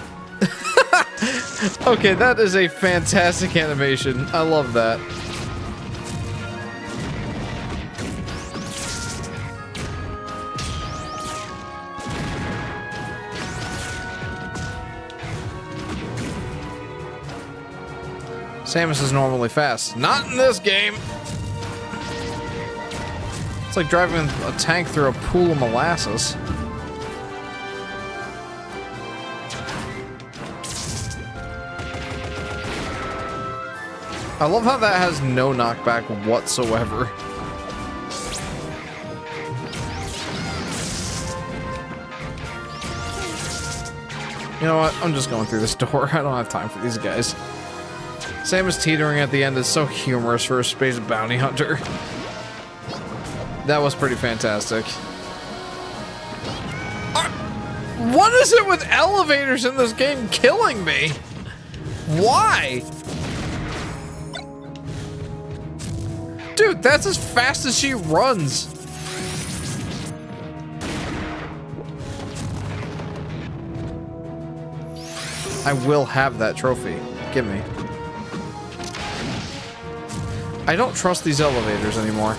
A: Okay, that is a fantastic animation. I love that. Samus is normally fast. Not in this game! It's like driving a tank through a pool of molasses. I love how that has no knockback whatsoever. You know what? I'm just going through this door. I don't have time for these guys. Samus teetering at the end is so humorous for a space bounty hunter. That was pretty fantastic. What is it with elevators in this game killing me? Why? Dude, that's as fast as she runs. I will have that trophy. Give me. I don't trust these elevators anymore.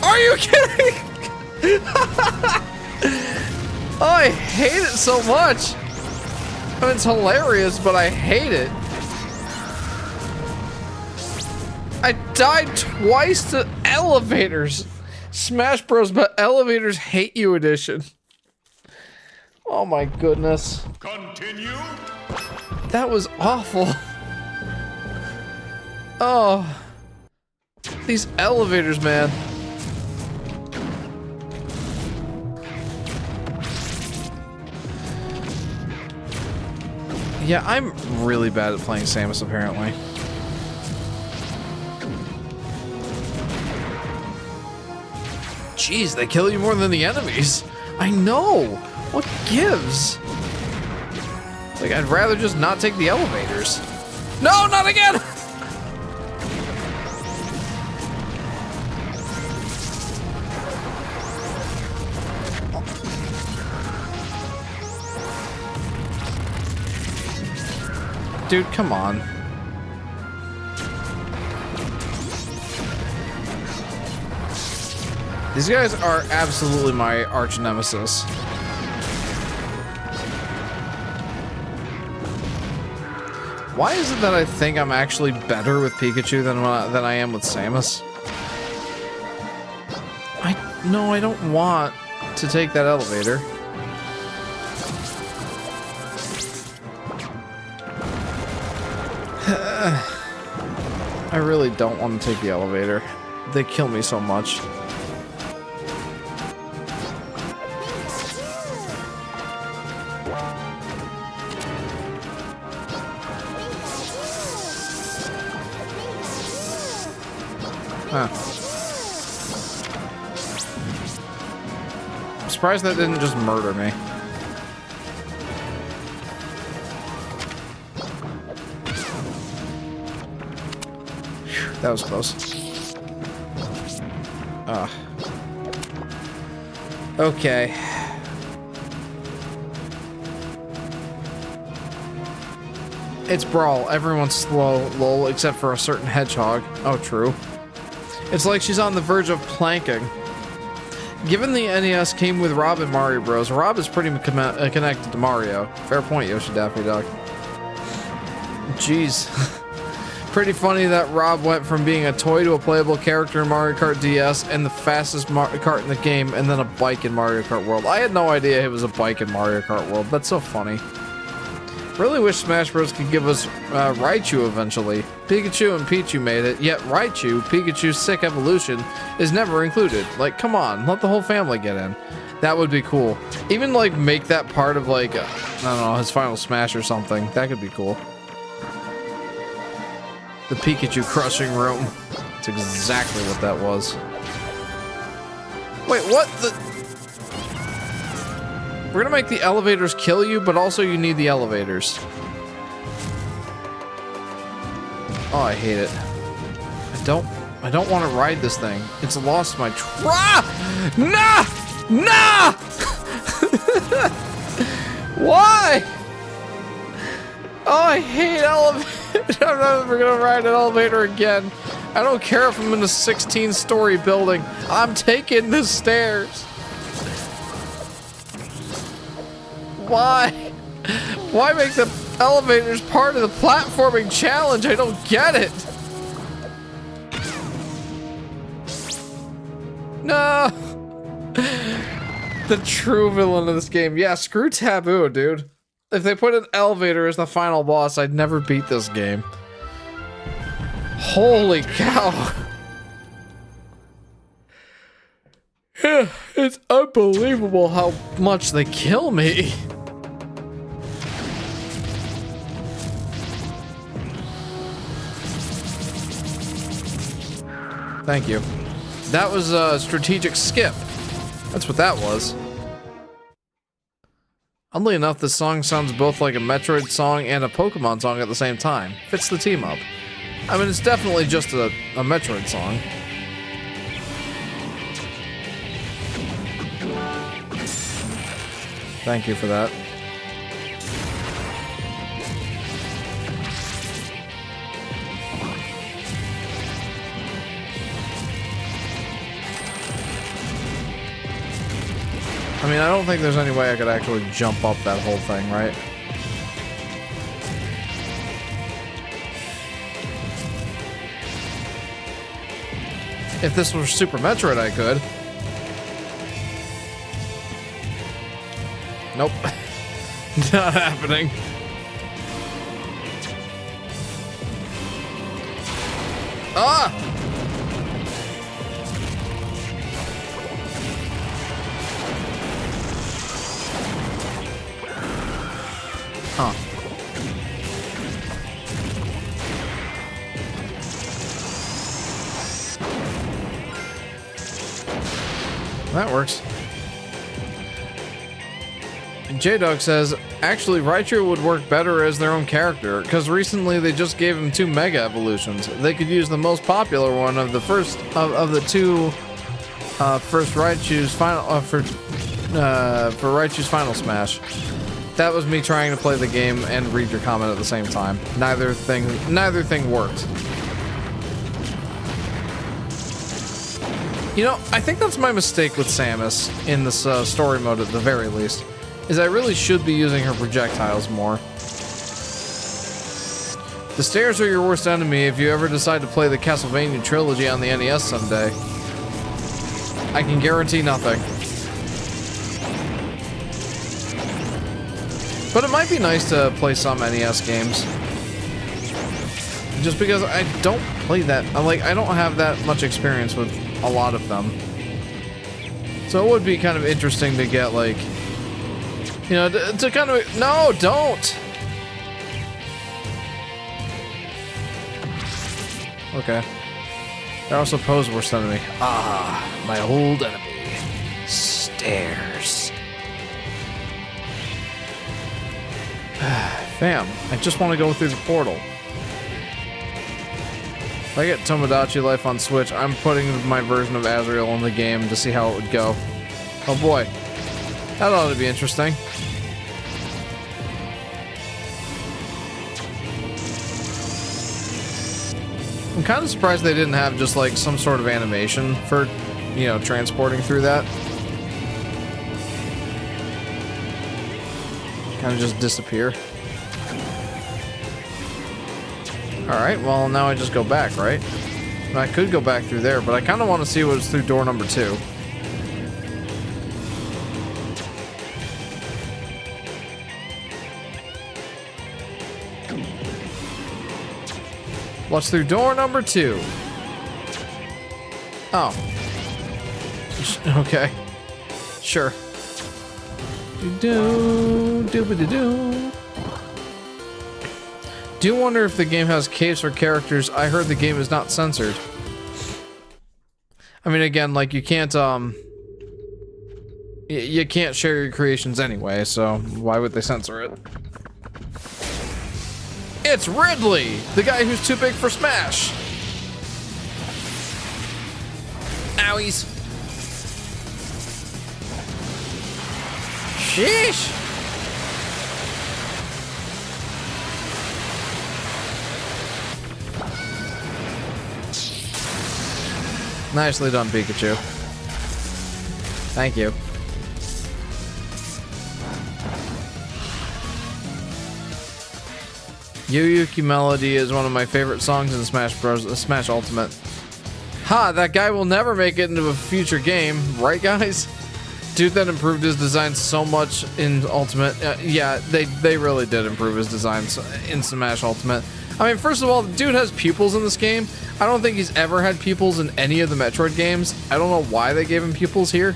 A: Are you kidding? Oh, I hate it so much. I mean, it's hilarious, but I hate it. I died twice to elevators. Smash Bros, but elevators hate you edition. Oh my goodness.
B: Continue.
A: That was awful. Oh. These elevators, man. Yeah, I'm really bad at playing Samus, apparently. Jeez, they kill you more than the enemies. I know. What gives? Like, I'd rather just not take the elevators. No, not again! Dude, come on. These guys are absolutely my arch nemesis. Why is it that I think I'm actually better with Pikachu than I am with Samus? No, I don't want to take that elevator. I really don't want to take the elevator. They kill me so much. Huh. I'm surprised that didn't just murder me. Whew, that was close. Okay. It's Brawl. Everyone's slow, lol, except for a certain hedgehog. Oh, true. It's like she's on the verge of planking. Given the NES came with Rob and Mario Bros, Rob is pretty connected to Mario. Fair point, Yoshi Daffy Duck. Jeez. Pretty funny that Rob went from being a toy to a playable character in Mario Kart DS and the fastest kart in the game, and then a bike in Mario Kart World. I had no idea it was a bike in Mario Kart World. That's so funny. Really wish Smash Bros. Could give us Raichu eventually. Pikachu and Pichu made it, yet Raichu, Pikachu's sick evolution, is never included. Like, come on, let the whole family get in. That would be cool. Even, like, make that part of, like, I don't know, his final Smash or something. That could be cool. The Pikachu crushing room. That's exactly what that was. Wait, what the? We're gonna make the elevators kill you, but also you need the elevators. Oh, I hate it. I don't want to ride this thing. It's lost my Nah! Nah! Why? Oh, I hate elevators. I'm never gonna ride an elevator again. I don't care if I'm in a 16-story building. I'm taking the stairs. Why? Why make the elevators part of the platforming challenge? I don't get it. No. The true villain of this game. Yeah, screw Taboo, dude. If they put an elevator as the final boss, I'd never beat this game. Holy cow. It's unbelievable how much they kill me. Thank you. That was a strategic skip. That's what that was. Oddly enough, this song sounds both like a Metroid song and a Pokemon song at the same time. Fits the team up. I mean, it's definitely just a Metroid song. Thank you for that. I mean, I don't think there's any way I could actually jump up that whole thing, right? If this were Super Metroid, I could. Nope. Not happening. Ah! Huh. That works. J-Dog says, actually, Raichu would work better as their own character, because recently they just gave him 2 Mega Evolutions. They could use the most popular one of the first of the 2 first Raichu's final for Raichu's Final Smash. That was me trying to play the game and read your comment at the same time. Neither thing worked. You know, I think that's my mistake with Samus in this story mode at the very least, is I really should be using her projectiles more. The stairs are your worst enemy if you ever decide to play the Castlevania trilogy on the NES someday. I can guarantee nothing. But it might be nice to play some NES games. Just because I don't play that, I don't have that much experience with a lot of them. So it would be kind of interesting to get, like, you know, to kind of, no, don't! Okay. They're also Poe's worst enemy. Ah, my old enemy. Stairs. Fam, I just want to go through the portal. If I get Tomodachi Life on Switch, I'm putting my version of Azrael in the game to see how it would go. Oh boy. That ought to be interesting. I'm kind of surprised they didn't have just like some sort of animation for, you know, transporting through that. Kind of just disappear. Alright, well now I just go back, right? I could go back through there, but I kind of want to see what's through door number 2. What's through door number 2? Oh. Okay. Sure. Do-do-do-ba-do-do. Do wonder if the game has capes for characters. I heard the game is not censored. I mean, again, like, you can't you can't share your creations anyway, so why would they censor it? It's Ridley, the guy who's too big for Smash. Owies. Sheesh. Nicely done, Pikachu. Thank you. Yu Melody is one of my favorite songs in Smash Bros. Smash Ultimate. Ha! That guy will never make it into a future game, right, guys? Dude, that improved his design so much in Ultimate. Yeah, they really did improve his designs in Smash Ultimate. I mean, first of all, the dude has pupils in this game. I don't think he's ever had pupils in any of the Metroid games. I don't know why they gave him pupils here.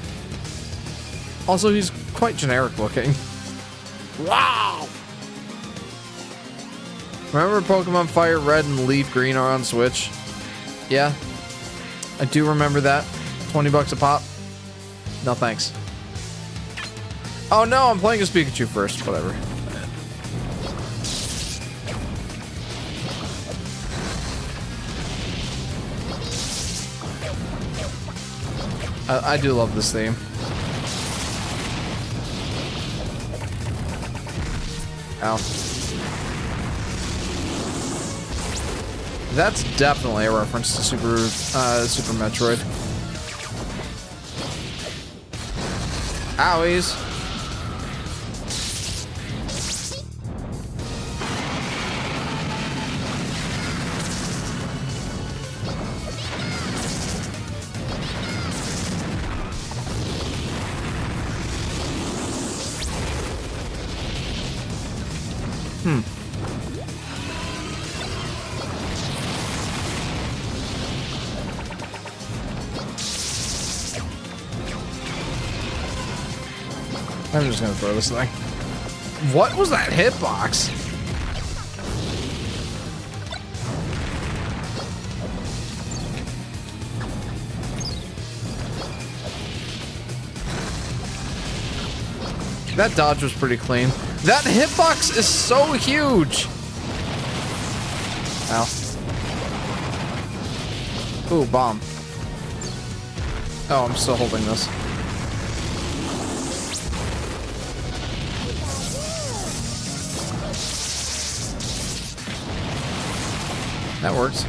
A: Also, he's quite generic looking. Wow! Remember Pokemon Fire Red and Leaf Green are on Switch? Yeah. I do remember that. 20 bucks a pop. No thanks. Oh no, I'm playing as Pikachu first. Whatever. I do love this theme. Ow. That's definitely a reference to Super Metroid. Owies. I'm just gonna throw this thing. What was that hitbox? That dodge was pretty clean. That hitbox is so huge! Ow. Ooh, bomb. Oh, I'm still holding this. That works.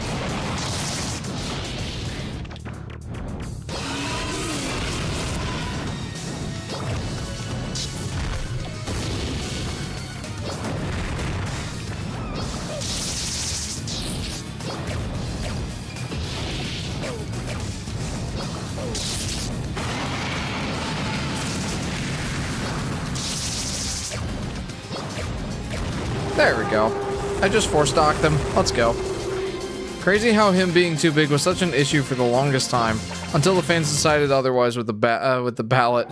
A: There we go. I just force-docked him. Let's go. Crazy how him being too big was such an issue for the longest time, until the fans decided otherwise with the ballot.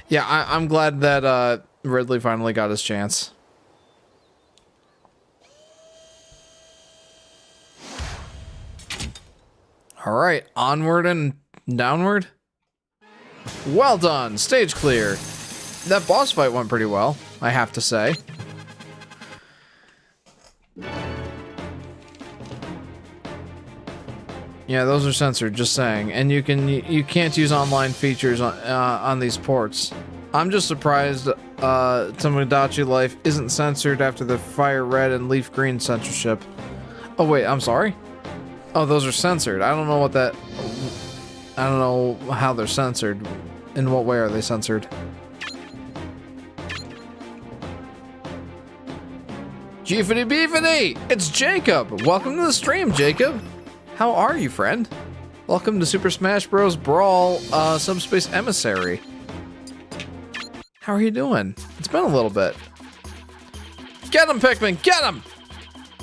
A: Yeah, I'm glad that Ridley finally got his chance. All right, onward and downward. Well done, stage clear. That boss fight went pretty well, I have to say. Yeah, those are censored, just saying. And you can't use online features on these ports. I'm just surprised Tomodachi Life isn't censored after the Fire Red and Leaf Green censorship. Oh wait, I'm sorry? Oh, those are censored. I don't know what that... I don't know how they're censored. In what way are they censored? Jeefity beefity! It's Jacob! Welcome to the stream, Jacob! How are you, friend? Welcome to Super Smash Bros. Brawl, Subspace Emissary. How are you doing? It's been a little bit. Get him, Pikmin! Get him!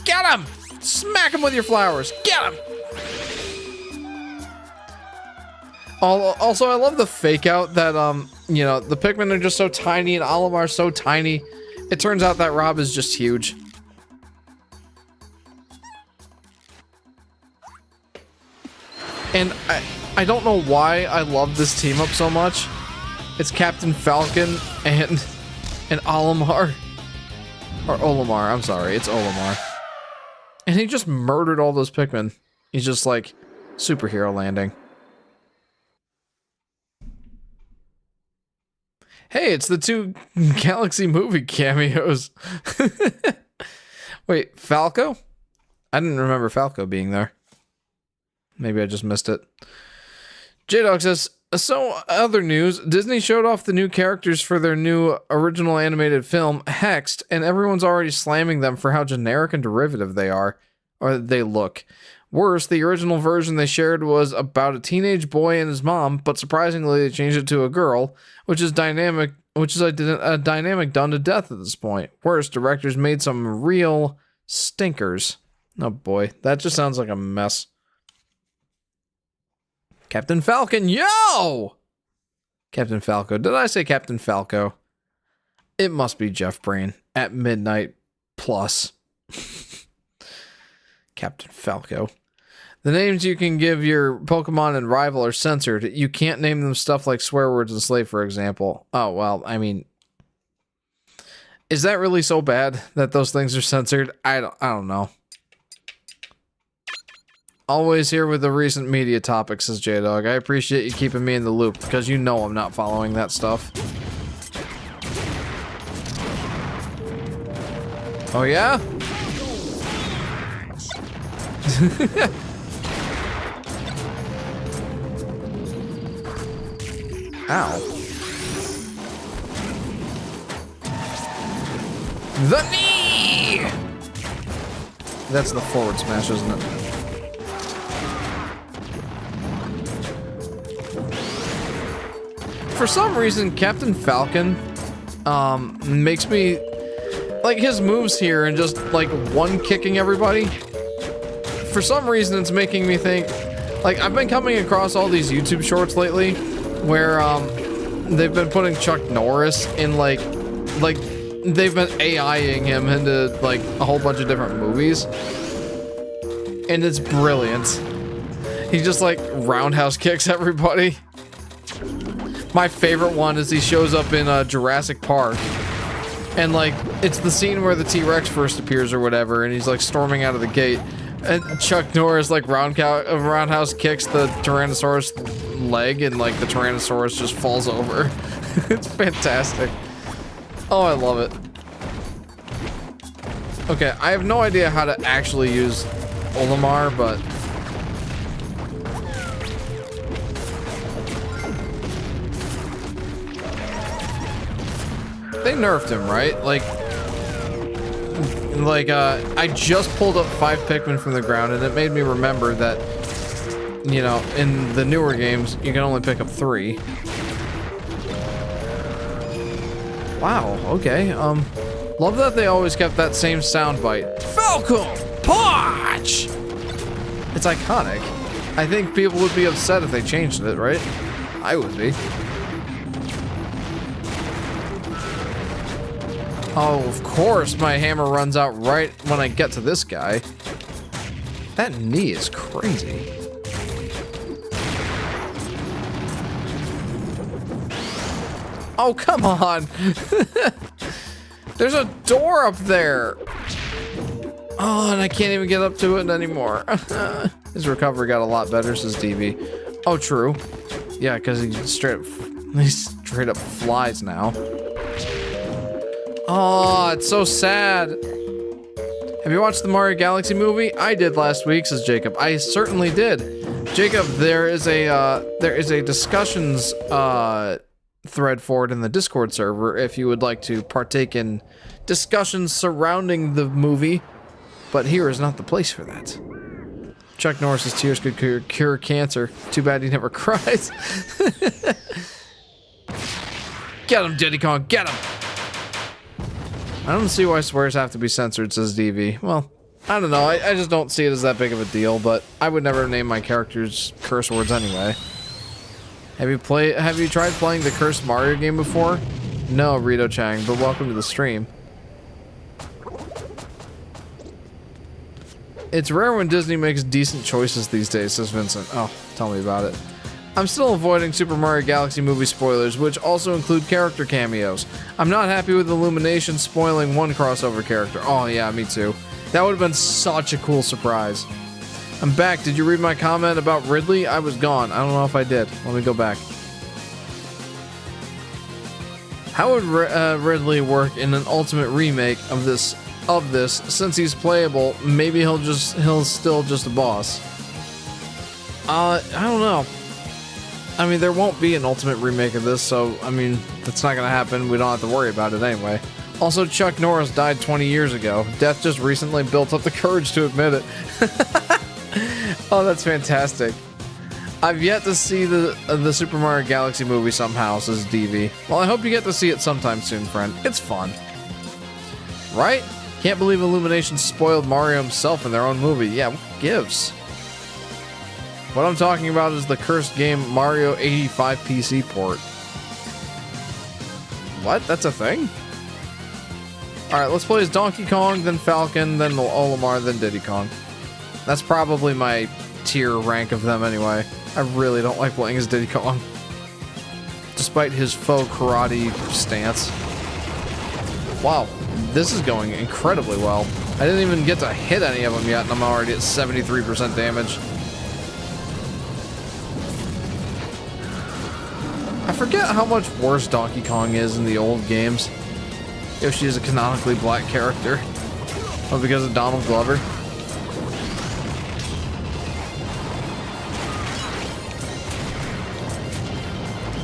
A: Get him! Smack him with your flowers! Get him! Also, I love the fake out that, you know, the Pikmin are just so tiny and Olimar's so tiny. It turns out that Rob is just huge. And I don't know why I love this team up so much. It's Captain Falcon and Olimar. Or Olimar, I'm sorry, it's Olimar. And he just murdered all those Pikmin. He's just like, superhero landing. Hey, it's the 2 Galaxy movie cameos. Wait, Falco? I didn't remember Falco being there. Maybe I just missed it. J-Dog says, so other news, Disney showed off the new characters for their new original animated film, Hexed, and everyone's already slamming them for how generic and derivative they are, or they look. Worse, the original version they shared was about a teenage boy and his mom, but surprisingly they changed it to a girl, which is a dynamic done to death at this point. Worse, directors made some real stinkers. Oh boy, that just sounds like a mess. Captain Falcon, yo! Captain Falco. Did I say Captain Falco? It must be Jeff Brain at midnight plus. Captain Falco. The names you can give your Pokemon and rival are censored. You can't name them stuff like swear words and slave, for example. Oh, well, I mean, is that really so bad that those things are censored? I don't know. Always here with the recent media topics, says J-Dog. I appreciate you keeping me in the loop, because you know I'm not following that stuff. Oh, yeah? Ow. The knee! That's the forward smash, isn't it? For some reason, Captain Falcon makes me like his moves here and just like one kicking everybody. For some reason, it's making me think like I've been coming across all these YouTube shorts lately where they've been putting Chuck Norris in like they've been AIing him into like a whole bunch of different movies, and it's brilliant. He just like roundhouse kicks everybody. My favorite one is he shows up in Jurassic Park, and like it's the scene where the T-Rex first appears or whatever, and he's like storming out of the gate, and Chuck Norris like roundhouse kicks the Tyrannosaurus leg, and like the Tyrannosaurus just falls over. It's fantastic. Oh, I love it. Okay, I have no idea how to actually use Olimar, but they nerfed him, right? I just pulled up 5 Pikmin from the ground, and it made me remember that, you know, in the newer games, you can only pick up 3. Wow, okay, love that they always kept that same soundbite. Falcon Punch! It's iconic. I think people would be upset if they changed it, right? I would be. Oh, of course my hammer runs out right when I get to this guy. That knee is crazy. Oh, come on. There's a door up there. Oh, and I can't even get up to it anymore. His recovery got a lot better, says DV. Oh, true. Yeah, because he straight up flies now. Oh, it's so sad. Have you watched the Mario Galaxy movie? I did last week, says Jacob. I certainly did. Jacob, there is a discussions thread for it in the Discord server if you would like to partake in discussions surrounding the movie, but here is not the place for that. Chuck Norris's tears could cure cancer. Too bad he never cries. Get him, Diddy Kong, get him! I don't see why swears have to be censored, says DV. Well, I don't know, I just don't see it as that big of a deal, but I would never name my characters curse words anyway. Have you tried playing the Cursed Mario game before? No, Rito Chang, but welcome to the stream. It's rare when Disney makes decent choices these days, says Vincent. Oh, tell me about it. I'm still avoiding Super Mario Galaxy movie spoilers, which also include character cameos. I'm not happy with Illumination spoiling one crossover character. Oh yeah, me too. That would have been such a cool surprise. I'm back. Did you read my comment about Ridley? I was gone. I don't know if I did. Let me go back. How would Ridley work in an ultimate remake of this? Since he's playable, maybe he'll still just a boss. I don't know. I mean, there won't be an ultimate remake of this, so I mean, that's not gonna happen. We don't have to worry about it anyway. Also, Chuck Norris died 20 years ago. Death just recently built up the courage to admit it. Oh, that's fantastic. I've yet to see the Super Mario Galaxy movie somehow, says DV. Well, I hope you get to see it sometime soon, friend. It's fun. Right? Can't believe Illumination spoiled Mario himself in their own movie. Yeah, what gives? What I'm talking about is the cursed game Mario 85 PC port. What? That's a thing? Alright, let's play as Donkey Kong, then Falcon, then Olimar, then Diddy Kong. That's probably my tier rank of them anyway. I really don't like playing as Diddy Kong. Despite his faux karate stance. Wow, this is going incredibly well. I didn't even get to hit any of them yet, and I'm already at 73% damage. I forget how much worse Donkey Kong is in the old games. Yoshi is a canonically black character. Oh, because of Donald Glover.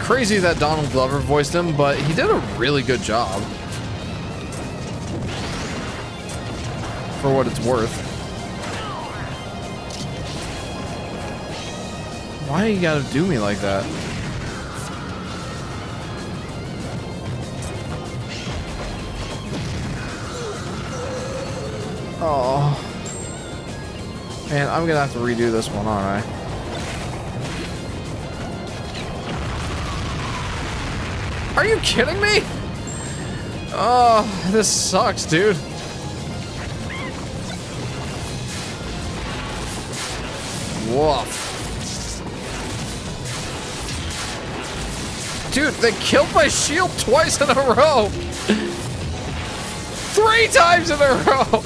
A: Crazy that Donald Glover voiced him, but he did a really good job. For what it's worth. Why you gotta do me like that? Oh. Man, I'm gonna have to redo this one, aren't I? Are you kidding me? Oh, this sucks, dude. Woof. Dude, they killed my shield twice in a row. 3 times in a row.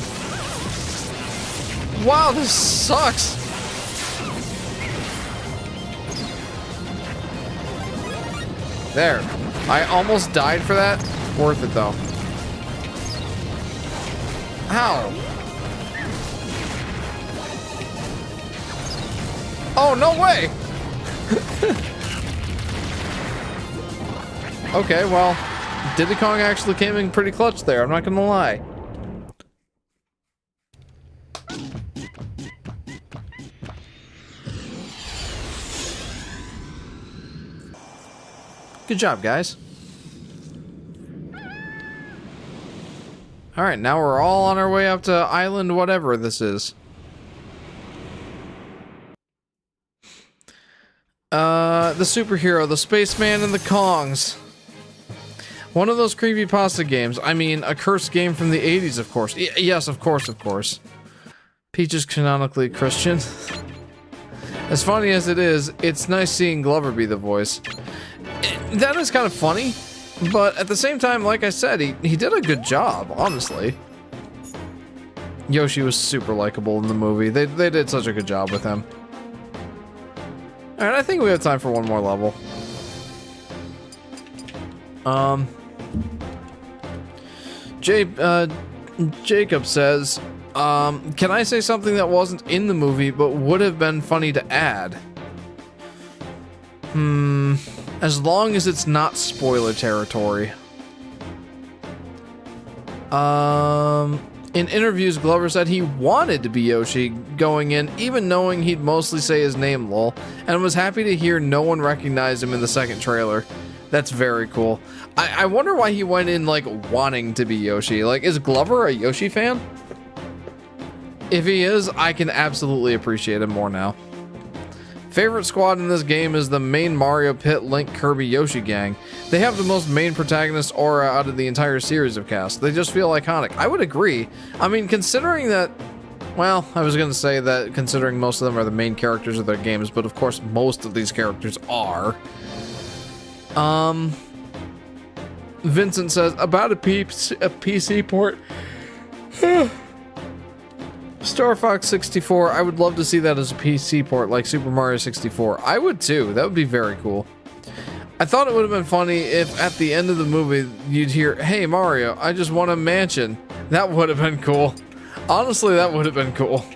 A: Wow, this sucks. There. I almost died for that. Worth it, though. Ow. Oh, no way! Okay, well, Diddy Kong actually came in pretty clutch there, I'm not gonna lie. Good job, guys. Alright, now we're all on our way up to Island whatever this is. The superhero, the spaceman, and the Kongs. One of those creepypasta games. I mean, a cursed game from the 80s, of course. Yes, of course, of course. Peach is canonically Christian. As funny as it is, it's nice seeing Glover be the voice. That is kind of funny, but at the same time, like I said, he did a good job, honestly. Yoshi was super likable in the movie. They did such a good job with him. Alright, I think we have time for one more level. Jacob says, can I say something that wasn't in the movie but would have been funny to add? As long as it's not spoiler territory. In interviews, Glover said he wanted to be Yoshi going in, even knowing he'd mostly say his name, lol, and was happy to hear no one recognized him in the second trailer. That's very cool. I wonder why he went in, like, wanting to be Yoshi. Like, is Glover a Yoshi fan? If he is, I can absolutely appreciate him more now. Favorite squad in this game is the main Mario, Pit, Link, Kirby, Yoshi gang. They have the most main protagonist aura out of the entire series of cast. They just feel iconic. I would agree. I mean, considering that Well, I was gonna say that considering most of them are the main characters of their games, but of course most of these characters are. Vincent says, about a PC port. Star Fox 64, I would love to see that as a PC port, like Super Mario 64. I would too, that would be very cool. I thought it would have been funny if at the end of the movie you'd hear, hey Mario, I just want a mansion. That would have been cool. Honestly, that would have been cool.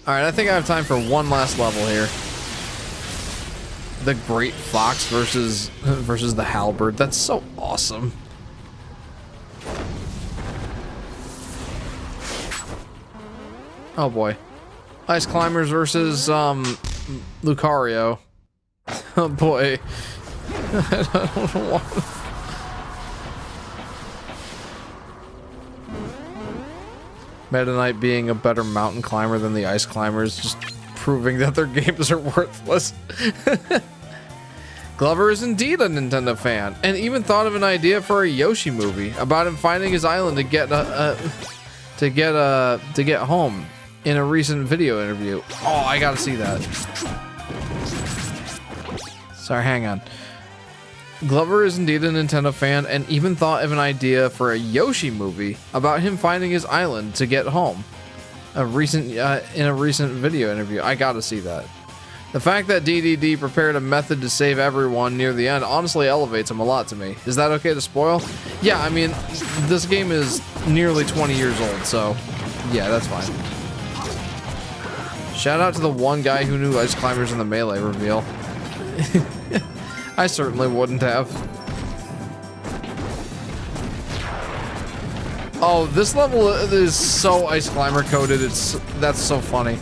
A: Alright, I think I have time for one last level here. The Great Fox versus the Halberd. That's so awesome. Oh boy. Ice Climbers versus Lucario. Oh boy. I don't want to. Meta Knight being a better mountain climber than the ice climbers, just proving that their games are worthless. Glover is indeed a Nintendo fan, and even thought of an idea for a Yoshi movie about him finding his island to get home in a recent video interview. Oh, I gotta see that. Sorry, hang on. Glover is indeed a Nintendo fan, and even thought of an idea for a Yoshi movie about him finding his island to get home. In a recent video interview. I gotta see that. The fact that DDD prepared a method to save everyone near the end honestly elevates him a lot to me. Is that okay to spoil? Yeah, I mean, this game is nearly 20 years old, so yeah, that's fine. Shout out to the one guy who knew Ice Climbers in the Melee reveal. I certainly wouldn't have. Oh, this level is so Ice Climber coded. That's so funny.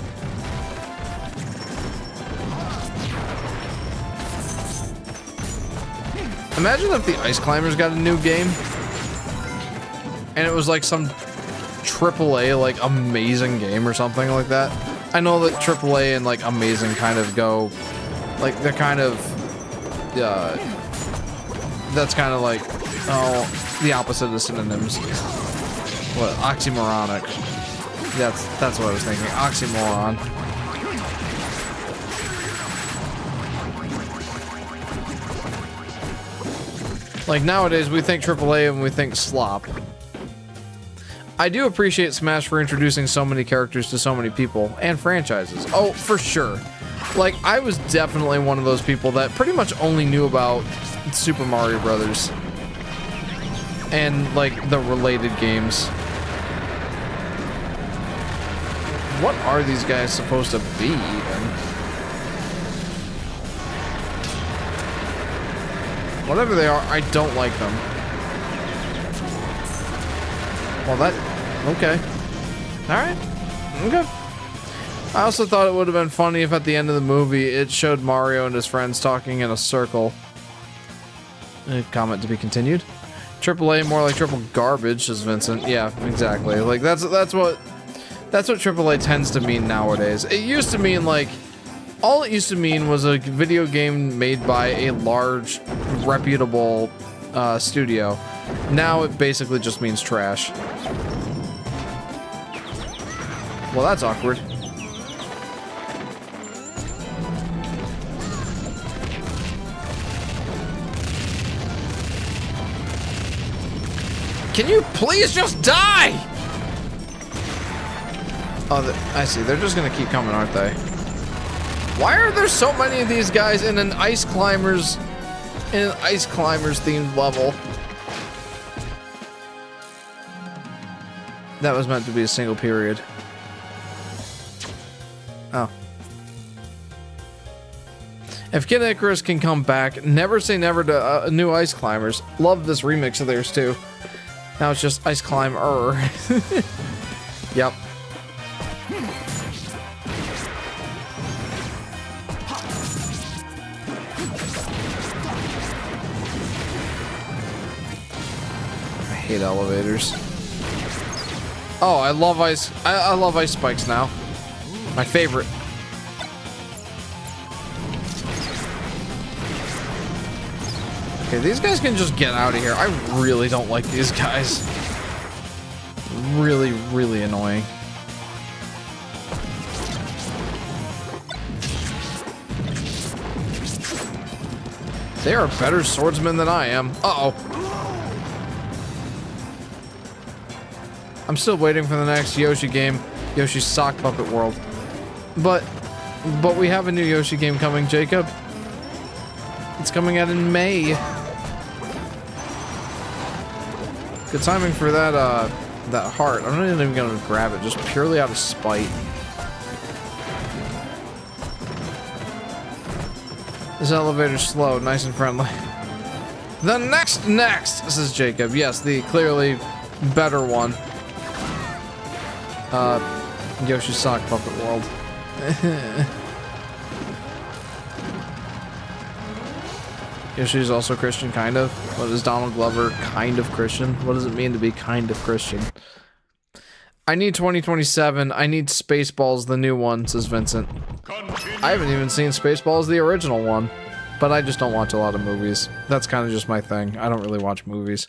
A: Imagine if the Ice Climbers got a new game and it was like some AAA like amazing game or something like that. I know that AAA and like amazing kind of go like they're kind of that's kind of like the opposite of synonyms. What, oxymoronic? That's what I was thinking. Oxymoron. Like nowadays we think AAA and we think slop. I do appreciate Smash for introducing so many characters to so many people and franchises. Oh, for sure. Like, I was definitely one of those people that pretty much only knew about Super Mario Brothers and like the related games. What are these guys supposed to be even? Whatever they are, I don't like them. Well, that... okay. Alright. Okay. I also thought it would have been funny if at the end of the movie it showed Mario and his friends talking in a circle. Comment to be continued. AAA more like triple garbage, says Vincent. Yeah, exactly. Like that's what AAA tends to mean nowadays. It used to mean like all it used to mean was a video game made by a large, reputable studio. Now it basically just means trash. Well, that's awkward. Can you please just die? Oh, I see. They're just gonna keep coming, aren't they? Why are there so many of these guys in an Ice Climbers themed level? That was meant to be a single period. Oh. If Kid Icarus can come back, never say never to new Ice Climbers. Love this remix of theirs too. Now it's just Ice Climber. Yep. I hate elevators. Oh, I love ice. I love ice spikes now. My favorite. Okay, these guys can just get out of here. I really don't like these guys. really, really annoying. They are better swordsmen than I am. Uh-oh. I'm still waiting for the next Yoshi game, Yoshi's Sock Puppet World. But we have a new Yoshi game coming, Jacob. It's coming out in May. Good timing for that, that heart. I'm not even gonna grab it, just purely out of spite. This elevator's slow, nice and friendly. The next, says Jacob. Yes, the clearly better one. Yoshi's Sock Puppet World. Yoshi's also Christian, kind of. What is Donald Glover kind of Christian? What does it mean to be kind of Christian? I need 2027. I need Spaceballs, the new one, says Vincent. I haven't even seen Spaceballs, the original one. But I just don't watch a lot of movies. That's kind of just my thing. I don't really watch movies.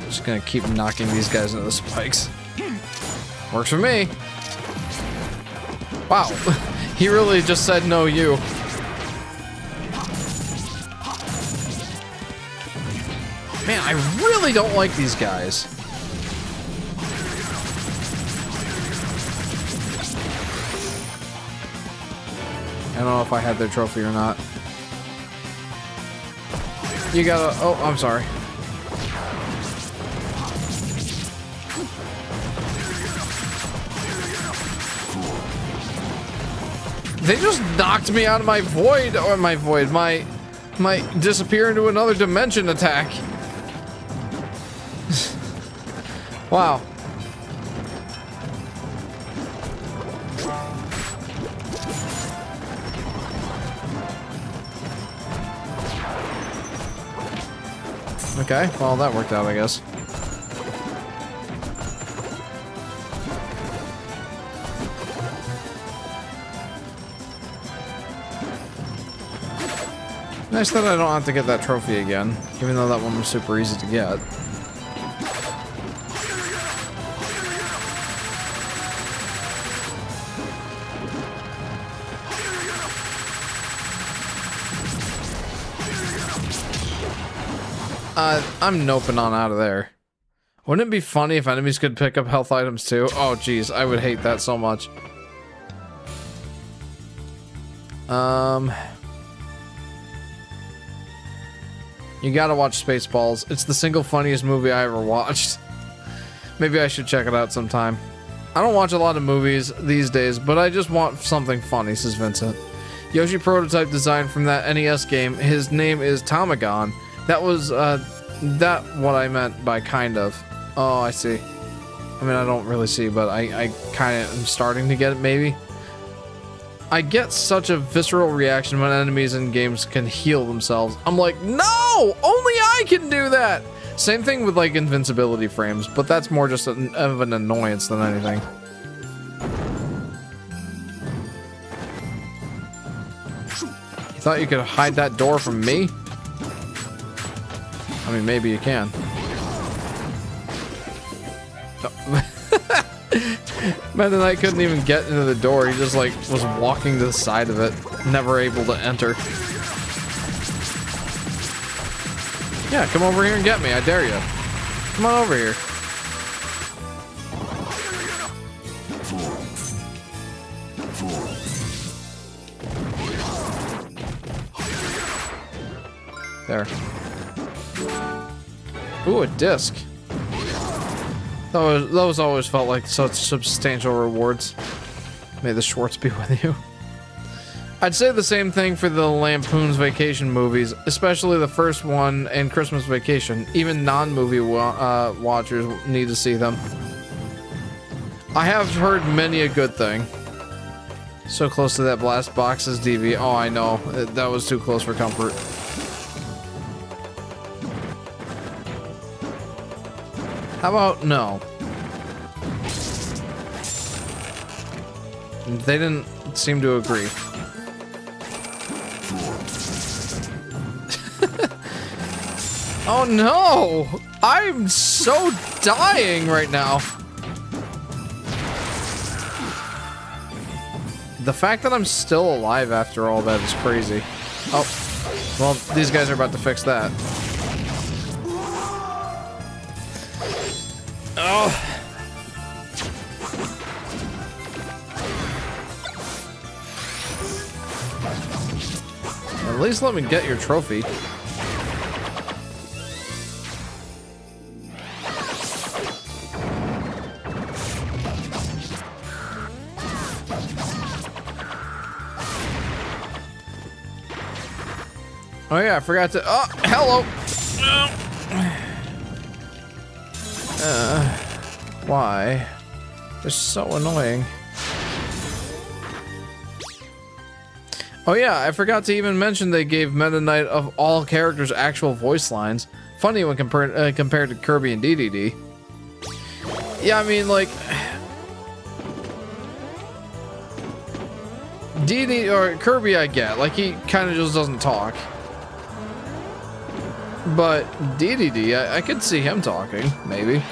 A: Just gonna keep knocking these guys into the spikes. Works for me. Wow. He really just said no, you. Man, I really don't like these guys. I don't know if I had their trophy or not. You gotta... Oh, I'm sorry. They just knocked me out of my void, or my disappear into another dimension attack. Wow. Okay, well that worked out, I guess. Nice that I don't have to get that trophy again, even though that one was super easy to get. I'm noping on out of there. Wouldn't it be funny if enemies could pick up health items too? Oh geez, I would hate that so much. You gotta watch Spaceballs. It's the single funniest movie I ever watched. Maybe I should check it out sometime. I don't watch a lot of movies these days, but I just want something funny, says Vincent. Yoshi prototype design from that NES game. His name is Tomagon. That was, that what I meant by kind of. Oh, I see. I mean, I don't really see, but I kind of am starting to get it, maybe. I get such a visceral reaction when enemies in games can heal themselves. I'm like, no! Only I can do that! Same thing with, like, invincibility frames, but that's more just of an annoyance than anything. You thought you could hide that door from me? I mean, maybe you can. Meta Knight couldn't even get into the door. He just, like, was walking to the side of it, never able to enter. Yeah, come over here and get me. I dare you. Come on over here. There. Ooh, a disc. Those always felt like such substantial rewards. May the Schwartz be with you. I'd say the same thing for the Lampoon's Vacation movies, especially the first one and Christmas Vacation. Even non-movie watchers need to see them. I have heard many a good thing. So close to that blast box's DV. Oh, I know. That was too close for comfort. How about no? They didn't seem to agree. Oh no! I'm so dying right now. The fact that I'm still alive after all that is crazy. Oh, well, these guys are about to fix that. Oh. At least let me get your trophy. Oh yeah, I forgot to. Oh, hello. Why? They're so annoying. Oh yeah, I forgot to even mention they gave Meta Knight of all characters actual voice lines. Funny when compared to Kirby and DDD. Yeah, I mean, like, DD or Kirby, I get. Like, he kind of just doesn't talk. But DDD, I could see him talking, maybe.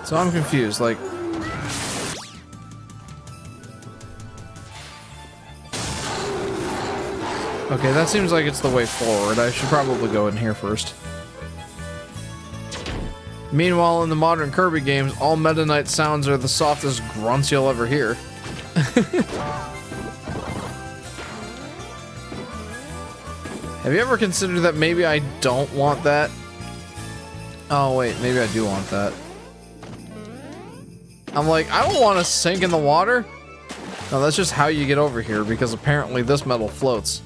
A: So I'm confused, like... Okay, that seems like it's the way forward. I should probably go in here first. Meanwhile, in the modern Kirby games, all Meta Knight sounds are the softest grunts you'll ever hear. Have you ever considered that maybe I don't want that? Oh wait, maybe I do want that. I'm like, I don't want to sink in the water. No, that's just how you get over here, because apparently this metal floats.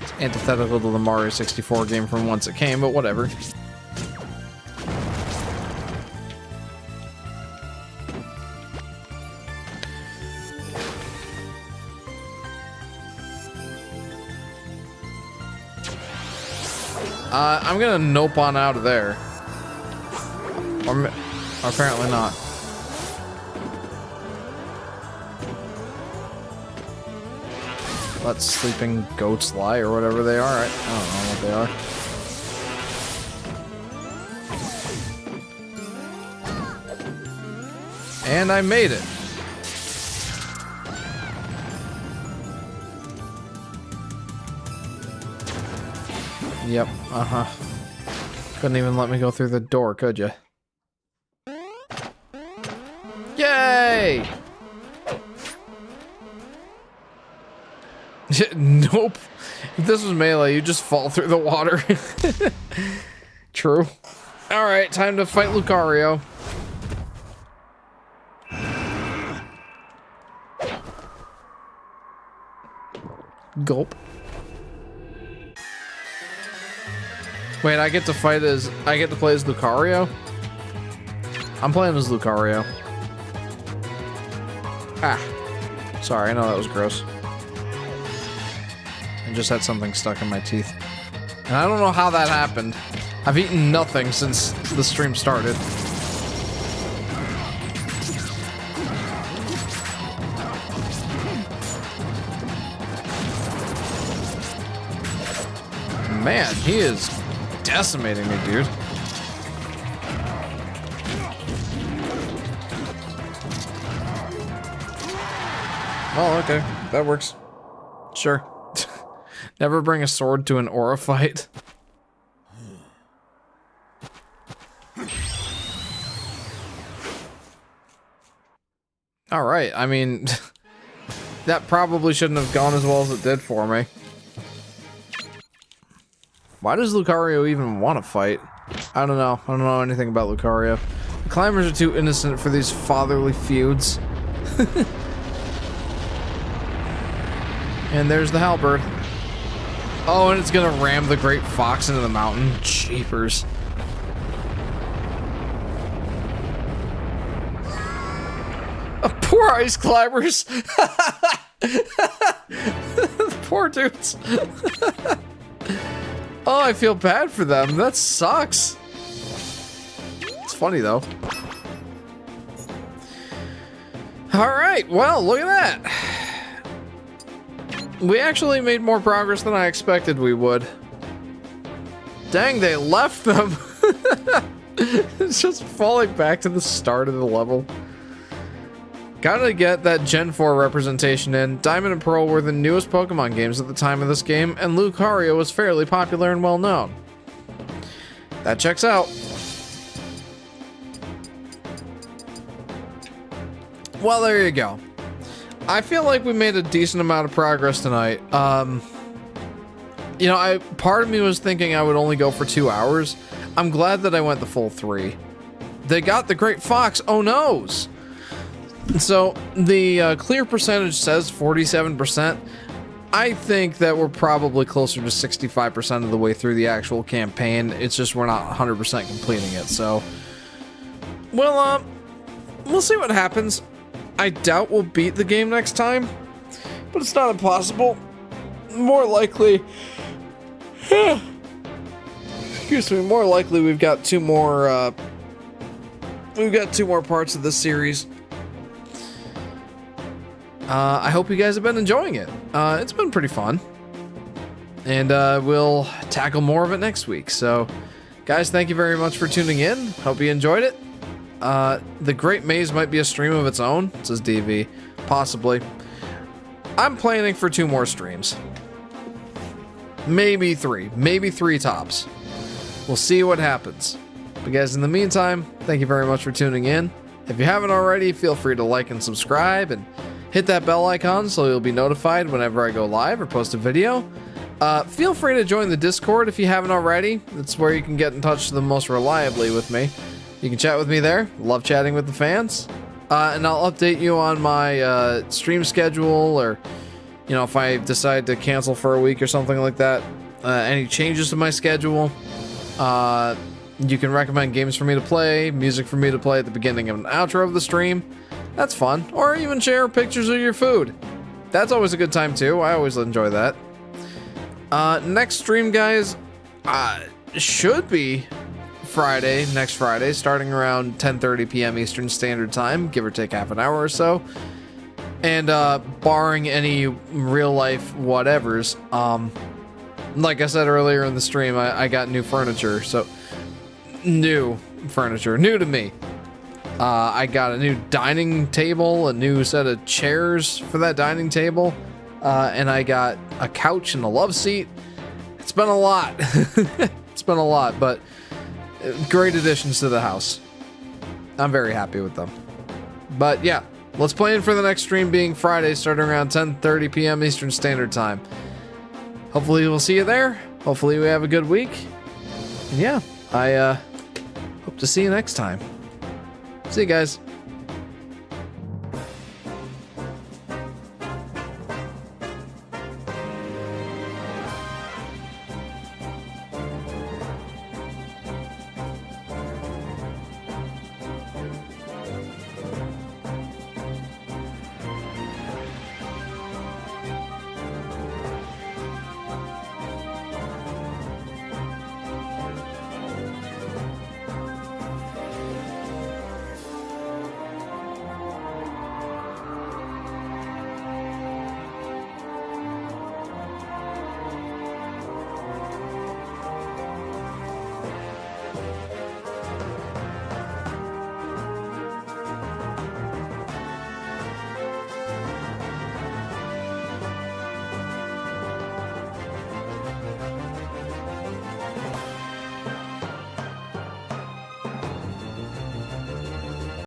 A: It's antithetical to the Mario 64 game from whence it came, but whatever. I'm gonna nope on out of there. Or apparently not. Let sleeping goats lie, or whatever they are. I don't know what they are. And I made it. Yep, uh-huh. Couldn't even let me go through the door, could ya? Yay! Nope. If this was Melee, you just fall through the water. True. Alright, time to fight Lucario. Gulp. Wait, I get to play as Lucario? I'm playing as Lucario. Ah. Sorry, I know that was gross. I just had something stuck in my teeth. And I don't know how that happened. I've eaten nothing since the stream started. Man, he is decimating me, dude. Oh, okay. That works. Sure. Never bring a sword to an aura fight. Alright, I mean... that probably shouldn't have gone as well as it did for me. Why does Lucario even want to fight? I don't know. I don't know anything about Lucario. The climbers are too innocent for these fatherly feuds. And there's the halberd. Oh, and it's gonna ram the great fox into the mountain. Jeepers. Poor ice climbers. Poor dudes. Oh, I feel bad for them. That sucks. It's funny, though. Alright, well, look at that. We actually made more progress than I expected we would. Dang, they left them. It's just falling back to the start of the level. Gotta get that Gen 4 representation in. Diamond and Pearl were the newest Pokemon games at the time of this game, and Lucario was fairly popular and well known. That checks out. Well, there you go. I feel like we made a decent amount of progress tonight. You know, part of me was thinking I would only go for 2 hours. I'm glad that I went the full 3. They got the Great Fox. Oh noes. So the clear percentage says 47%. I think that we're probably closer to 65% of the way through the actual campaign. It's just we're not 100% completing it. So, well, we'll see what happens. I doubt we'll beat the game next time, but it's not impossible. More likely, excuse me, more likely we've got two more parts of this series. I hope you guys have been enjoying it. It's been pretty fun, and we'll tackle more of it next week. So, guys, thank you very much for tuning in. Hope you enjoyed it. The Great Maze might be a stream of its own, says DV. Possibly. I'm planning for 2 more streams. Maybe 3. Maybe 3 tops. We'll see what happens. But guys, in the meantime, thank you very much for tuning in. If you haven't already, feel free to like and subscribe and hit that bell icon so you'll be notified whenever I go live or post a video. Feel free to join the Discord if you haven't already. That's where you can get in touch the most reliably with me. You can chat with me there. Love chatting with the fans. And I'll update you on my stream schedule, or, you know, if I decide to cancel for a week or something like that. Any changes to my schedule. You can recommend games for me to play, music for me to play at the beginning and outro of the stream. That's fun. Or even share pictures of your food. That's always a good time too. I always enjoy that. Next stream, guys, should be next Friday, starting around 10:30 p.m. Eastern Standard Time, give or take half an hour or so. And barring any real life whatevers, like I said earlier in the stream, I got new furniture. So new furniture, new to me. I got a new dining table, a new set of chairs for that dining table, and I got a couch and a love seat. It's been a lot. It's been a lot, but great additions to the house. I'm very happy with them. But yeah, let's plan for the next stream being Friday, starting around 10:30 p.m. Eastern Standard Time. Hopefully we'll see you there. Hopefully we have a good week. And yeah, I hope to see you next time. See you guys.